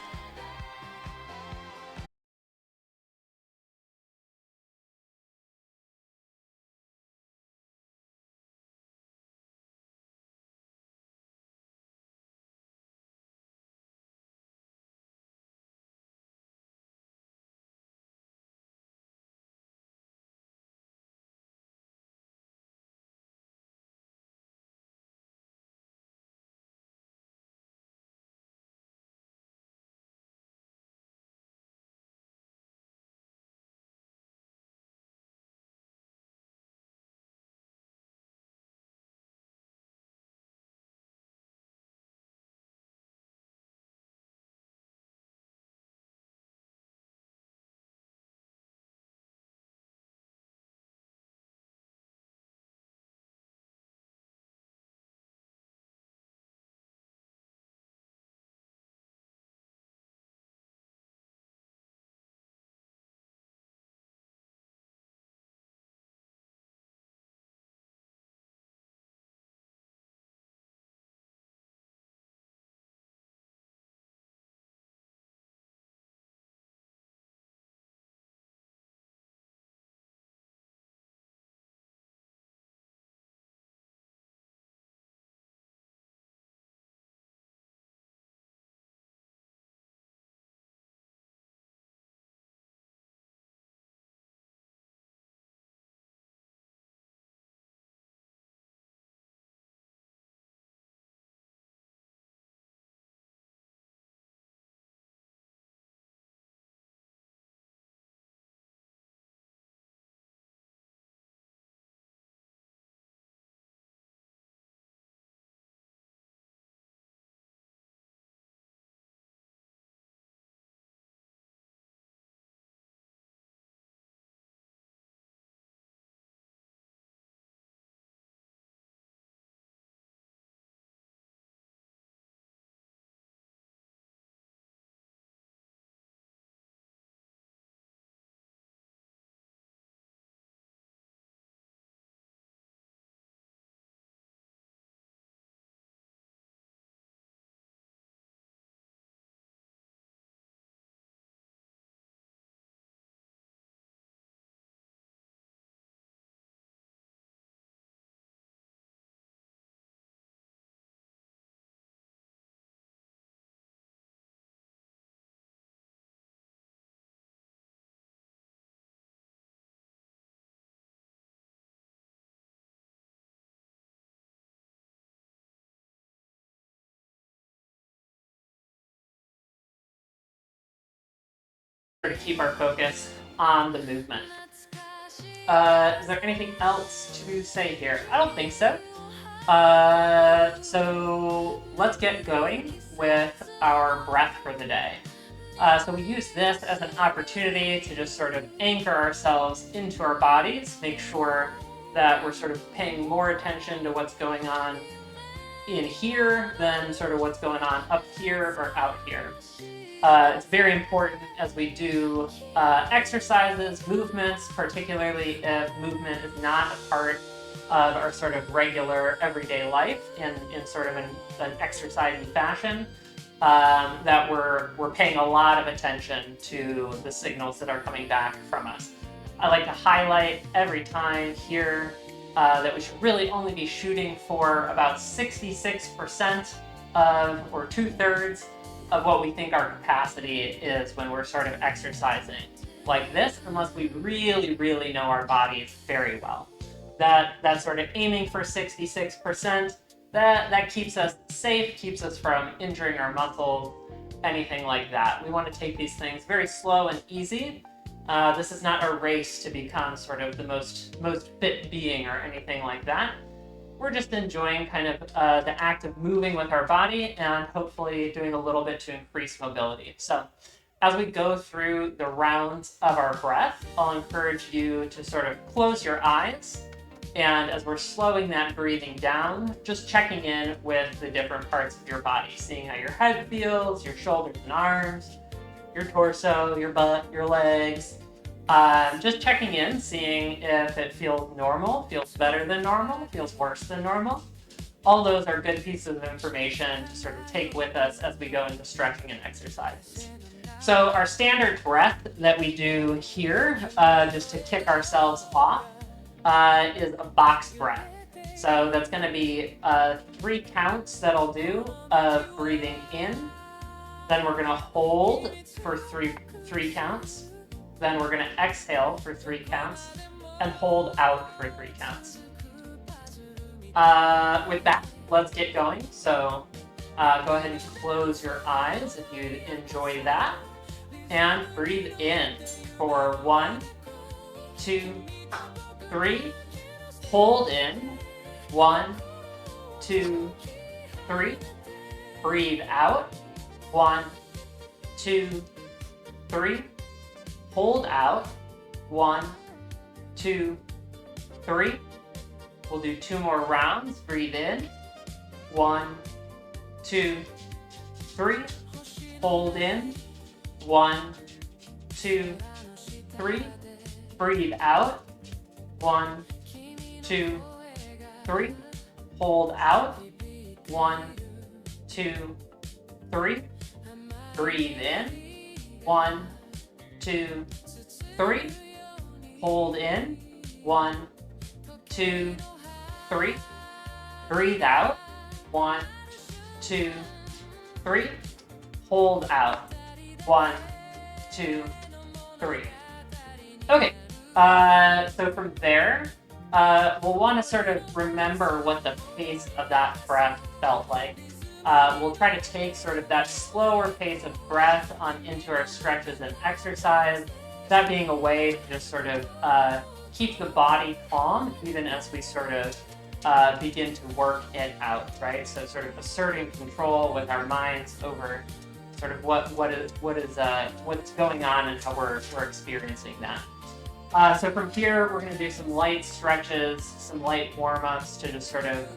to keep our focus on the movement. Is there anything else to say here? I don't think so. So let's get going with our breath for the day. So we use this as an opportunity to just sort of anchor ourselves into our bodies, make sure that we're sort of paying more attention to what's going on in here than sort of what's going on up here or out here. It's very important as we do exercises, movements, particularly if movement is not a part of our sort of regular everyday life in sort of an exercising fashion, that we're paying a lot of attention to the signals that are coming back from us. I like to highlight every time here that we should really only be shooting for about 66% of, or 2/3 of what we think our capacity is when we're sort of exercising like this, unless we really, really know our bodies very well. That sort of aiming for 66%, that keeps us safe, keeps us from injuring our muscles, anything like that. We want to take these things very slow and easy. This is not a race to become sort of the most fit being or anything like that. We're just enjoying kind of the act of moving with our body and hopefully doing a little bit to increase mobility. So as we go through the rounds of our breath, I'll encourage you to sort of close your eyes. And as we're slowing that breathing down, just checking in with the different parts of your body, seeing how your head feels, your shoulders and arms, your torso, your butt, your legs. Just checking in, seeing if it feels normal, feels better than normal, feels worse than normal. All those are good pieces of information to sort of take with us as we go into stretching and exercises. So our standard breath that we do here, just to kick ourselves off, is a box breath. So that's going to be 3 counts that I'll do of breathing in. Then we're going to hold for three counts. Then we're going to exhale for 3 counts and hold out for 3 counts. With that, let's get going. So go ahead and close your eyes if you enjoy that. And breathe in for 1, 2, 3. Hold in. 1, 2, 3. Breathe out. 1, 2, 3. Hold out. 1, 2, 3. We'll do 2 more rounds. Breathe in. 1, 2, 3. Hold in. 1, 2, 3. Breathe out. 1, 2, 3. Hold out. 1, 2, 3. Breathe in. 1, 2, 3. Hold in. 1, 2, 3. Breathe out. 1, 2, 3. Hold out. 1, 2, 3. Okay. So from there, we'll want to sort of remember what the pace of that breath felt like. We'll try to take sort of that slower pace of breath on into our stretches and exercise, that being a way to just sort of keep the body calm even as we sort of begin to work it out, right? So sort of asserting control with our minds over sort of what's going on and how we're experiencing that. So from here, we're going to do some light stretches, some light warm-ups to just sort of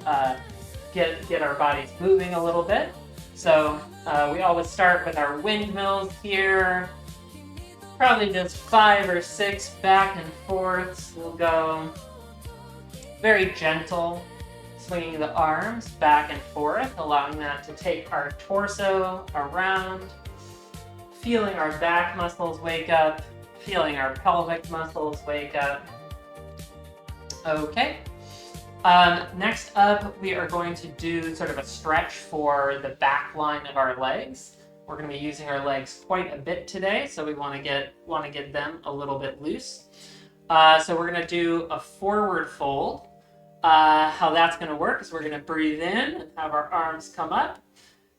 get our bodies moving a little bit. So we always start with our windmills here. Probably just 5 or 6 back and forths. We'll go very gentle, swinging the arms back and forth, allowing that to take our torso around, feeling our back muscles wake up, feeling our pelvic muscles wake up. Okay. Next up, we are going to do sort of a stretch for the back line of our legs. We're going to be using our legs quite a bit today, so we want to get them a little bit loose. So we're going to do a forward fold. How that's going to work is we're going to breathe in and have our arms come up.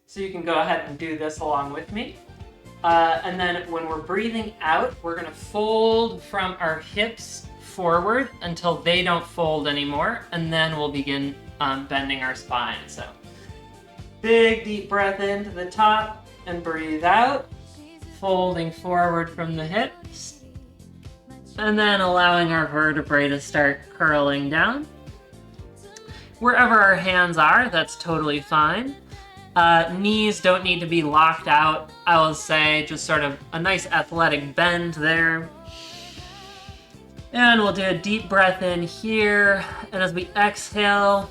So you can go ahead and do this along with me. And then when we're breathing out, we're going to fold from our hips forward until they don't fold anymore, and then we'll begin bending our spine. So big deep breath into the top and breathe out, folding forward from the hips, and then allowing our vertebrae to start curling down. Wherever our hands are, that's totally fine. Knees don't need to be locked out. I will say just sort of a nice athletic bend there. And we'll do a deep breath in here. And as we exhale,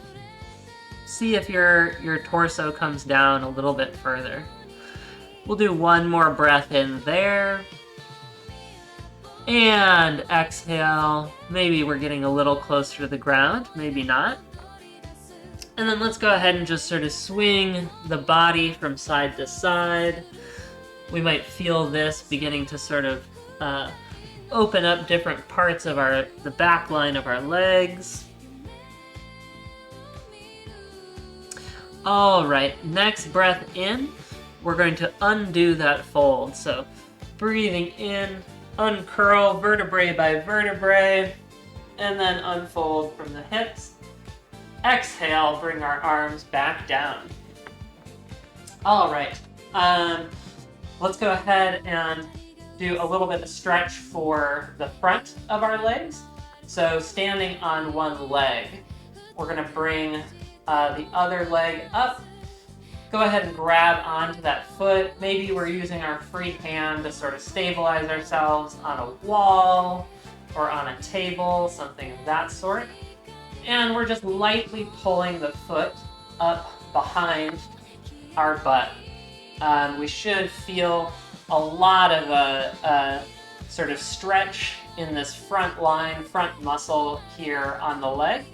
see if your torso comes down a little bit further. We'll do 1 more breath in there. And exhale. Maybe we're getting a little closer to the ground, maybe not. And then let's go ahead and just sort of swing the body from side to side. We might feel this beginning to sort of open up different parts of the back line of our legs. All right, next breath in, we're going to undo that fold. So breathing in, uncurl vertebrae by vertebrae, and then unfold from the hips. Exhale, bring our arms back down. All right, let's go ahead and do a little bit of stretch for the front of our legs. So standing on one leg, we're gonna bring the other leg up. Go ahead and grab onto that foot. Maybe we're using our free hand to sort of stabilize ourselves on a wall or on a table, something of that sort. And we're just lightly pulling the foot up behind our butt. We should feel a lot of a sort of stretch in this front line, front muscle here on the leg.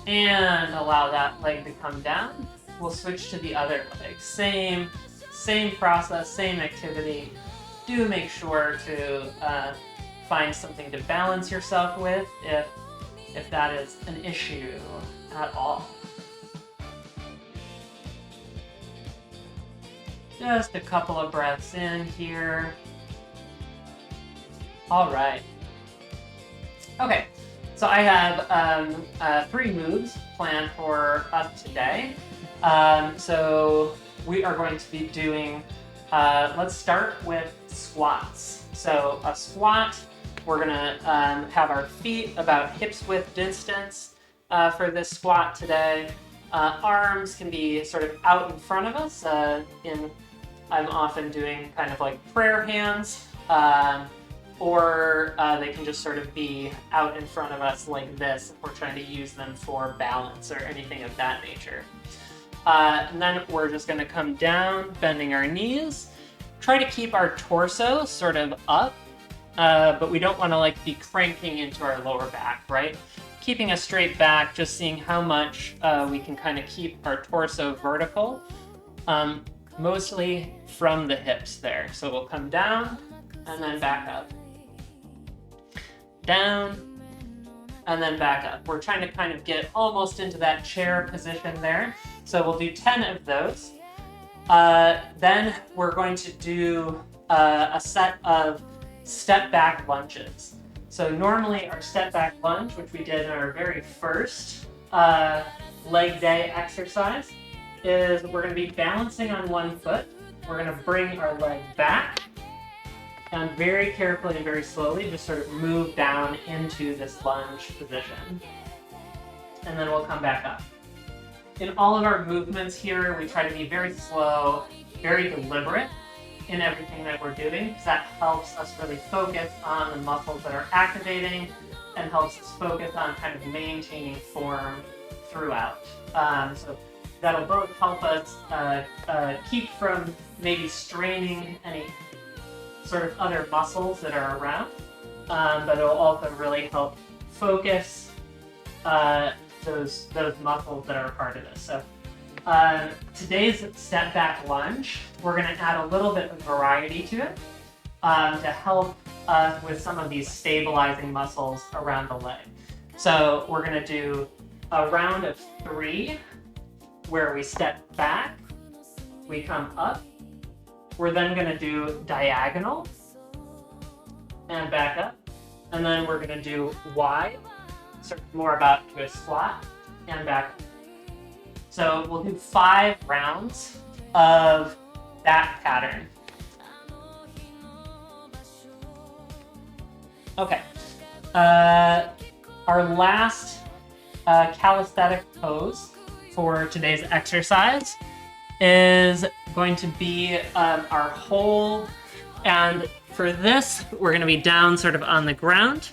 And allow that leg to come down. We'll switch to the other leg. Same process, same activity. Do make sure to find something to balance yourself with if that is an issue at all. Just a couple of breaths in here. All right. Okay, so I have 3 moves planned for us today. So we are going to be doing, let's start with squats. So a squat, we're gonna have our feet about hips width distance for this squat today. Arms can be sort of out in front of us. I'm often doing kind of like prayer hands, or they can just sort of be out in front of us like this if we're trying to use them for balance or anything of that nature. And then we're just gonna come down, bending our knees. Try to keep our torso sort of up, but we don't wanna like be cranking into our lower back, right? Keeping a straight back, just seeing how much we can kind of keep our torso vertical, mostly from the hips there. So we'll come down and then back up. Down and then back up. We're trying to kind of get almost into that chair position there. So we'll do 10 of those. Then we're going to do a set of step back lunges. So normally our step back lunge, which we did in our very first leg day exercise, is we're going to be balancing on one foot. We're going to bring our leg back and very carefully and very slowly just sort of move down into this lunge position. And then we'll come back up. In all of our movements here, we try to be very slow, very deliberate in everything that we're doing, because that helps us really focus on the muscles that are activating and helps us focus on kind of maintaining form throughout. So that'll both help us keep from maybe straining any sort of other muscles that are around, but it'll also really help focus those muscles that are a part of this. So today's step back lunge, we're going to add a little bit of variety to it to help us with some of these stabilizing muscles around the leg. So we're going to do a round of 3 where we step back, we come up. We're then going to do diagonal and back up. And then we're going to do wide, sort of more about to a squat and back up. So we'll do 5 rounds of that pattern. Okay. Our last calisthenic pose for today's exercise is going to be our hold. And for this, we're going to be down sort of on the ground.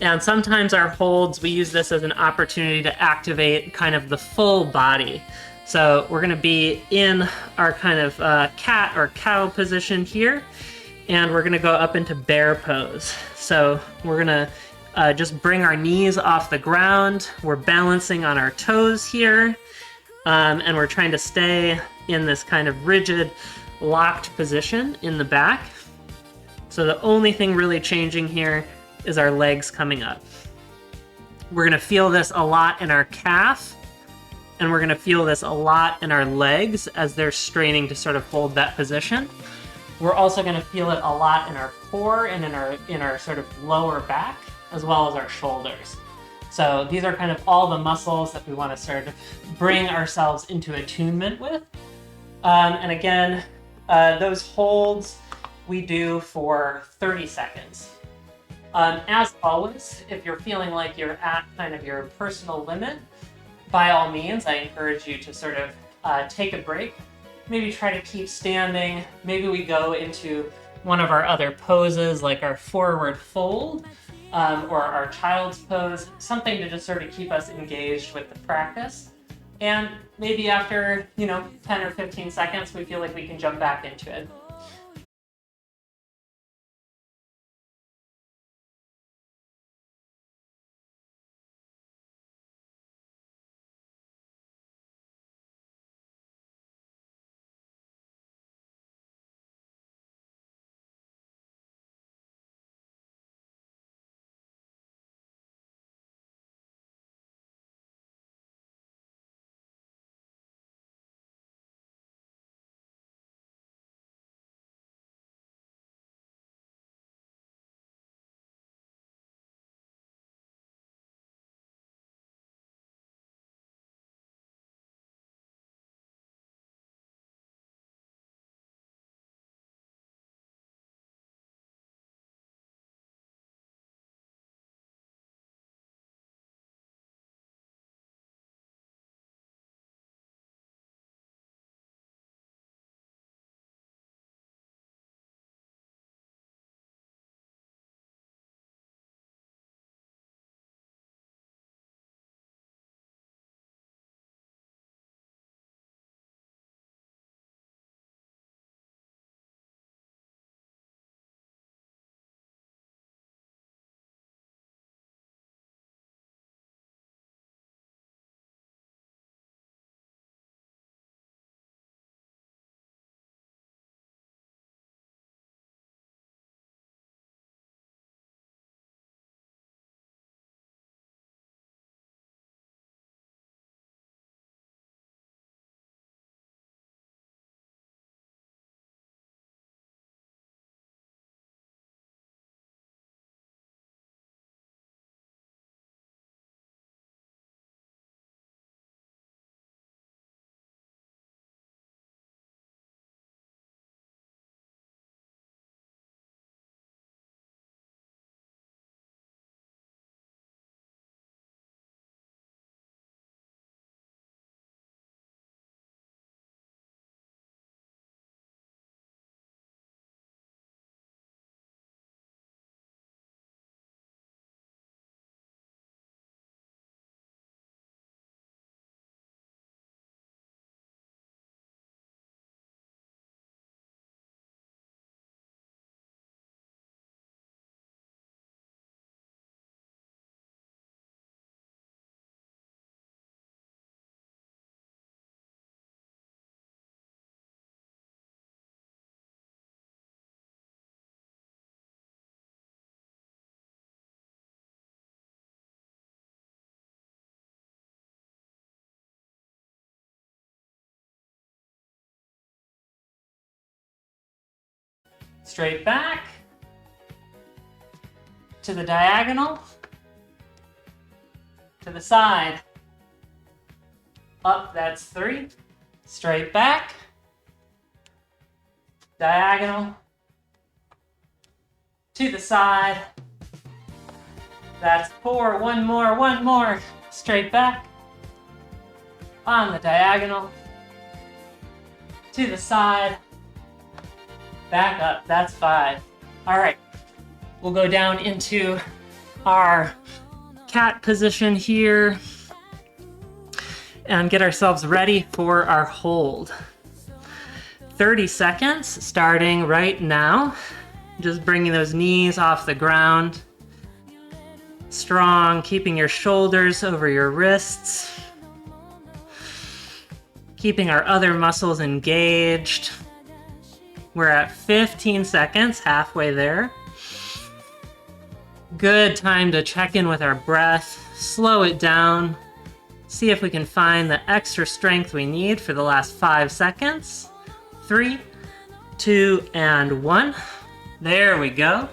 And sometimes our holds, we use this as an opportunity to activate kind of the full body. So we're going to be in our kind of cat or cow position here. And we're going to go up into bear pose. So we're going to just bring our knees off the ground. We're balancing on our toes here, and we're trying to stay in this kind of rigid, locked position in the back. So the only thing really changing here is our legs coming up. We're gonna feel this a lot in our calf, and we're gonna feel this a lot in our legs as they're straining to sort of hold that position. We're also gonna feel it a lot in our core and in our sort of lower back, as well as our shoulders. So these are kind of all the muscles that we wanna sort of bring ourselves into attunement with. And again, those holds we do for 30 seconds. As always, if you're feeling like you're at kind of your personal limit, by all means, I encourage you to sort of take a break, maybe try to keep standing. Maybe we go into one of our other poses, like our forward fold, or our child's pose, something to just sort of keep us engaged with the practice. And maybe after, 10 or 15 seconds, we feel like we can jump back into it. Straight back, to the diagonal, to the side, up, that's 3, straight back, diagonal, to the side, that's 4, one more, straight back, on the diagonal, to the side, back up, that's 5. All right, we'll go down into our cat position here and get ourselves ready for our hold. 30 seconds, starting right now. Just bringing those knees off the ground. Strong, keeping your shoulders over your wrists. Keeping our other muscles engaged. We're at 15 seconds, halfway there. Good time to check in with our breath, slow it down, see if we can find the extra strength we need for the last 5 seconds. 3, 2, and 1. There we go.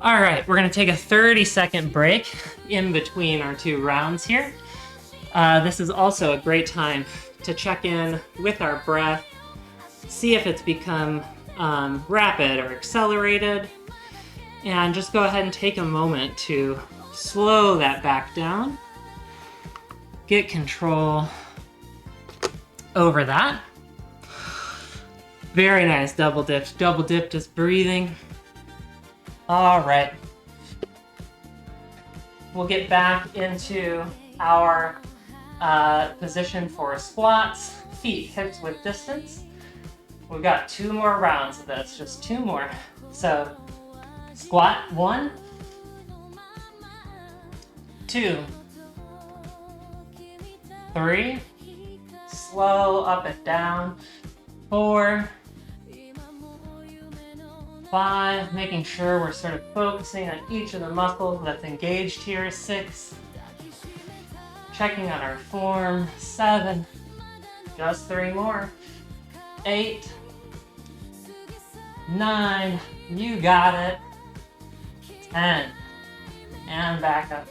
All right, we're gonna take a 30-second break in between our 2 rounds here. This is also a great time to check in with our breath, see if it's become rapid or accelerated, and just go ahead and take a moment to slow that back down, get control over that. Very nice, double dipped. Double dip, just breathing. All right. We'll get back into our position for squats, feet hips width distance. We've got 2 more rounds of this, just 2 more. So squat 1, 2, 3, slow up and down, 4, 5, making sure we're sort of focusing on each of the muscles that's engaged here, 6, checking on our form, 7, just 3 more, 8, 9, you got it, 10, and back up.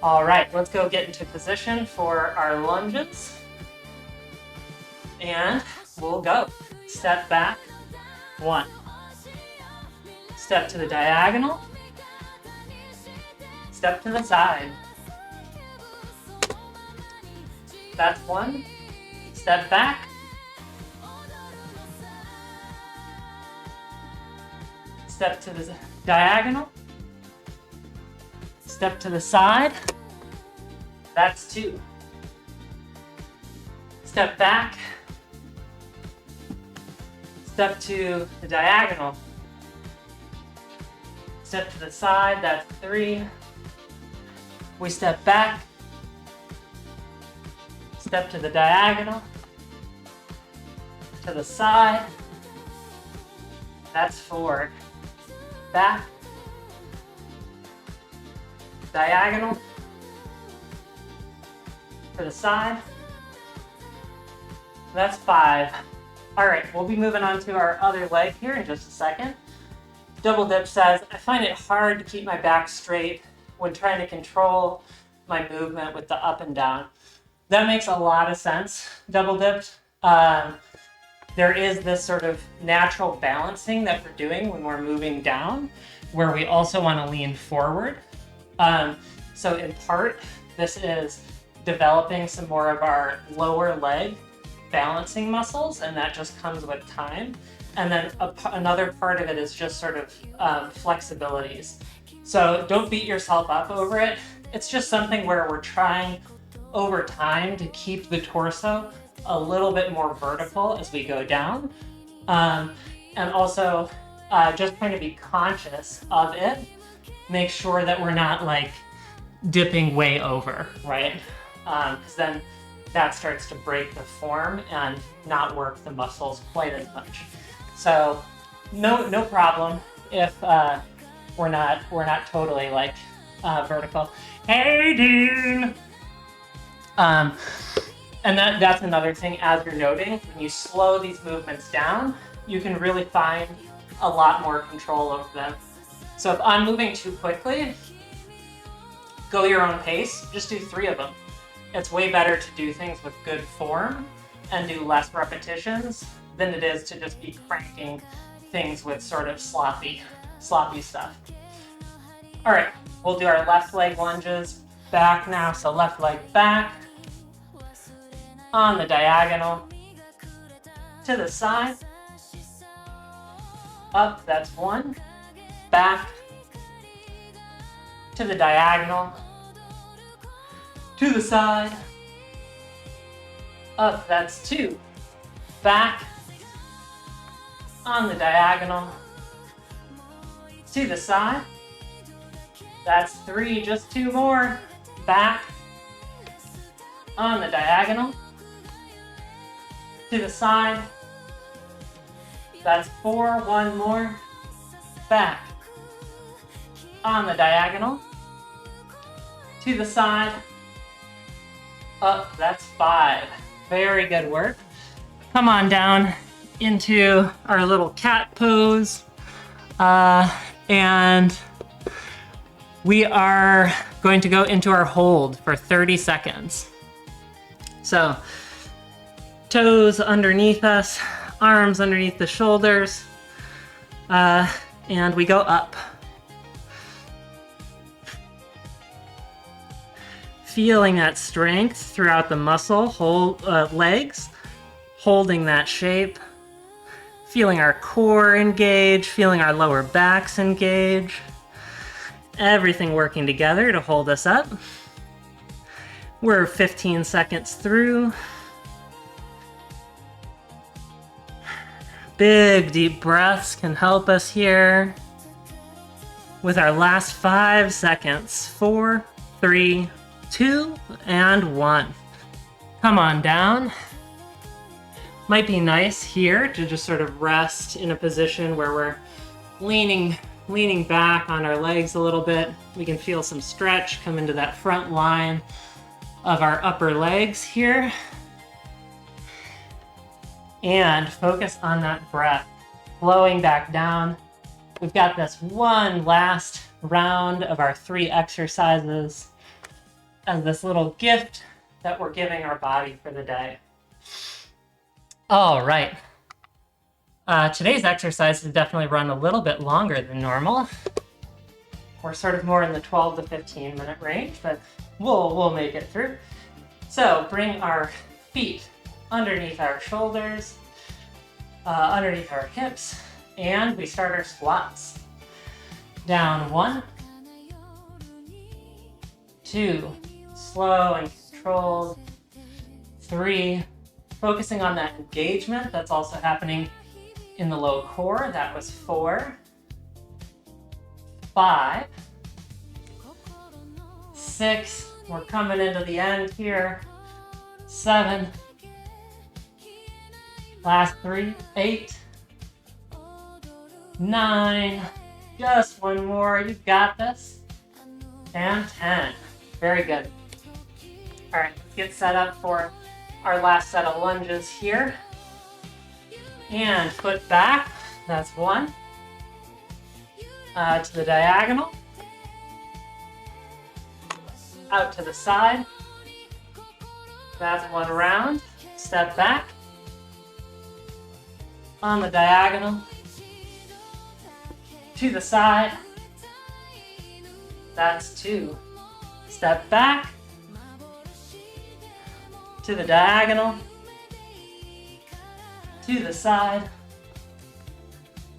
All right, let's go get into position for our lunges. And we'll go. Step back, 1. Step to the diagonal. Step to the side. That's 1. Step back. Step to the diagonal. Step to the side. That's 2. Step back. Step to the diagonal. Step to the side, that's 3. We step back. Step to the diagonal. To the side. That's 4. Back. Diagonal. To the side. That's 5. All right, we'll be moving on to our other leg here in just a second. Double dip says, I find it hard to keep my back straight when trying to control my movement with the up and down. That makes a lot of sense, double dipped. There is this sort of natural balancing that we're doing when we're moving down, where we also want to lean forward. So in part, this is developing some more of our lower leg balancing muscles, and that just comes with time. And then another part of it is just sort of flexibilities. So don't beat yourself up over it. It's just something where we're trying over time to keep the torso a little bit more vertical as we go down. And also just trying to be conscious of it. Make sure that we're not like dipping way over, right? Because then that starts to break the form and not work the muscles quite as much. So no problem if we're not totally like vertical. Hey, Dean! And that's another thing, as you're noting, when you slow these movements down, you can really find a lot more control over them. So if I'm moving too quickly, go your own pace, just do 3 of them. It's way better to do things with good form and do less repetitions than it is to just be cranking things with sort of sloppy stuff. All right, we'll do our left leg lunges back now. So left leg back on the diagonal to the side, up, that's 1, back to the diagonal, to the side, up, that's 2, back on the diagonal, to the side, That's 3, just 2 more. Back on the diagonal. To the side. That's 4, 1 more. Back on the diagonal. To the side. Up, that's 5. Very good work. Come on down into our little cat pose. And we are going to go into our hold for 30 seconds. So, toes underneath us, arms underneath the shoulders, and we go up. Feeling that strength throughout the muscle, legs, holding that shape, feeling our core engage, feeling our lower backs engage, everything working together to hold us up. We're 15 seconds through. Big deep breaths can help us here. With our last 5 seconds, 4, 3, 2, and 1. Come on down. Might be nice here to just sort of rest in a position where we're leaning back on our legs a little bit. We can feel some stretch come into that front line of our upper legs here. And focus on that breath, flowing back down. We've got this one last round of our 3 exercises as this little gift that we're giving our body for the day. All right. Today's exercise has definitely run a little bit longer than normal. We're sort of more in the 12 to 15 minute range, but we'll make it through. So bring our feet underneath our shoulders, underneath our hips, and we start our squats. Down 1, 2, slow and controlled, 3, focusing on that engagement that's also happening in the low core. That was 4, 5, 6, we're coming into the end here, 7, last 3, 8, 9, just one more, you got this, and 10. Very good. All right, let's get set up for our last set of lunges here. And foot back, that's 1. To the diagonal. Out to the side. That's 1 round. Step back. On the diagonal. To the side. That's 2. Step back. To the diagonal. To the side.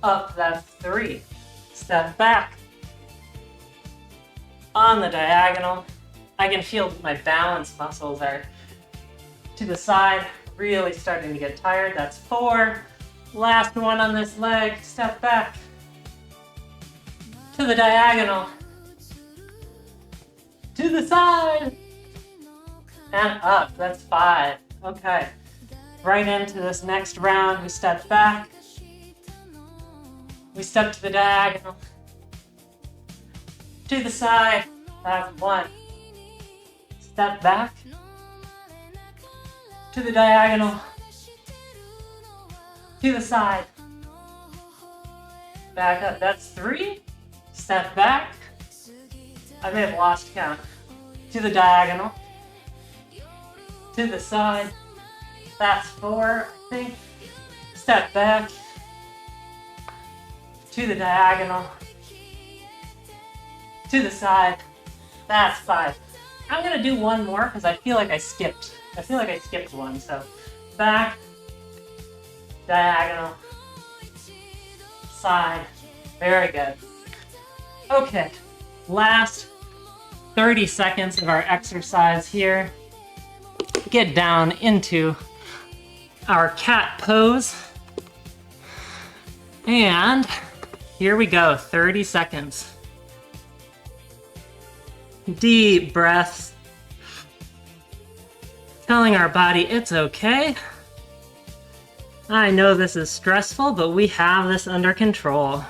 Up, that's 3. Step back. On the diagonal. I can feel my balance muscles are to the side, really starting to get tired. That's 4. Last one on this leg. Step back. To the diagonal. To the side. And up, that's 5. Okay. Right into this next round, we step back. We step to the diagonal. To the side, that's 1. Step back. To the diagonal. To the side. Back up, that's 3. Step back. I may have lost count. To the diagonal. To the side. That's 4, I think. Step back. To the diagonal. To the side. That's 5. I'm gonna do one more because I feel like I skipped one. So back, diagonal, side. Very good. Okay, last 30 seconds of our exercise here. Get down into our cat pose. And here we go, 30 seconds. Deep breaths. Telling our body it's okay. I know this is stressful, but we have this under control.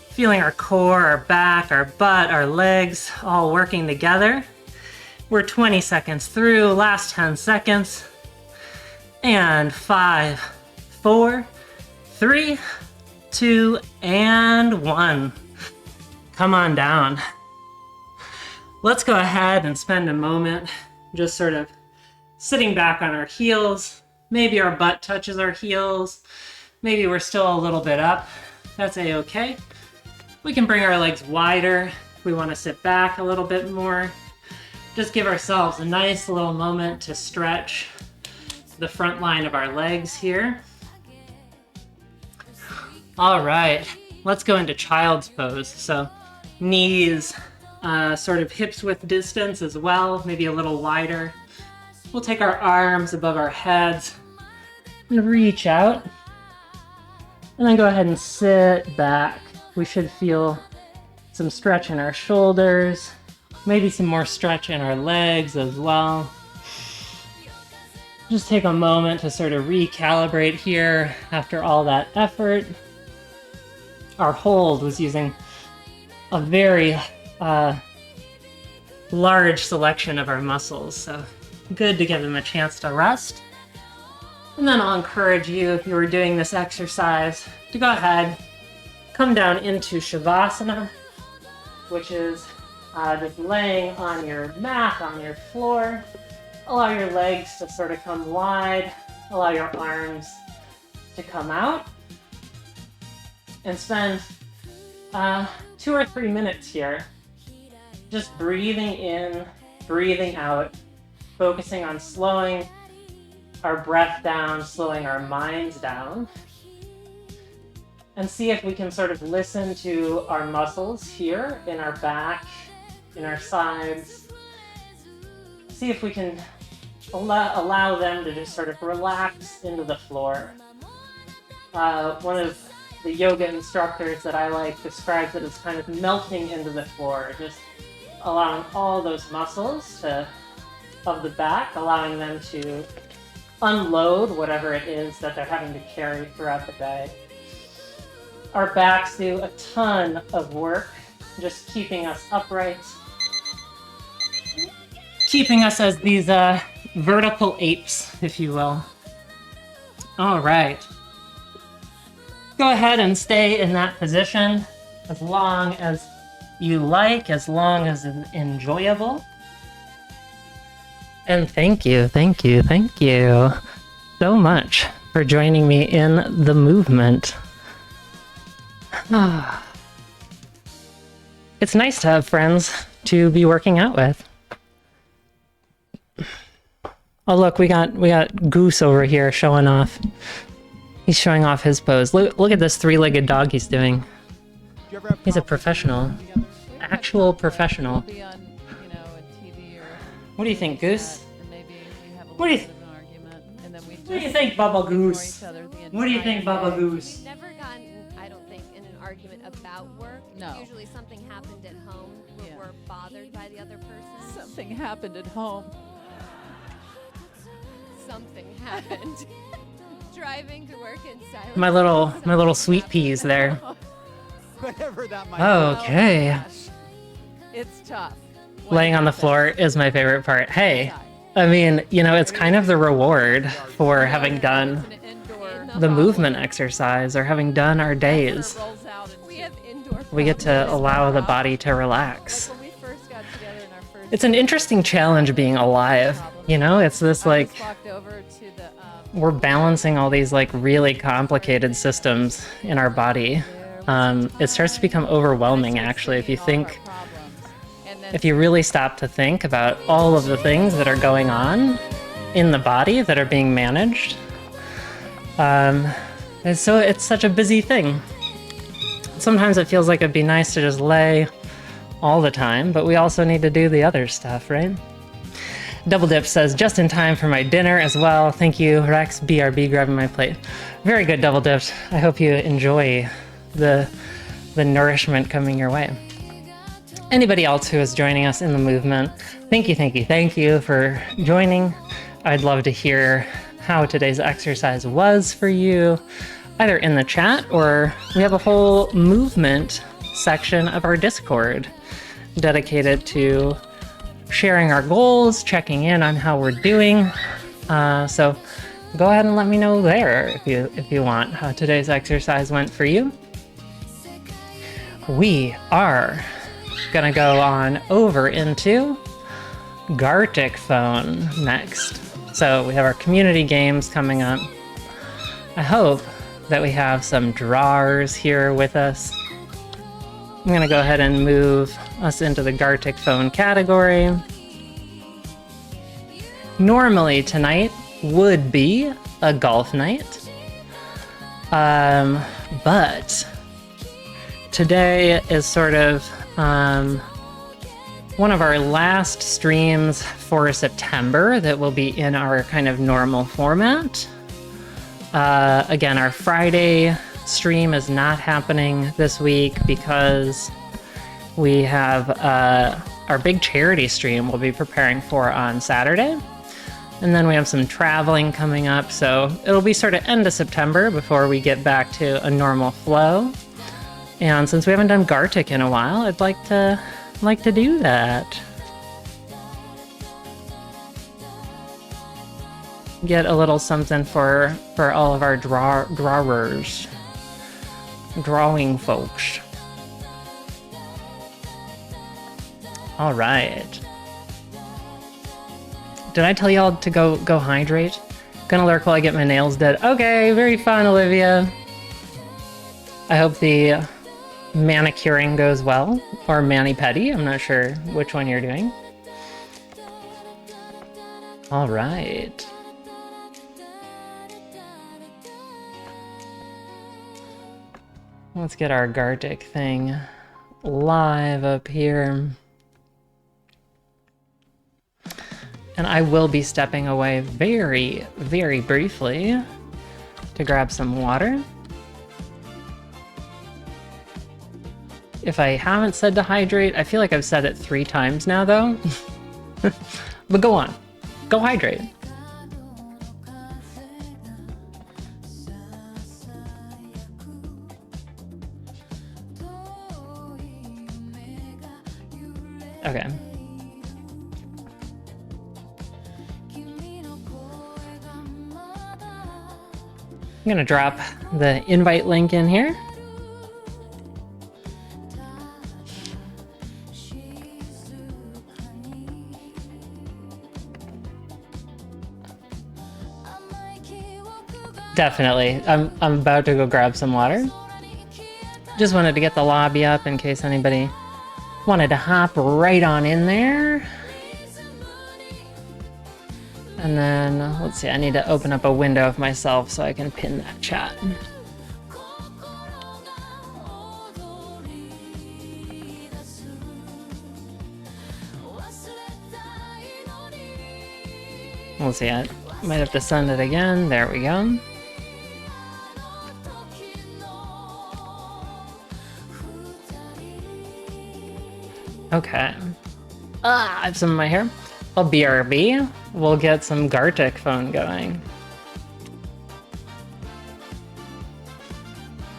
Feeling our core, our back, our butt, our legs all working together. We're 20 seconds through, last 10 seconds. And 5, 4, 3, 2, and 1. Come on down. Let's go ahead and spend a moment just sort of sitting back on our heels. Maybe our butt touches our heels. Maybe we're still a little bit up. That's a-okay. We can bring our legs wider if we want to sit back a little bit more. Just give ourselves a nice little moment to stretch the front line of our legs here. All right, let's go into child's pose. So knees sort of hips width distance as well, maybe a little wider. We'll take our arms above our heads and reach out. And then go ahead and sit back. We should feel some stretch in our shoulders, maybe some more stretch in our legs as well. Just take a moment to sort of recalibrate here after all that effort. Our hold was using a very large selection of our muscles, so good to give them a chance to rest. And then I'll encourage you, if you were doing this exercise, to go ahead, come down into Shavasana, which is just laying on your mat, on your floor. Allow your legs to sort of come wide, allow your arms to come out, and spend 2 or 3 minutes here just breathing in, breathing out, focusing on slowing our breath down, slowing our minds down, and see if we can sort of listen to our muscles here in our back, in our sides. See if we can allow them to just sort of relax into the floor. One of the yoga instructors that I like describes it as kind of melting into the floor, just allowing all those muscles of the back, allowing them to unload whatever it is that they're having to carry throughout the day. Our backs do a ton of work, just keeping us upright, keeping us as these vertical apes, if you will. All right. Go ahead and stay in that position as long as you like, as long as it's enjoyable. And thank you so much for joining me in the movement. It's nice to have friends to be working out with. Oh look, we got Goose over here showing off. He's showing off his pose. Look at this 3-legged dog he's doing. He's a professional. Actual professional. What do you think, Goose? What do you think, Bubba Goose? What do you think, Bubba Goose? We've never gotten, I don't think, in an argument about work. No. Usually something happened at home where we're bothered by the other person. Something happened at home. Something happened. Driving to work in silence. My little sweet peas there. Whatever that might Okay. It's tough. Laying on the floor is my favorite part. Hey, I mean, you know, it's kind of the reward for having done the movement exercise or having done our days. We have indoor. We get to allow the body to relax. When we first got together in our first It's an interesting challenge being alive, you know? It's this like, walked over to the we're balancing all these like really complicated systems in our body. It starts to become overwhelming actually if you think, if you really stop to think about all of the things that are going on in the body that are being managed. And so it's such a busy thing. Sometimes it feels like it'd be nice to just lay all the time, but we also need to do the other stuff, right? Double Dip says, just in time for my dinner as well. Thank you, Rex BRB, grabbing my plate. Very good, Double Dips. I hope you enjoy the nourishment coming your way. anybody else who is joining us in the movement, thank you for joining. I'd love to hear how today's exercise was for you, either in the chat or we have a whole movement section of our Discord dedicated to sharing our goals, checking in on how we're doing. So go ahead and let me know there if you want how today's exercise went for you. We are gonna go on over into Gartic Phone next. So we have our community games coming up. I hope that we have some drawers here with us. I'm gonna go ahead and move us into the Gartic Phone category. Normally tonight would be a golf night, but today is sort of one of our last streams for September that will be in our kind of normal format. Again, our Friday stream is not happening this week because we have our big charity stream we'll be preparing for on Saturday. And then we have some traveling coming up, so it'll be sort of end of September before we get back to a normal flow. And since we haven't done Gartic in a while, I'd like to do that. Get a little something for all of our drawers, drawing folks. All right. Did I tell y'all to go hydrate? Gonna lurk while I get my nails did. Okay, very fun, Olivia. I hope the manicuring goes well, or mani-pedi. I'm not sure which one you're doing. All right. Let's get our Gartic thing live up here. And I will be stepping away very, very briefly to grab some water. If I haven't said to hydrate, I feel like I've said it 3 times now though. But go on, go hydrate. Okay. I'm gonna drop the invite link in here. Definitely. I'm about to go grab some water. Just wanted to get the lobby up in case anybody wanted to hop right on in there. And then, let's see, I need to open up a window of myself so I can pin that chat. We'll see, I might have to send it again. There we go. Okay. I have some in my hair. Well, BRB, we'll get some Gartic Phone going.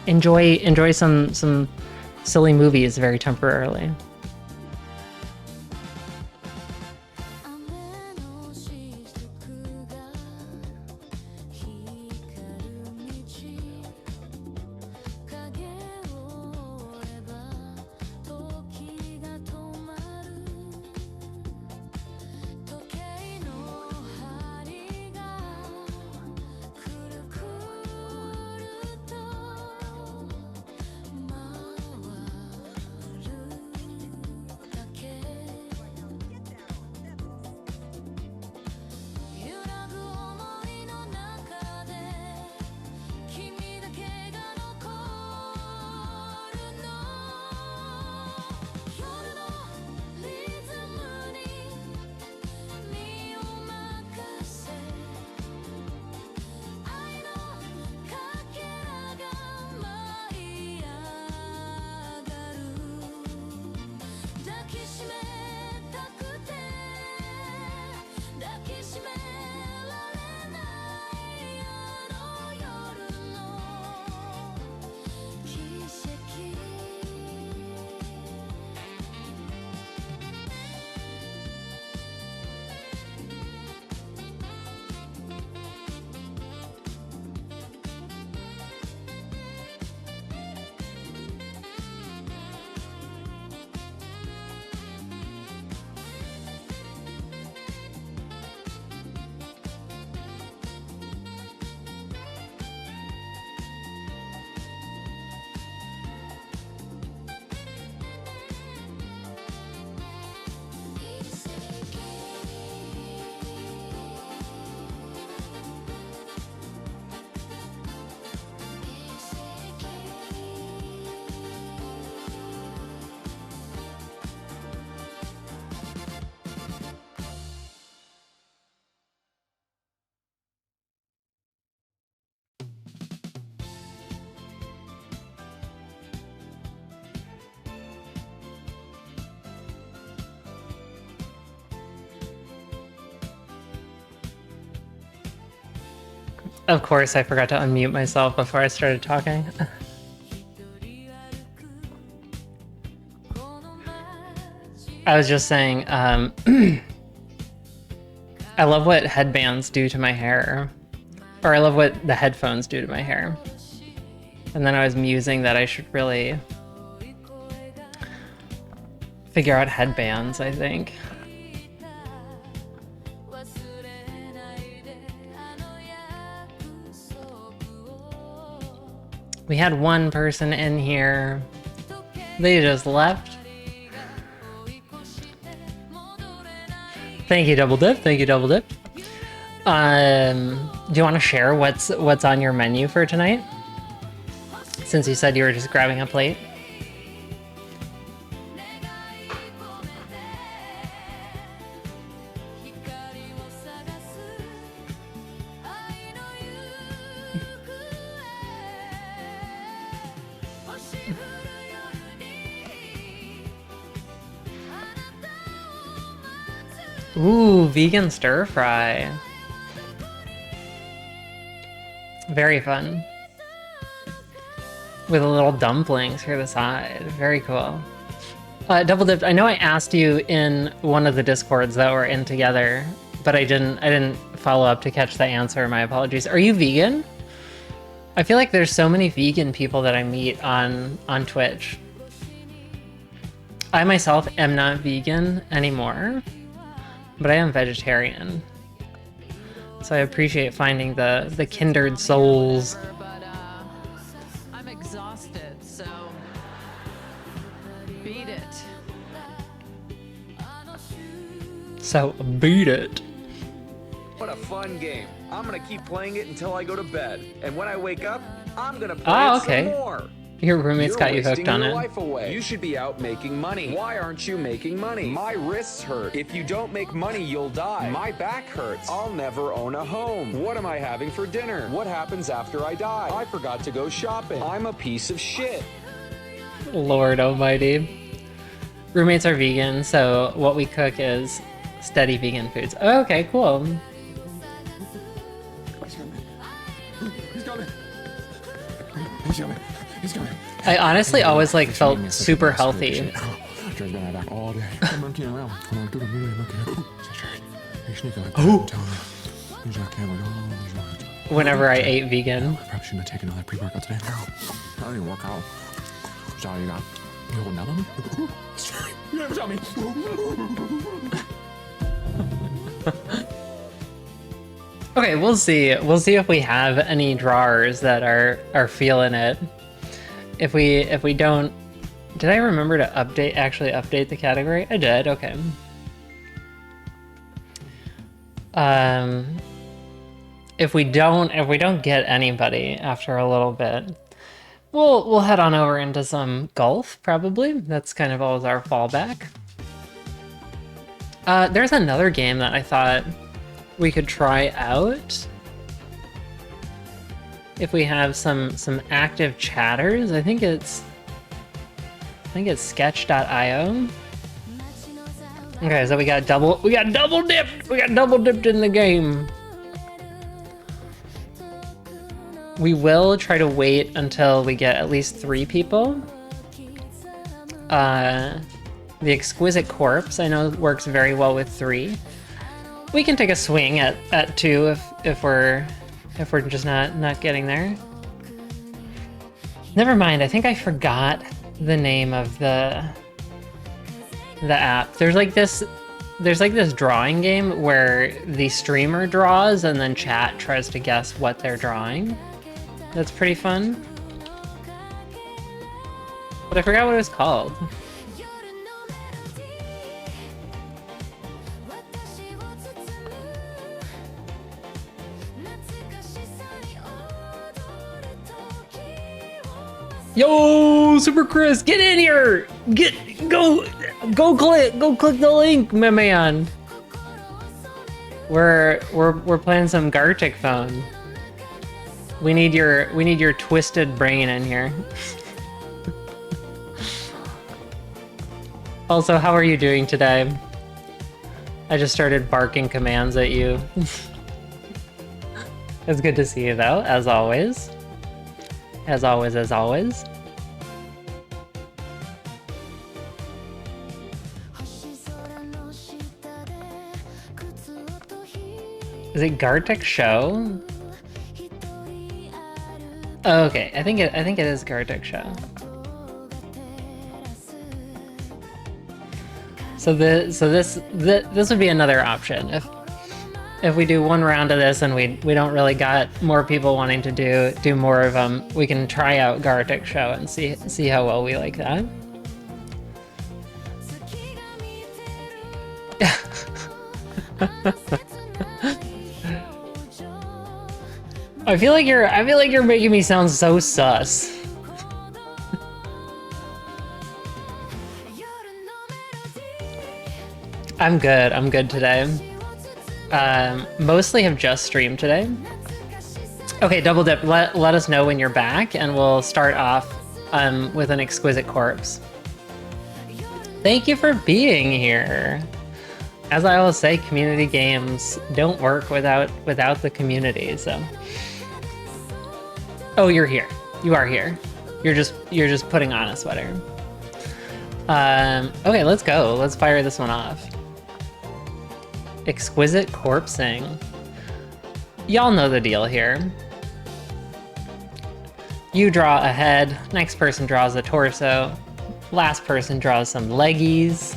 Enjoy some silly movies very temporarily. Of course, I forgot to unmute myself before I started talking. I was just saying, I love what headbands do to my hair. Or I love what the headphones do to my hair. And then I was musing that I should really figure out headbands, I think. We had one person in here. They just left. Thank you, Double Dip. Thank you, Double Dip. Do you want to share what's on your menu for tonight? Since you said you were just grabbing a plate. Ooh, vegan stir fry. Very fun. With a little dumplings for the side. Very cool. Double Dipped, I know I asked you in one of the Discords that we're in together, but I didn't follow up to catch the answer. My apologies. Are you vegan? I feel like there's so many vegan people that I meet on Twitch. I myself am not vegan anymore, but I am vegetarian. So I appreciate finding the kindred souls. But I'm exhausted, so beat it. So beat it. What a fun game. I'm gonna keep playing it until I go to bed. And when I wake up, I'm gonna play it some more. Your roommates You're got you hooked wasting on your it. life away. You should be out making money. Why aren't you making money? My wrists hurt. If you don't make money, you'll die. My back hurts. I'll never own a home. What am I having for dinner? What happens after I die? I forgot to go shopping. I'm a piece of shit. Lord almighty. Roommates are vegan, so what we cook is steady vegan foods. Oh, okay, cool. He's coming. He's coming. He's coming. I honestly always like felt super healthy Dre's been my back all day. I'm monkeying around. whenever I ate vegan. I probably shouldn't have taken another pre-workout today. I don't even work out. Sorry, you got. You holding down on me? Sorry. You never tell me. Okay, we'll see. We'll see if we have any drawers that are feeling it. If we don't, did I remember to actually update the category? I did. Okay. If we don't get anybody after a little bit, we'll head on over into some golf probably. That's kind of always our fallback. There's another game that I thought we could try out if we have some active chatters. I think it's sketch.io. Okay, so we got double dipped in the game. We will try to wait until we get at least 3 people. The Exquisite Corpse I know works very well with 3. We can take a swing at 2 if we're just not getting there. Never mind, I think I forgot the name of the app. There's like this drawing game where the streamer draws and then chat tries to guess what they're drawing. That's pretty fun. But I forgot what it was called. Yo, Super Chris, get in here! Go click the link, my man. We're playing some Gartic phone. We need your twisted brain in here. Also, how are you doing today? I just started barking commands at you. It's good to see you though, as always. As always, as always. Is it Gartic Show? Oh, okay, I think it is Gartic Show. So this would be another option if we do one round of this and we don't really got more people wanting to do more of them. We can try out Gartic Show and see how well we like that. I feel like you're making me sound so sus. I'm good today. Mostly have just streamed today. Okay, Double Dip, let us know when you're back and we'll start off with an Exquisite Corpse. Thank you for being here. As I always say, community games don't work without the community, so. Oh, you're here. You are here. You're just putting on a sweater. Okay, let's go. Let's fire this one off. Exquisite Corpsing. Y'all know the deal here. You draw a head, next person draws a torso, last person draws some leggies,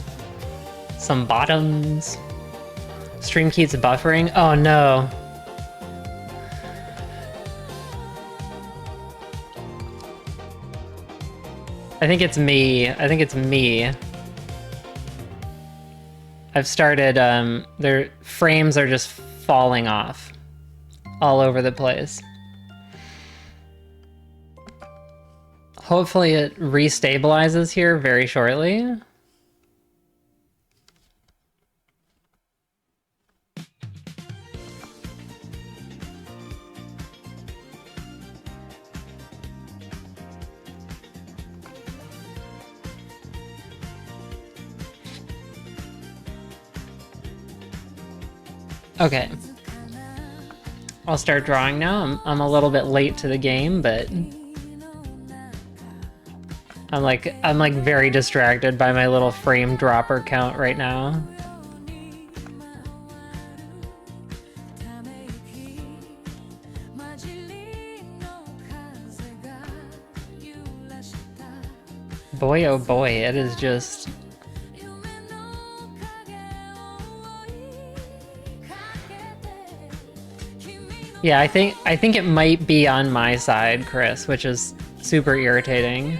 some bottoms. Stream keeps buffering. Oh no. I think it's me. I've started, their frames are just falling off all over the place. Hopefully it restabilizes here very shortly. Okay. I'll start drawing now. I'm a little bit late to the game, but I'm like very distracted by my little frame dropper count right now. Boy, oh boy, it is just... Yeah, I think it might be on my side, Chris, which is super irritating.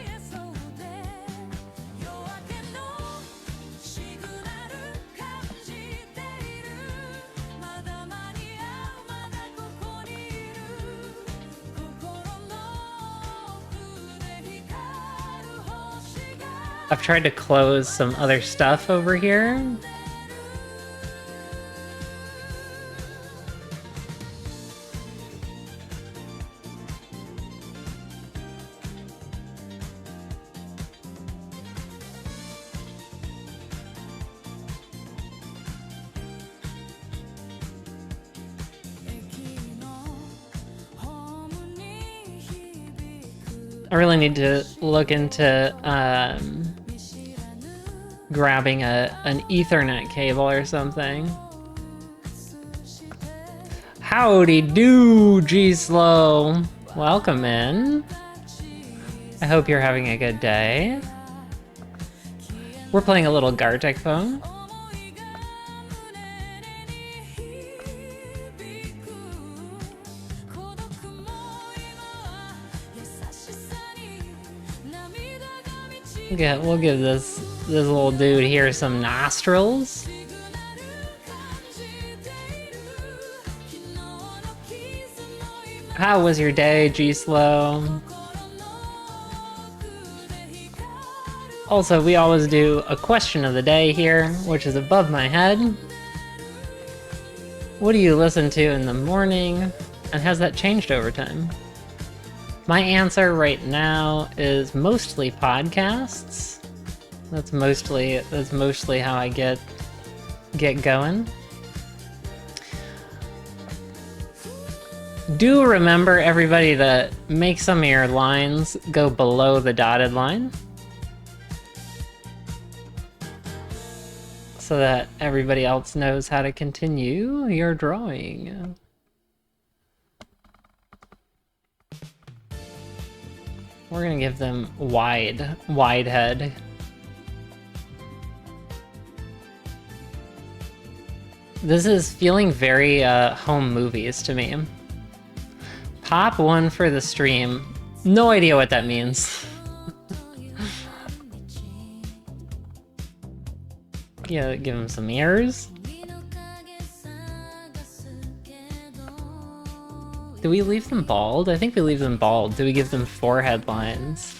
I've tried to close some other stuff over here. I really need to look into grabbing an Ethernet cable or something. Howdy do, G-Slow. Welcome in. I hope you're having a good day. We're playing a little Gartic phone. Okay, we'll give this little dude here some nostrils. How was your day, G-Slow? Also, we always do a question of the day here, which is above my head. What do you listen to in the morning, and has that changed over time? My answer right now is mostly podcasts. That's mostly how I get Do remember, everybody, to make some of your lines go below the dotted line, so that everybody else knows how to continue your drawing. We're gonna give them wide head. This is feeling very home movies to me. Pop one for the stream. No idea what that means. Yeah, give him some ears. Do we leave them bald? I think we leave them bald. Do we give them forehead lines?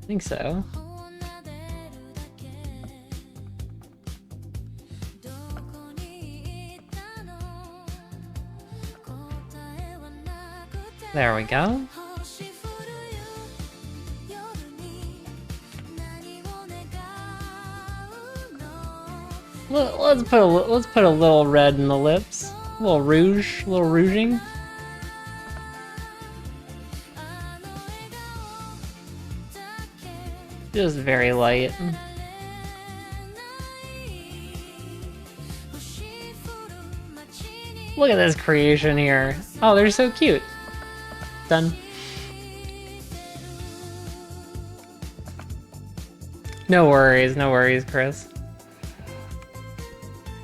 I think so. There we go. Let's put a little red in the lips. A little rouge, a little rouging. Just very light. Look at this creation here. Oh, they're so cute. Done. No worries, Chris.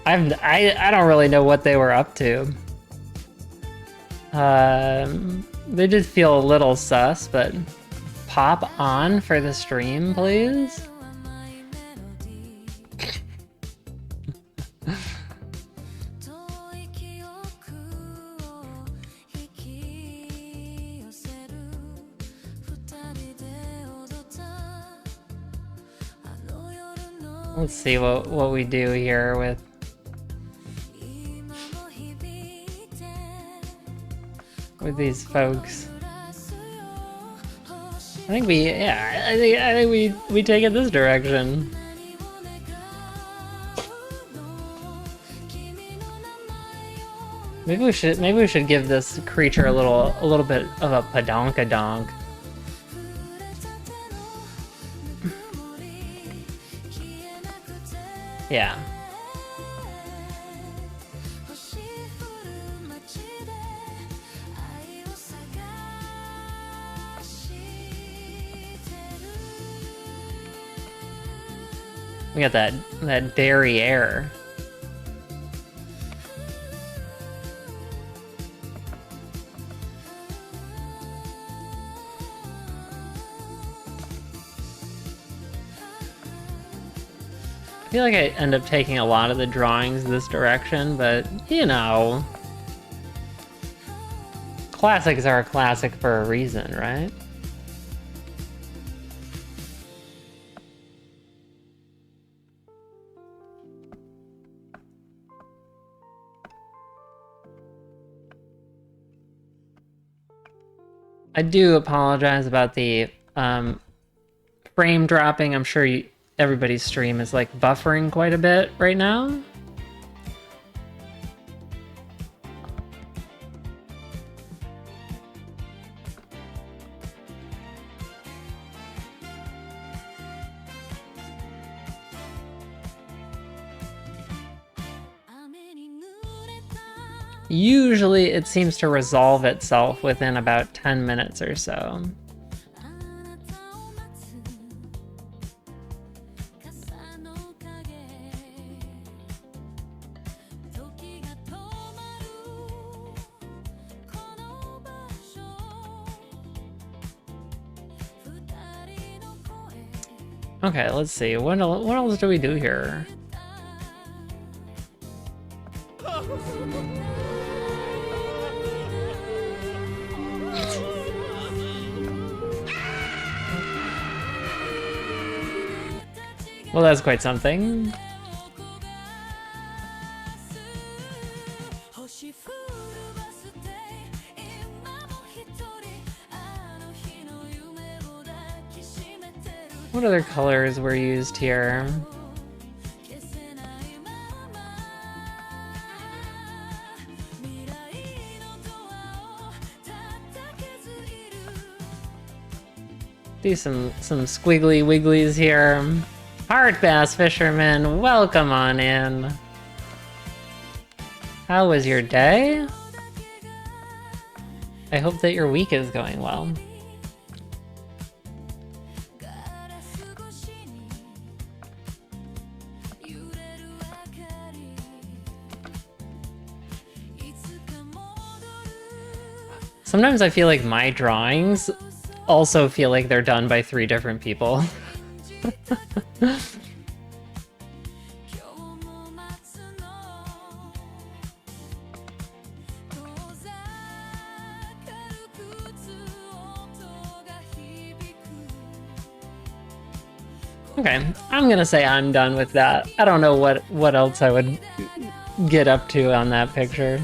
I don't really know what they were up to. They did feel a little sus, but pop on for the stream, please. Let's see what we do here with these folks. I think we take it this direction. Maybe we should give this creature a little bit of a padonkadonk. Yeah. We got that derriere. I feel like I end up taking a lot of the drawings this direction, but you know, classics are a classic for a reason, right? I do apologize about the frame dropping. I'm sure everybody's stream is like buffering quite a bit right now. Usually it seems to resolve itself within about 10 minutes or so. Okay, let's see. What else do we do here? Well, that's quite something. What other colors were used here? Do some squiggly wigglies here. Hard bass fisherman, welcome on in. How was your day? I hope that your week is going well. Sometimes I feel like my drawings also feel like they're done by 3 different people. Okay, I'm gonna say I'm done with that. I don't know what else I would get up to on that picture.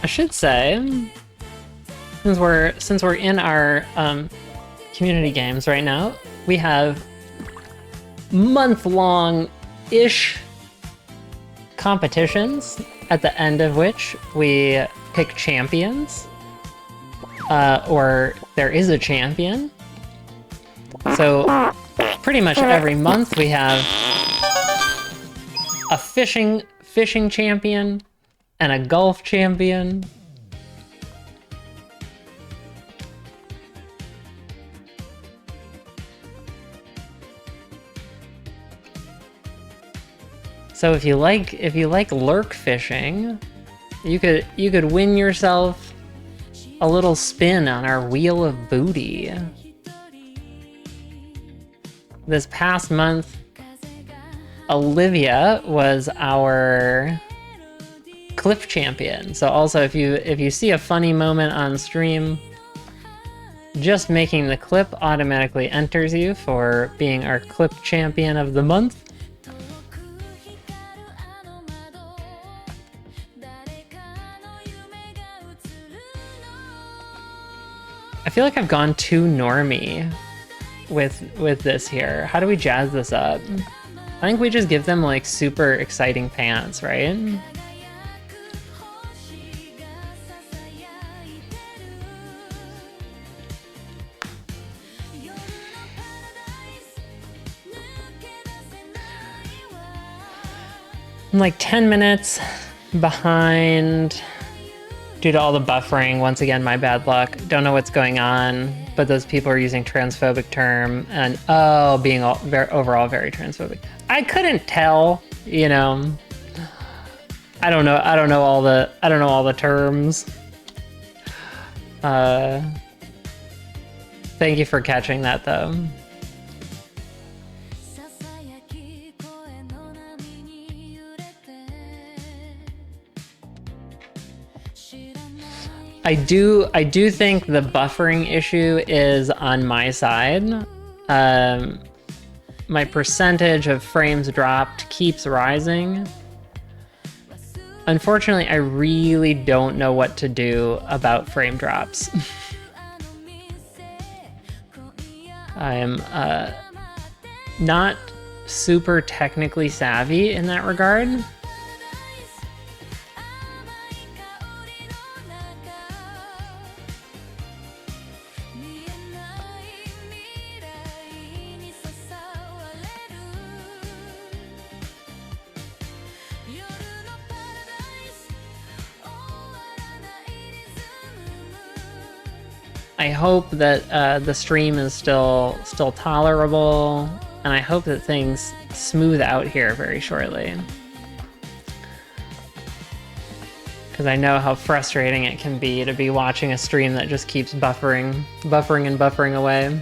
I should say, since we're in our community games right now, we have month-long-ish competitions at the end of which we pick champions, or there is a champion. So pretty much every month we have a fishing champion and a golf champion. So if you like lurk fishing, you could win yourself a little spin on our Wheel of Booty. This past month, Olivia was our clip champion. So also if you see a funny moment on stream, just making the clip automatically enters you for being our clip champion of the month. I feel like I've gone too normie with this here. How do we jazz this up? I think we just give them like super exciting pants, right? I'm like 10 minutes behind due to all the buffering. Once again, my bad luck. Don't know what's going on, but those people are using transphobic term and being overall very transphobic. I couldn't tell, you know. I don't know all the terms. Thank you for catching that though. I do think the buffering issue is on my side. My percentage of frames dropped keeps rising. Unfortunately, I really don't know what to do about frame drops. I'm not super technically savvy in that regard. I hope that the stream is still tolerable, and I hope that things smooth out here very shortly. Because I know how frustrating it can be to be watching a stream that just keeps buffering and buffering away.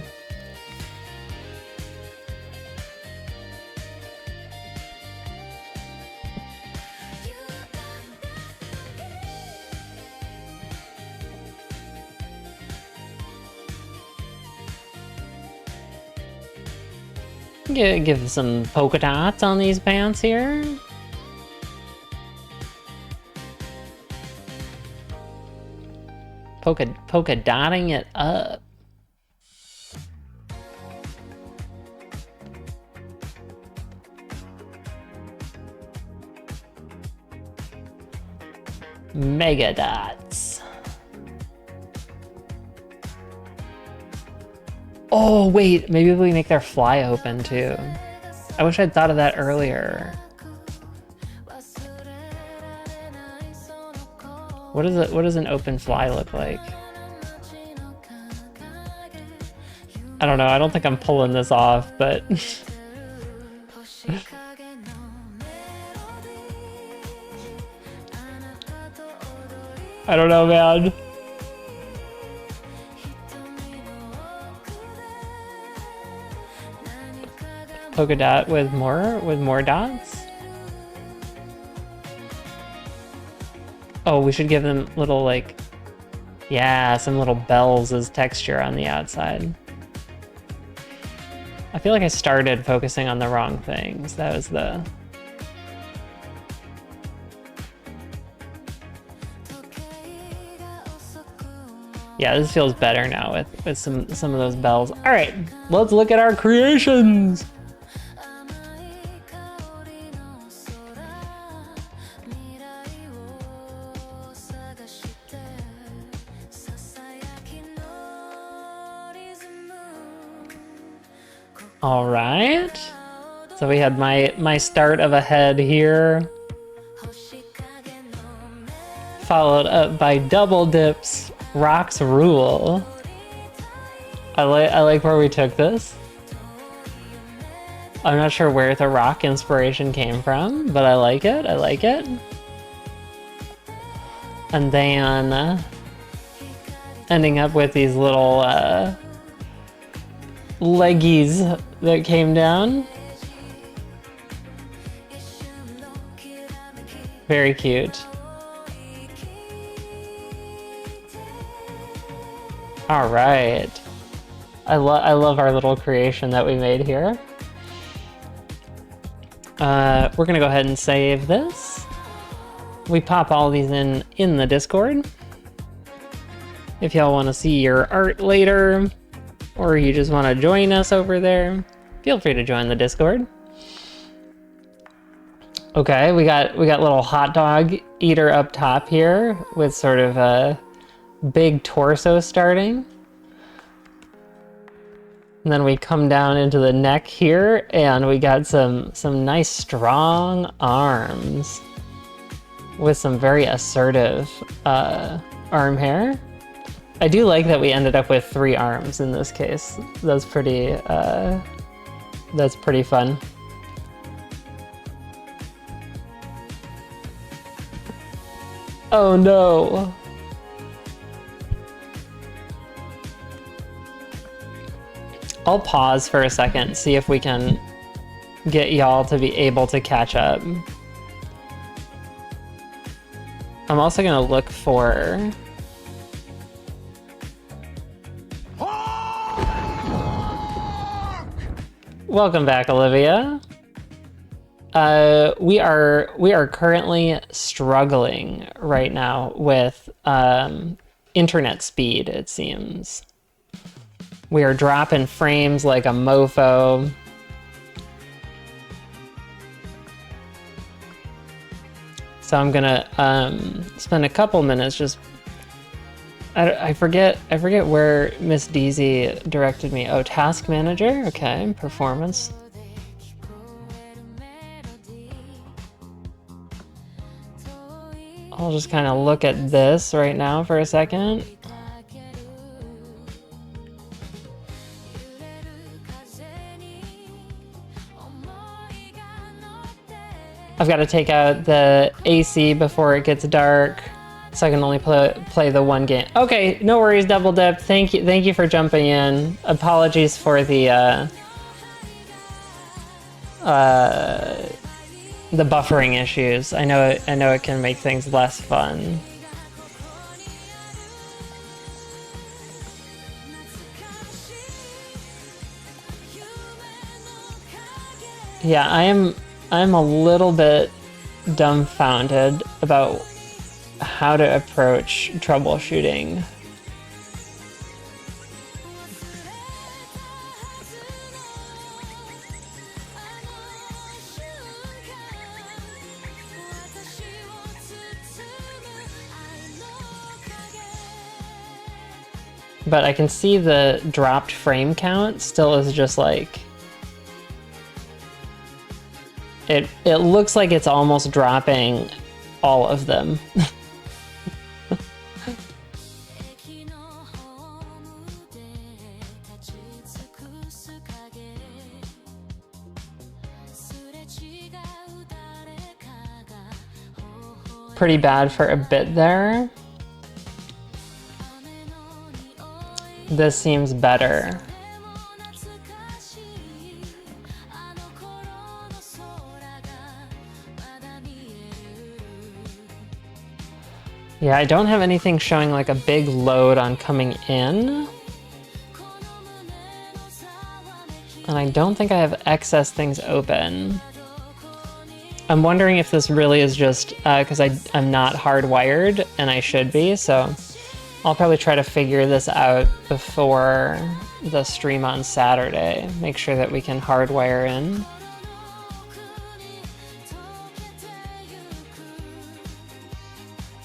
Give some polka dots on these pants here. Polka dotting it up. Mega dots. Oh, wait, maybe we make their fly open too. I wish I'd thought of that earlier. What does an open fly look like? I don't know, I don't think I'm pulling this off, but I don't know, man. Polka dot with more dots? Oh, we should give them little, like, yeah, some little bells as texture on the outside. I feel like I started focusing on the wrong things. That was the... Yeah, this feels better now with some of those bells. All right, let's look at our creations. All right, so we had my start of a head here, followed up by double dips. Rocks rule. I like where we took this. I'm not sure where the rock inspiration came from, but I like it. I like it. And then ending up with these little leggies that came down. Very cute. All right. I love our little creation that we made here. We're gonna go ahead and save this. We pop all these in the Discord. If y'all want to see your art later, or you just want to join us over there, feel free to join the Discord. Okay, we got little hot dog eater up top here with sort of a big torso starting. And then we come down into the neck here and we got some nice strong arms with some very assertive arm hair. I do like that we ended up with 3 arms in this case. That's pretty fun. Oh no. I'll pause for a second, see if we can get y'all to be able to catch up. I'm also gonna look for... Welcome back, Olivia. We are currently struggling right now with internet speed, it seems. We are dropping frames like a mofo. So I'm gonna spend a couple minutes just... I forget where Miss Deezy directed me. Oh, task manager? Okay, performance. I'll just kind of look at this right now for a second. I've got to take out the AC before it gets dark, so I can only play the one game. Okay, no worries, Double Dip. Thank you for jumping in. Apologies for the buffering issues. I know it can make things less fun. Yeah, I'm a little bit dumbfounded about how to approach troubleshooting. But I can see the dropped frame count still is just like... It looks like it's almost dropping all of them. Pretty bad for a bit there. This seems better. Yeah, I don't have anything showing like a big load on coming in. And I don't think I have excess things open. I'm wondering if this really is just because I'm not hardwired, and I should be, so I'll probably try to figure this out before the stream on Saturday. Make sure that we can hardwire in.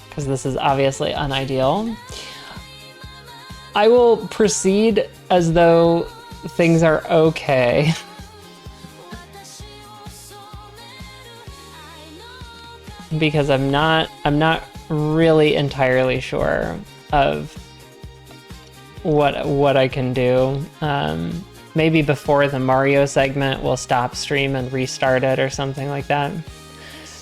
Because this is obviously unideal. I will proceed as though things are okay. Because I'm not really entirely sure of what I can do. Maybe before the Mario segment we'll stop stream and restart it or something like that.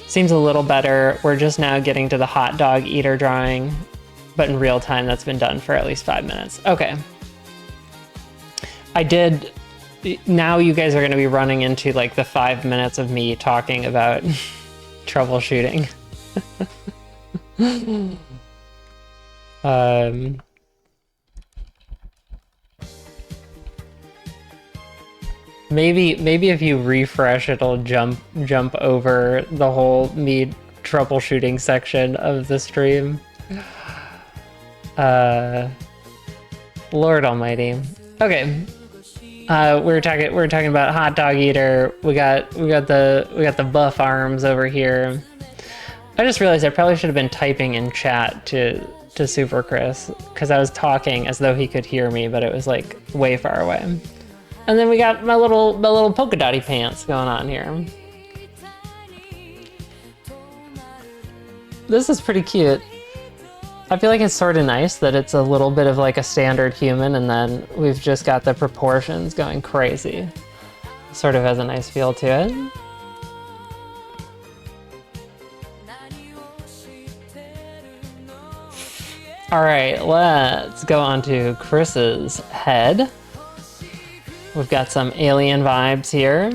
Seems a little better. We're just now getting to the hot dog eater drawing, but in real time that's been done for at least 5 minutes. Okay. Now you guys are going to be running into like the 5 minutes of me talking about troubleshooting. Maybe if you refresh, it'll jump over the whole me troubleshooting section of the stream. Lord Almighty. Okay. We're talking about hot dog eater. We got the buff arms over here. I just realized I probably should have been typing in chat to Super Chris, because I was talking as though he could hear me, but it was like way far away. And then we got my little polka dotty pants going on here. This is pretty cute. I feel like it's sort of nice that it's a little bit of like a standard human, and then we've just got the proportions going crazy. Sort of has a nice feel to it. All right, let's go on to Chris's head. We've got some alien vibes here.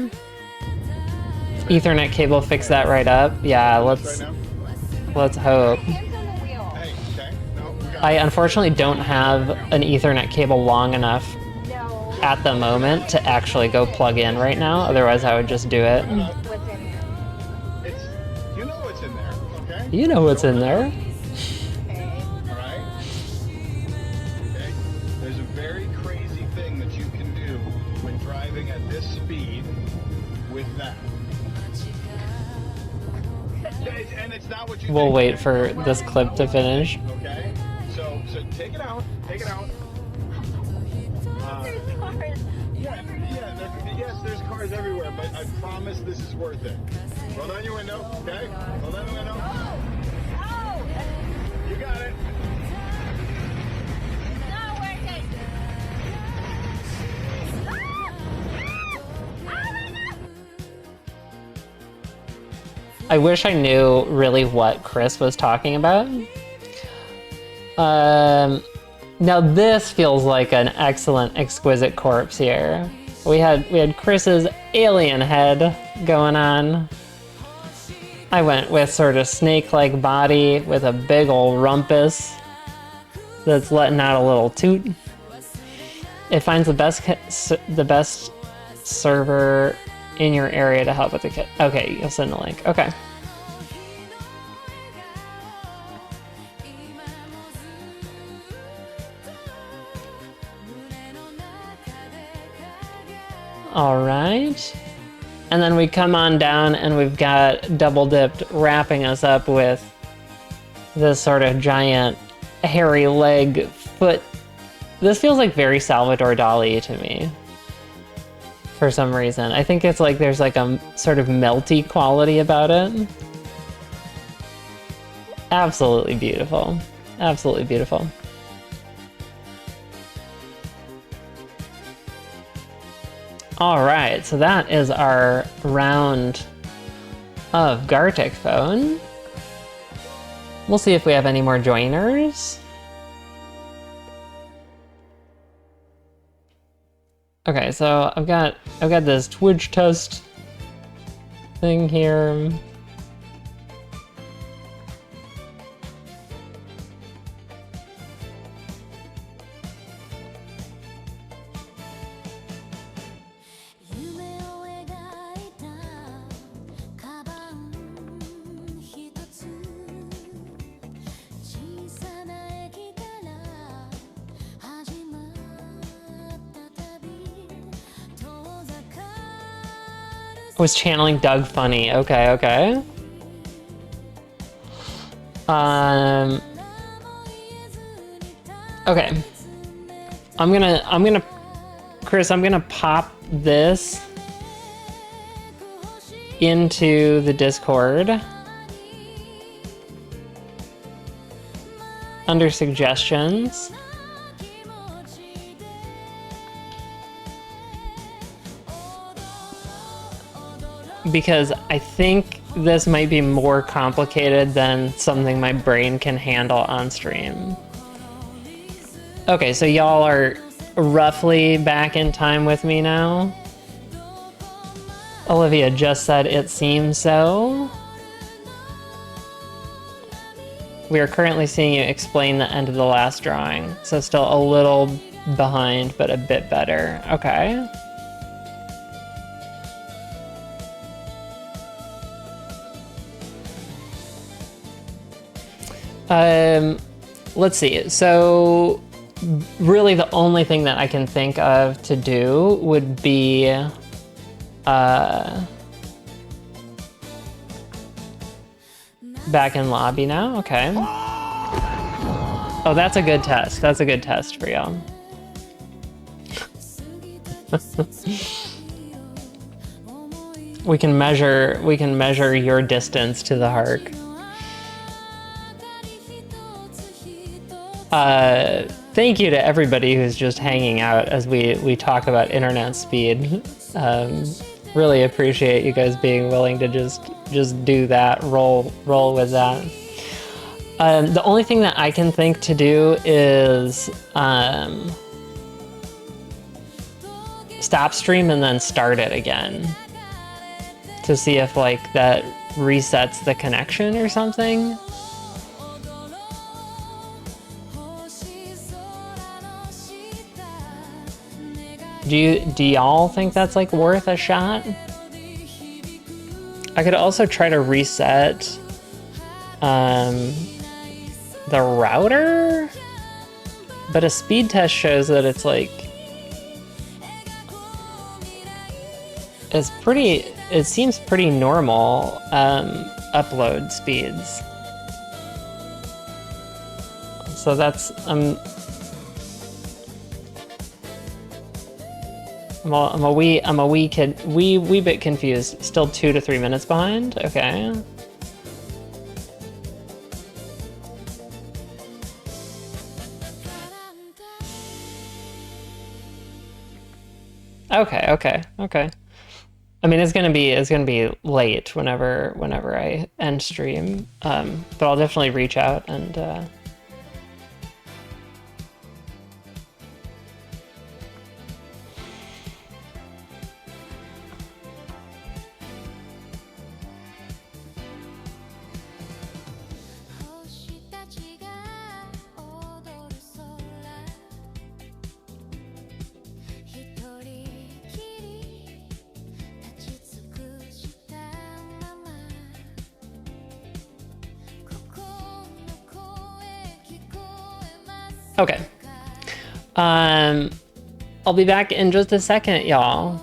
Ethernet cable fixed that right up. Yeah, let's hope. I unfortunately don't have an Ethernet cable long enough at the moment to actually go plug in right now. Otherwise, I would just do it. You know what's in there, okay? You know what's in there. Alright? Okay? There's a very crazy thing that you can do when driving at this speed with that. And it's not what you We'll think. wait for this clip to finish. Okay? So take it out. Take it out. Yes, there's cars everywhere, but I promise this is worth it. Roll down your window, okay? Roll down the window. You got it. Not working. I wish I knew really what Chris was talking about. Now this feels like an excellent, exquisite corpse here. We had Chris's alien head going on. I went with sort of snake-like body with a big ol' rumpus that's letting out a little toot. It finds the best server in your area to help with the kit. Okay, you'll send a link. Okay. All right. And then we come on down and we've got Double Dipped wrapping us up with this sort of giant hairy leg foot. This feels like very Salvador Dali to me for some reason. I think it's like there's like a sort of melty quality about it. Absolutely beautiful. Absolutely beautiful. All right, so that is our round of Gartic phone. We'll see if we have any more joiners. Okay, so I've got this Twitch test thing here. Was channeling Doug Funny. Okay, okay. Okay. Chris, I'm gonna pop this into the Discord under suggestions. Because I think this might be more complicated than something my brain can handle on stream. Okay, so y'all are roughly back in time with me now. Olivia just said it seems so. We are currently seeing you explain the end of the last drawing, so still a little behind, but a bit better. Okay. Let's see. So really the only thing that I can think of to do would be back in lobby now. Okay. Oh, that's a good test. That's a good test for y'all. We can measure your distance to the Hark. Thank you to everybody who's just hanging out as we talk about internet speed. Really appreciate you guys being willing to just do that, roll with that. The only thing that I can think to do is stop stream and then start it again to see if like that resets the connection or something. Do y'all think that's like worth a shot? I could also try to reset the router, but a speed test shows that it's like it seems pretty normal upload speeds. So that's I'm a wee bit confused. Still 2 to 3 minutes behind. Okay. Okay. I mean, it's gonna be late whenever I end stream. But I'll definitely reach out and. Okay. I'll be back in just a second, y'all.